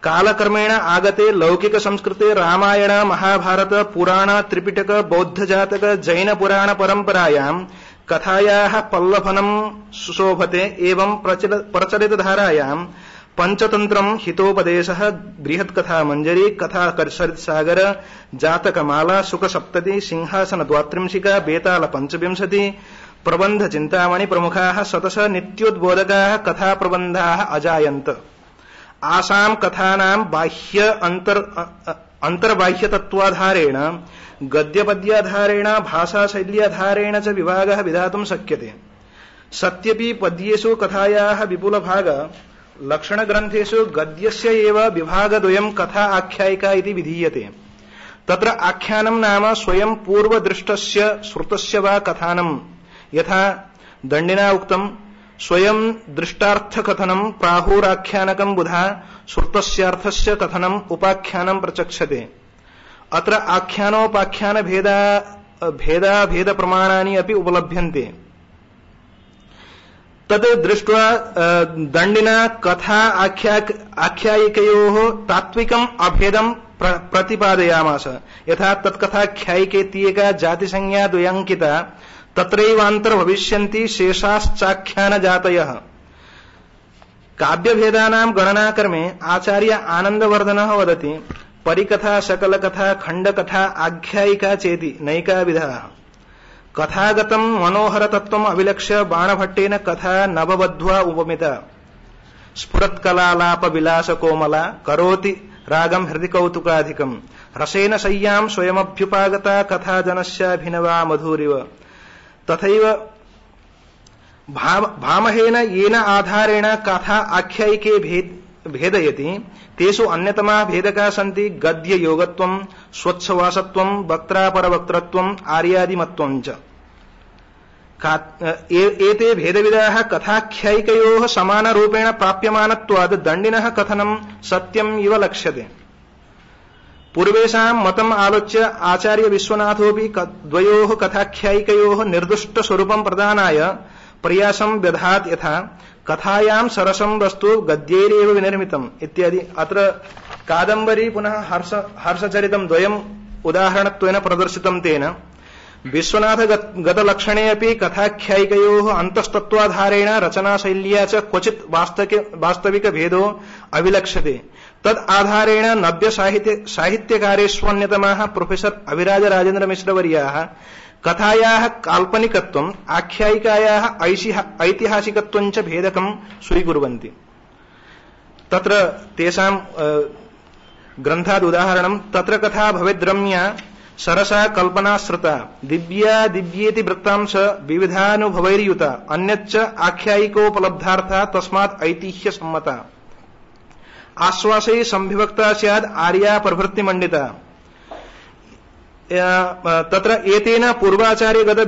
कालक्रमेण आगते लौकिक संस्कृते रामायण महाभारत पुराण त्रिपिटक बौद्धजातक जैन पुराण परंपरायां कथायाः पल्लभनं सुशोभते। एवं प्रचलित धारायां पंचतंत्रं हितोपदेशः बृहत्कथा मंजरी कथा सरित्सागर जातकमाला सुख सप्तति सिंहासन द्वात्रिंशिका बेताल पंचविंशति प्रबंध चिंतामणि प्रमुखाः शतश नित्योद्बोधकाः कथा प्रबंधाः अजायन्त। आसां कथानां बाह्य अंतर्बाह्य तत्वाधारेण गद्यपद्याधारेण भाषाशैल्याधारेण च विभागः विधातुं शक्यते। सत्यपि पद्येषु कथायाः विपुलभाग लक्षणग्रन्थेषु गद्यस्य एव विभागद्वयं कथा आख्यायिका इति विधीयते। तत्र आख्यानं नाम स्वयं पूर्वदृष्टस्य श्रुतस्य वा कथानं। यथा दण्डिना उक्तं स्वयं दृष्टार्थकथनं प्राहुराख्यानकं बुधा श्रुतस्यार्थस्य कथनम् उपाख्यानं प्रचक्षते। अत्र आख्यानोपाख्यान भेद प्रमाणानि अपि उपलभ्यन्ते। तद् दृष्ट्वा दण्डिना कथा आख्यायिकयोः तात्विकम् अभेदं प्रतिपादयामास। यथा तत्कथाख्यायिकेत्येका जातिसंज्ञा द्वयङ्किता तत्रैवान्तर्भविष्यन्ति शेषाश्चाख्यानजातयः। काव्यभेदानां गणनाक्रमे आचार्य आनन्दवर्धनः वदति परिकथा सकलकथा खंडकथा आख्यायिका चेति नैका विधा कथागतम मनोहर तत्वम अभिलक्ष्य बाणभट्टेन कथा नवबद्ध्वा उपमिता स्फुरत्कलालाप विलास कोमला करोति रागम हृदि कौतुकाधिकम रसेन शय्यां स्वयमभ्युपागता कथा जनस्याभिनवा मधुरिव तथैव भामहेन येन आधारेण कथा आख्यायिके भेदयति तेषु अन्यतमा भेदका सन्ति गद्य योगत्वं स्वच्छवासत्वं वक्त्रापरवक्त्रत्वं आर्यादिमत्वं च एते भेदविदाः कथाख्यायिकयोः समानरूपेण प्राप्यमानत्वाद् दण्डिनः कथनं सत्यम् इव लक्ष्यते पूर्वेषां मतम् आलोच्य आचार्य विश्वनाथोऽपि द्वयोः कथाख्यायिकयोः निर्दुष्टस्वरूपं प्रदानाय प्रयासं व्यधात् यथा कथायां सरसं वस्तु गद्यैरेव विनिर्मितम् इत्यादि अत्र कादम्बरी पुनः हर्षचरितं द्वयम् उदाहरणत्वेन प्रदर्शितं तेन विश्वनाथ गतलक्षणे अपि कथाख्यायिकयोः अन्तस्तत्त्वाधारेण रचनाशैल्या च क्वचित् वास्तविक भेदो अभिलक्ष्यते तद् आधारेण नव्य साहित्यकारेष्वन्यतमाः प्रोफेसर अभिराज राजेन्द्र मिश्रवर्याः कथायाः काल्पनिकत्वम् आख्यायिकायाः ऐतिहासिकत्वं च भेदकं स्वीकुर्वन्ति तत्र तेषां ग्रन्थाद् उदाहरणं तत्र कथा भवेद्रम्या सरसा कल्पनाश्रुता दिव्या दिव्येति वृत्तांश विविधानुभवैर्युता अन्यच्च आख्यायिकोपलब्धार्था तस्मात् ऐतिह्यसम्मता आश्वासै संविभक्ता स्याद् आर्या प्रभृतिमण्डिता तत्र एतेन पूर्वाचार्यगत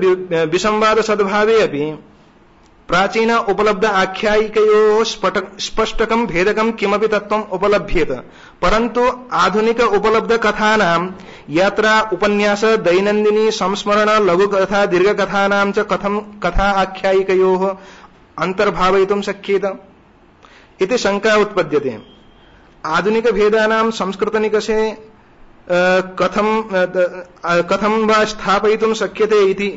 विसंवाद सद्भावे अपि प्राचीन उपलब्ध आख्यायिकयोः स्पष्टकं भेदकं किमपि तत्त्वम् उपलभ्येत परन्तु आधुनिक उपलब्ध कथानां यात्रा उपन्यास दैनन्दिनी संस्मरण लघुकथा दीर्घकथानां च कथं कथा आख्यायिकयोः अंतर्भावयितुं शक्येत इति शंका उत्पद्यते आधुनिक भेदानां संस्कृतनिकषे कथं वा स्थापयितुं शक्यते इति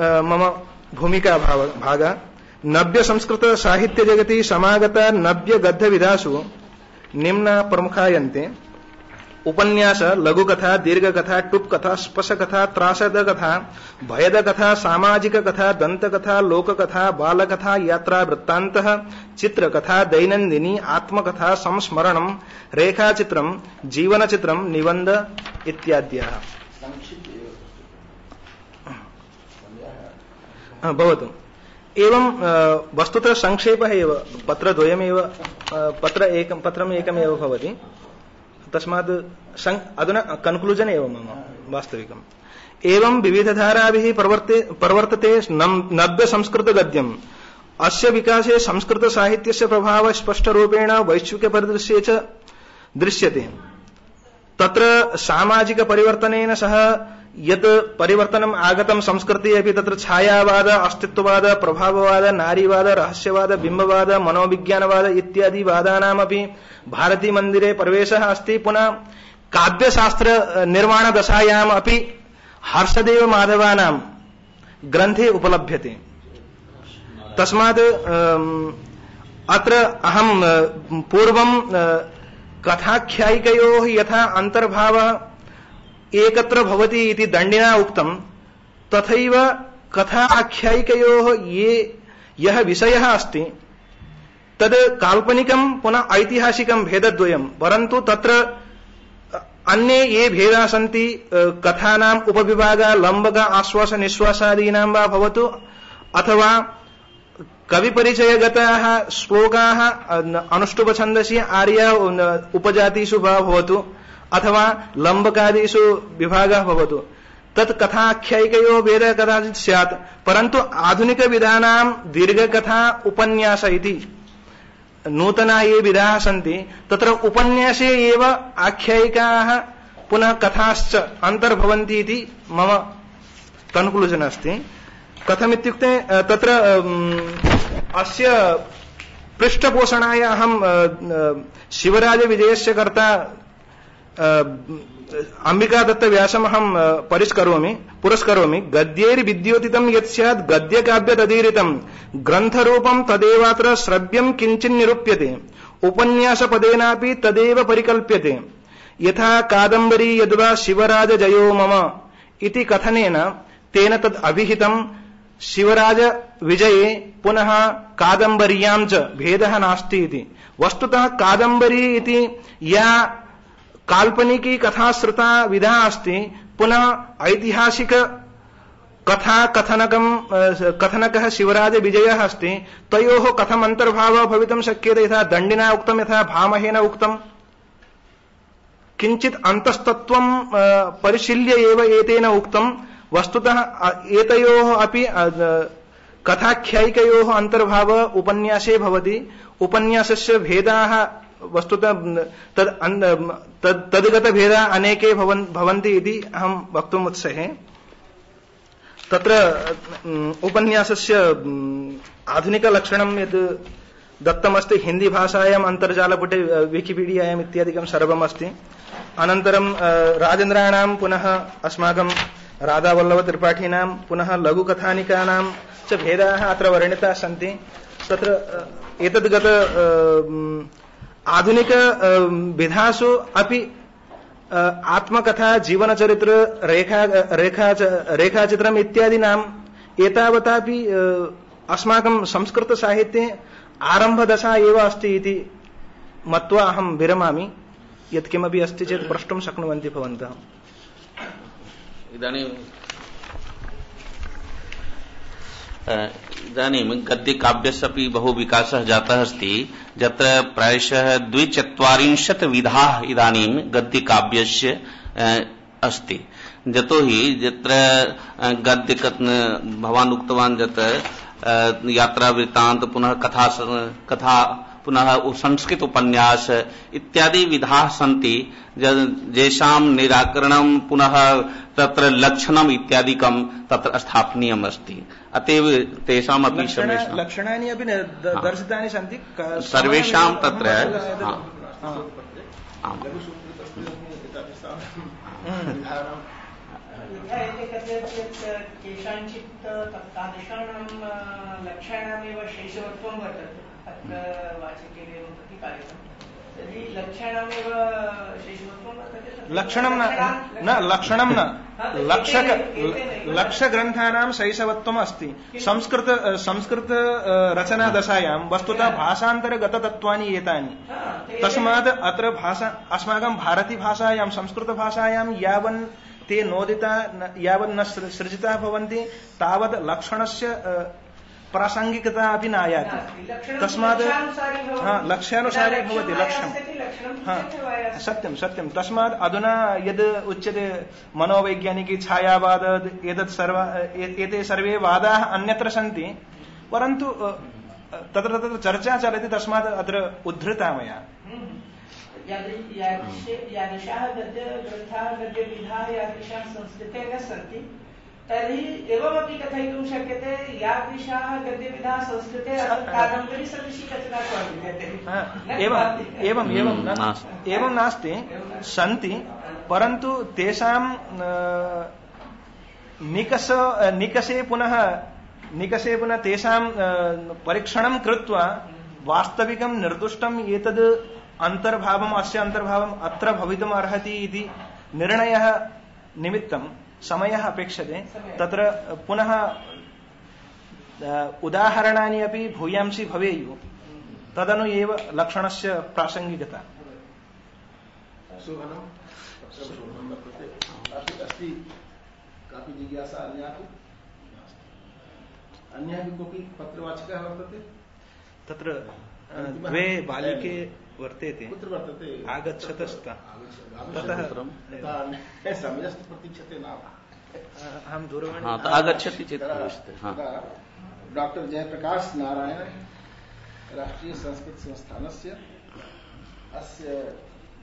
मम भूमिका भाग नव्य संस्कृत साहित्य जगति समागता नव्य गद्य विधासु निम्ना प्रमुखायन्ते उपन्यास लघुकथा दीर्घकथा टुप्कथा स्पशकथा त्रासदकथा भयदकथा सामाजिक कथा दंतकथा लोककथा बालकथा यात्रा वृत्तान्तः चित्रकथा दैनन्दिनी आत्मकथा संस्मरणं रेखाचित्रं जीवनचित्रं निबन्ध इत्याद्याः भवतु एवं वस्तुतः संक्षेपः एव पत्रद्वयमेव पत्रम् एकमेव भवति तस्मात् अधुना कन्क्लूजन एव मम वास्तविकम् एवं विविधधाराभिः प्रवर्तते नव्य संस्कृत गद्यम् अस्य विकासे संस्कृत साहित्यस्य प्रभावः स्पष्टरूपेण वैश्विकपरिदृश्ये च दृश्यते तत्र सामाजिक परिवर्तनेन सह यत् परिवर्तनम् आगतं संस्कृते अपि तत्र छायावाद अस्तित्ववाद प्रभाववाद नारीवाद रहस्यवाद बिम्बवाद मनोविज्ञानवाद इत्यादि वादानामपि भारती मंदिरे प्रवेशः अस्ति पुनः काव्यशास्त्र निर्माण दशायाम् अपि हर्षदेव माधवानां ग्रन्थे उपलभ्यते तस्मात् अत्र अहं पूर्वं कथाख्यायिकयोः यथा अंतर्भावः एकत्र भवति इति दण्डिना उक्तं तथैव कथा आख्यायिकयोः यः विषयः अस्ति तद् काल्पनिकं पुनः ऐतिहासिकं भेदद्वयं परन्तु तत्र अन्ये ये भेदाः सन्ति कथानाम् उपविभागः लम्बक आश्वास निश्वासादीनां वा भवतु अथवा कविपरिचयगताः श्लोकाः अनुष्टुप्छन्दसि आर्य उपजातिषु वा भवतु अथवा लम्बकादिषु विभागः भवतु तत् कथाख्यायिकयोः भेदः कदाचित् स्यात् परन्तु आधुनिकविधानां दीर्घकथा उपन्यास इति नूतना ये विधाः सन्ति तत्र उपन्यासे एव आख्यायिकाः पुनः कथाश्च अन्तर्भवन्ति इति मम कन्क्लूजन् अस्ति कथमित्युक्ते तत्र अस्य पृष्ठपोषणाय अहं शिवराज विजयस्य कर्ता अंबिकादत्त व्यासमहं पुरस्करोमि गद्यैर्विद्योतितं यत् स्यात् गद्यकाव्य तदीरितं ग्रन्थरूपं तदेवात्र श्रव्यं किञ्चिन् निरूप्यते उपन्यासपदेनापि तदेव परिकल्प्यते यथा कादम्बरी यद्वा शिवराज जयो मम इति कथनेन तेन तद् अभिहितं शिवराज विजये पुनः कादम्बर्यां च भेदः नास्ति इति। वस्तुतः कादम्बरी इति या काल्पनिकी कथाश्रुता विधा अस्ति, पुनः ऐतिहासिक कथा कथनकः शिवराज विजयः अस्ति, तयोः कथम् अन्तर्भावः भवितुं शक्यते? यथा दण्डिना उक्तं, यथा भामहेन उक्तं, किञ्चित् अन्तस्तत्त्वं परिशील्य एव एतेन उक्तं। वस्तुतः एतयोः अपि कथाख्यायिकयोः अन्तर्भावः उपन्यासे भवति। उपन्यासस्य भेदाः वस्तुतः तद्गतभेदाः अनेके भवन्ति इति अहं वक्तुम् उत्सहे। तत्र उपन्यासस्य आधुनिकलक्षणं यद् दत्तमस्ति हिंदी भाषायाम् अन्तर्जालपुटे विकिपीडियायाम् इत्यादिकं सर्वमस्ति। अनन्तरं राजेन्द्राणां पुनः अस्माकं राधावल्लभत्रिपाठिनां पुनः लघुकथानिकानां च भेदाः अत्र वर्णिताः सन्ति। तत्र एतद्गत आधुनिक विधासु अपि आत्मकथा, जीवनचरित्र, रेखाचित्रम् इत्यादीनाम् एतावतापि अस्माकं संस्कृतसाहित्ये आरम्भदशा एव अस्ति इति मत्वा अहं विरमामि। यत्किमपि अस्ति चेत् प्रष्टुं शक्नुवन्ति भवन्तः। इदानीं गद्यकाव्यस्यापि बहु विकासः जातः अस्ति, यत्र प्रायशः 240 विधाः इदानीं गद्यकाव्यस्य अस्ति। यतोहि यत्र गद्य भवान् उक्तवान् यत् यात्रावृत्तान्त, पुनः कथा पुनः संस्कृत उपन्यास इत्यादि विधाः सन्ति, येषां निराकरणं पुनः तत्र लक्षणम् इत्यादिकं तत्र स्थापनीयम् अस्ति। अतएव तेषामपि लक्षणानि अपि दर्शितानि सन्ति सर्वेषां तत्र। केषाञ्चित् तादृशानां लक्षणामेव शैशवत्वं वर्तते अत्र वाचके एवं प्रतिपादितं। तर्हि लक्षणामेव शैशवत्वं वर्तते, लक्षणं न लक्ष्यग्रन्थानां शैशवत्वम् अस्ति। संस्कृत रचनादशायां वस्तुतः भाषान्तरगततत्त्वानि एतानि। तस्मात् अत्र भाषा अस्माकं भारतीभाषायां संस्कृतभाषायां यावन् ते नोदिता यावत् न सृजिताः भवन्ति तावत् लक्षणस्य प्रासङ्गिकता अपि नायाति। तस्मात् लक्ष्यानुसारी भवति लक्ष्यं। सत्यं। तस्मात् अधुना यद् उच्यते मनोवैज्ञानिकी छायावाद, एते सर्वे वादाः अन्यत्र सन्ति, परन्तु तत्र चर्चा चलति। तस्मात् अत्र उद्धृता मया। यादृशाः गद्यग्रन्थाः गद्यविधाः यादृशाः संस्कृते न सन्ति, तर्हि एवमपि कथयितुं शक्यते यादृशाः गद्यविधाः संस्कृते कादम्बरी सदृशी रचना विद्यते। एवं नास्ति, सन्ति, परन्तु तेषां निकषे पुनः तेषां परीक्षणं कृत्वा वास्तविकं निर्दुष्टम् एतद् अन्तर्भावम्, अस्य अन्तर्भावम् अत्र भवितुम् अर्हति इति निर्णयः निमित्तं समयः अपेक्षते। तत्र पुनः उदाहरणानि अपि भूयांसि भवेयुः, तदनु एव लक्षणस्य प्रासङ्गिकता। अस्ति कापि जिज्ञासा अन्यः कोऽपि पत्रवाचकः वर्तते? तत्र द्वे बालिके वर्तेते। कुत्र वर्तते? आगच्छतस्तः ततः समयस्तु प्रतीक्षते नाम। अहं दूरवाणी आगच्छति चेत् डॉक्टर जयप्रकाश नारायण राष्ट्रीय संस्कृत संस्थानस्य अस्य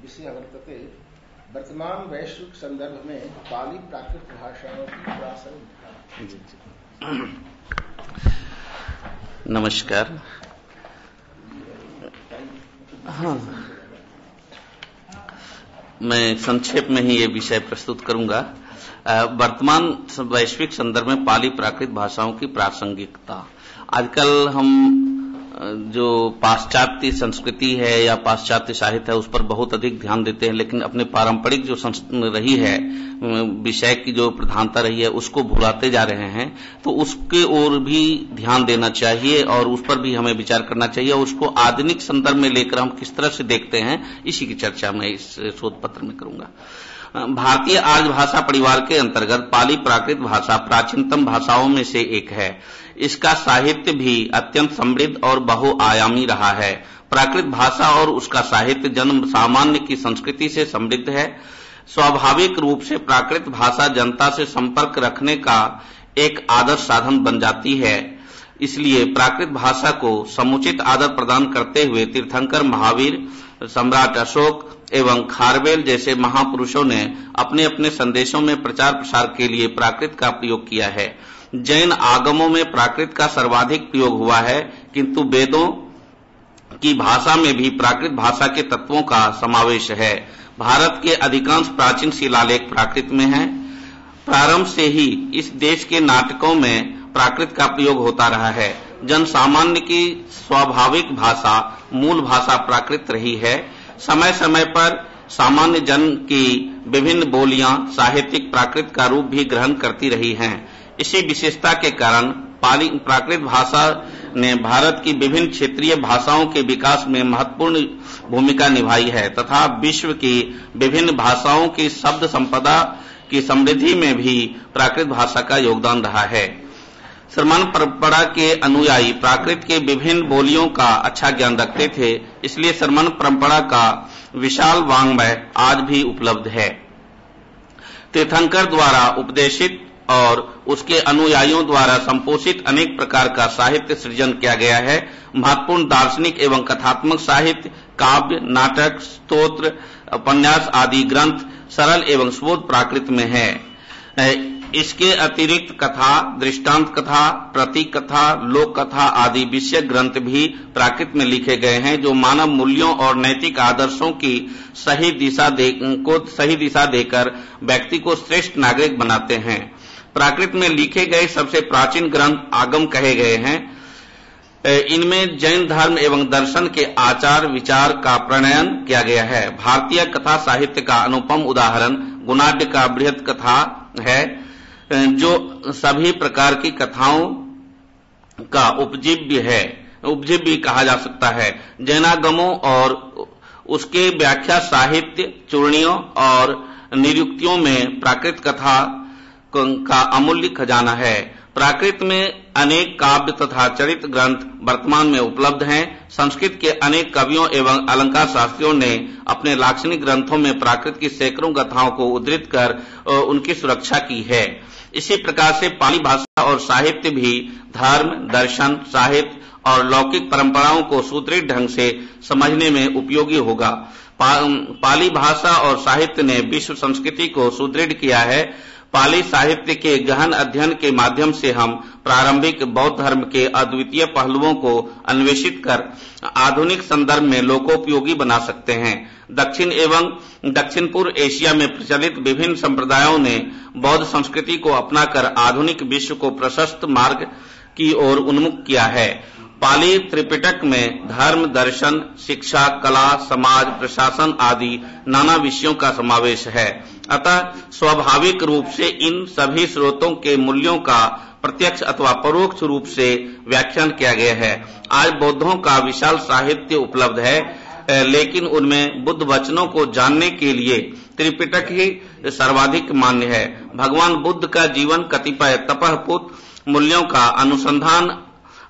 विषयः वर्तते वर्तमान वैश्विक संदर्भ में पाली प्राकृत भाषाओं की प्रासंगिकता। नमस्कार। हाँ, मैं संक्षेप में ही ये विषय प्रस्तुत करूंगा। वर्तमान वैश्विक संदर्भ में पाली प्राकृत भाषाओं की प्रासंगिकता। आजकल हम जो पाश्चात्य संस्कृति है या पाश्चात्य साहित्य है उस पर बहुत अधिक ध्यान देते हैं, लेकिन अपने पारंपरिक जो रही है विषय की जो प्रधानता रही है उसको भुलाते जा रहे हैं। तो उसके ओर भी ध्यान देना चाहिए और उस पर भी हमें विचार करना चाहिए और उसको आधुनिक संदर्भ में लेकर हम किस तरह से देखते हैं इसी की चर्चा मैं इस शोध पत्र में करूंगा। भारतीय आर्य भाषा परिवार के अंतर्गत पाली प्राकृत भाषा प्राचीनतम भाषाओं में से एक है। इसका साहित्य भी अत्यंत समृद्ध और बहुआयामी रहा है। प्राकृत भाषा और उसका साहित्य जन सामान्य की संस्कृति से समृद्ध है। स्वाभाविक रूप से प्राकृत भाषा जनता से संपर्क रखने का एक आदर्श साधन बन जाती है। इसलिए प्राकृत भाषा को समुचित आदर प्रदान करते हुए तीर्थंकर, महावीर, सम्राट अशोक एवं खारवेल जैसे महापुरुषों ने अपने अपने संदेशों में प्रचार प्रसार के लिए प्राकृत का प्रयोग किया है। जैन आगमों में प्राकृत का सर्वाधिक प्रयोग हुआ है, किंतु वेदों की भाषा में भी प्राकृत भाषा के तत्वों का समावेश है। भारत के अधिकांश प्राचीन शिलालेख प्राकृत में हैं। प्रारंभ से ही इस देश के नाटकों में प्राकृत का प्रयोग होता रहा है। जन सामान्य की स्वाभाविक भाषा, मूल भाषा प्राकृत रही है। समय समय पर सामान्य जन की विभिन्न बोलियां साहित्यिक प्राकृत का रूप भी ग्रहण करती रही हैं। इसी विशेषता के कारण प्राकृत भाषा ने भारत की विभिन्न क्षेत्रीय भाषाओं के विकास में महत्वपूर्ण भूमिका निभाई है तथा विश्व की विभिन्न भाषाओं की शब्द संपदा की समृद्धि में भी प्राकृत भाषा का योगदान रहा है। श्रमण परंपरा के अनुयायी प्राकृत के विभिन्न बोलियों का अच्छा ज्ञान रखते थे, इसलिए श्रमण परंपरा का विशाल वाङ्मय आज भी उपलब्ध है। तीर्थंकर द्वारा उपदेशित और उसके अनुयायियों द्वारा संपोषित अनेक प्रकार का साहित्य सृजन किया गया है। महत्वपूर्ण दार्शनिक एवं कथात्मक साहित्य, काव्य, नाटक, स्तोत्र, उपन्यास आदि ग्रंथ सरल एवं सुबोध प्राकृत में है। इसके अतिरिक्त कथा, दृष्टांत कथा, प्रतीक कथा, लोक कथा आदि विषय ग्रंथ भी प्राकृत में लिखे गए हैं, जो मानव मूल्यों और नैतिक आदर्शों की सही दिशा देकर व्यक्ति को श्रेष्ठ नागरिक बनाते हैं। प्राकृत में लिखे गए सबसे प्राचीन ग्रंथ आगम कहे गए हैं। इनमें जैन धर्म एवं दर्शन के आचार विचार का प्रणयन किया गया है। भारतीय कथा साहित्य का अनुपम उदाहरण गुणाढ्य का बृहत कथा है, जो सभी प्रकार की कथाओं का उपजीव्य कहा जा सकता है। जैनागमों और उसके व्याख्या साहित्य, चूर्णियों और निरुक्तियों में प्राकृत कथा का अमूल्य खजाना है। प्राकृत में अनेक काव्य तथा चरित्र ग्रंथ वर्तमान में उपलब्ध हैं। संस्कृत के अनेक कवियों एवं अलंकार शास्त्रियों ने अपने लाक्षणिक ग्रंथों में प्राकृत की सैकड़ों गाथाओं को उद्धृत कर उनकी सुरक्षा की है। इसी प्रकार से पाली भाषा और साहित्य भी धर्म, दर्शन, साहित्य और लौकिक परंपराओं को सुदृढ़ ढंग से समझने में उपयोगी होगा। पाली भाषा और साहित्य ने विश्व संस्कृति को सुदृढ़ किया है। पाली साहित्य के गहन अध्ययन के माध्यम से हम प्रारंभिक बौद्ध धर्म के अद्वितीय पहलुओं को अन्वेषित कर आधुनिक संदर्भ में लोकोपयोगी बना सकते हैं। दक्षिण एवं दक्षिण पूर्व एशिया में प्रचलित विभिन्न संप्रदायों ने बौद्ध संस्कृति को अपनाकर आधुनिक विश्व को प्रशस्त मार्ग की ओर उन्मुख किया है। पाली त्रिपिटक में धर्म, दर्शन, शिक्षा, कला, समाज, प्रशासन आदि नाना विषयों का समावेश है। अतः स्वाभाविक रूप से इन सभी स्रोतों के मूल्यों का प्रत्यक्ष अथवा परोक्ष रूप से व्याख्यान किया गया है। आज बौद्धों का विशाल साहित्य उपलब्ध है, लेकिन उनमें बुद्ध वचनों को जानने के लिए त्रिपिटक ही सर्वाधिक मान्य है। भगवान बुद्ध का जीवन कतिपय तपःपूत मूल्यों का अनुसंधान,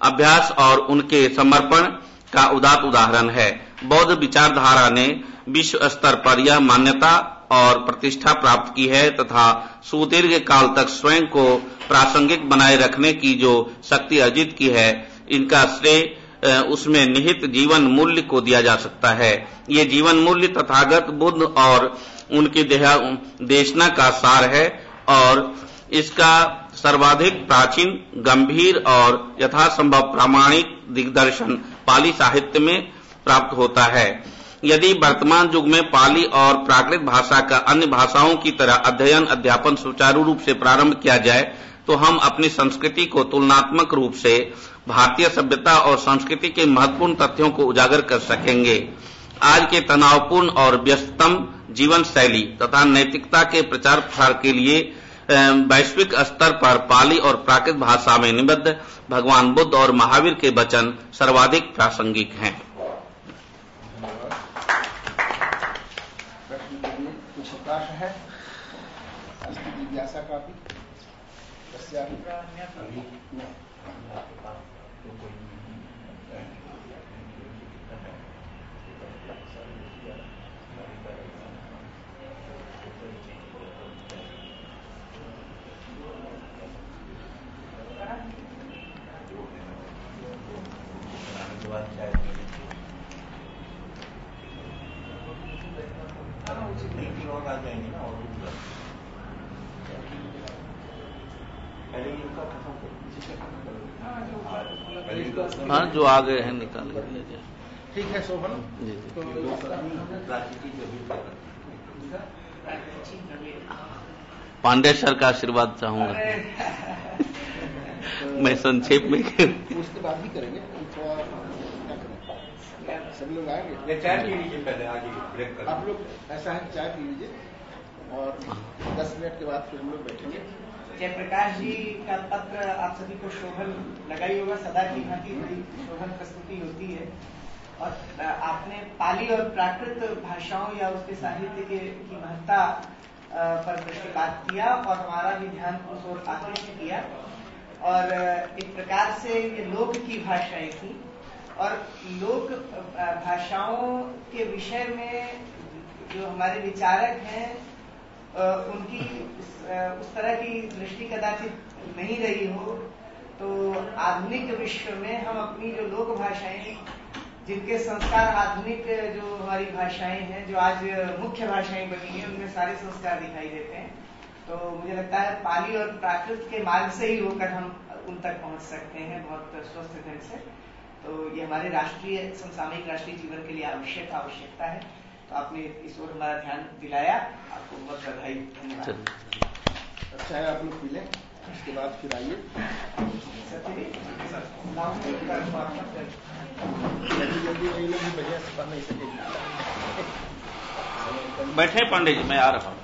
अभ्यास और उनके समर्पण का उदात्त उदाहरण है। बौद्ध विचारधारा ने विश्व स्तर पर यह मान्यता और प्रतिष्ठा प्राप्त की है तथा सुदीर्घ काल तक स्वयं को प्रासंगिक बनाए रखने की जो शक्ति अर्जित की है, इनका श्रेय उसमें निहित जीवन मूल्य को दिया जा सकता है। ये जीवन मूल्य तथागत बुद्ध और उनकी देशना का सार है और इसका सर्वाधिक प्राचीन, गंभीर और यथासंभव प्रामाणिक दिग्दर्शन पाली साहित्य में प्राप्त होता है। यदि वर्तमान युग में पाली और प्राकृत भाषा का अन्य भाषाओं की तरह अध्ययन अध्यापन सुचारू रूप से प्रारंभ किया जाए तो हम अपनी संस्कृति को तुलनात्मक रूप से भारतीय सभ्यता और संस्कृति के महत्वपूर्ण तथ्यों को उजागर कर सकेंगे। आज के तनावपूर्ण और व्यस्ततम जीवन शैली तथा नैतिकता के प्रचार प्रसार के लिए वैश्विक स्तर पर पाली और प्राकृत भाषा में निबद्ध भगवान बुद्ध और महावीर के वचन सर्वाधिक प्रासंगिक हैं। प्रश्न के लिए कुछ अवकाश है। जिज्ञासा का भी हाँ, जो आ गए हैं निकाल के दिया जाए। ठीक है शोभन जी। पांडे सर का आशीर्वाद चाहूंगा। मैं संक्षेप में उसके बाद भी करेंगे। थोड़ा क्या करें, सब लोग आएंगे। चाय पी लीजिए पहले, आगे ब्रेक कर। आप लोग ऐसा है चाय पी लीजिए और 10 मिनट के बाद फिर हम लोग बैठेंगे। जयप्रकाश जी का पत्र आप सभी को शोभन लगा ही होगा। सदा की भांति बड़ी शोभन प्रस्तुति होती है और आपने पाली और प्राकृत भाषाओं या उसके साहित्य की महत्ता पर दृष्टिपात किया और हमारा भी ध्यान उस ओर आकर्षित किया। और एक प्रकार से ये लोक की भाषाएं थी और लोक भाषाओं के विषय में जो हमारे विचारक हैं उनकी उस तरह की दृष्टि कदाचित नहीं रही हो, तो आधुनिक विश्व में हम अपनी जो लोक भाषाएं, जिनके संस्कार आधुनिक जो हमारी भाषाएं हैं, जो आज मुख्य भाषाएं बनी हैं, उनमें सारे संस्कार दिखाई देते हैं। तो मुझे लगता है पाली और प्राकृत के मार्ग से ही होकर हम उन तक पहुंच सकते हैं बहुत स्वस्थ ढंग से। तो ये हमारे राष्ट्रीय समसामयिक राष्ट्रीय जीवन के लिए आवश्यकता है। तो आपने इस ओर हमारा ध्यान दिलाया, आपको बहुत बधाई, धन्यवाद। अच्छा है, आप लोग पी लें, उसके बाद फिर आइए। जल्दी बैठे पांडे जी, मैं आ रहा हूँ।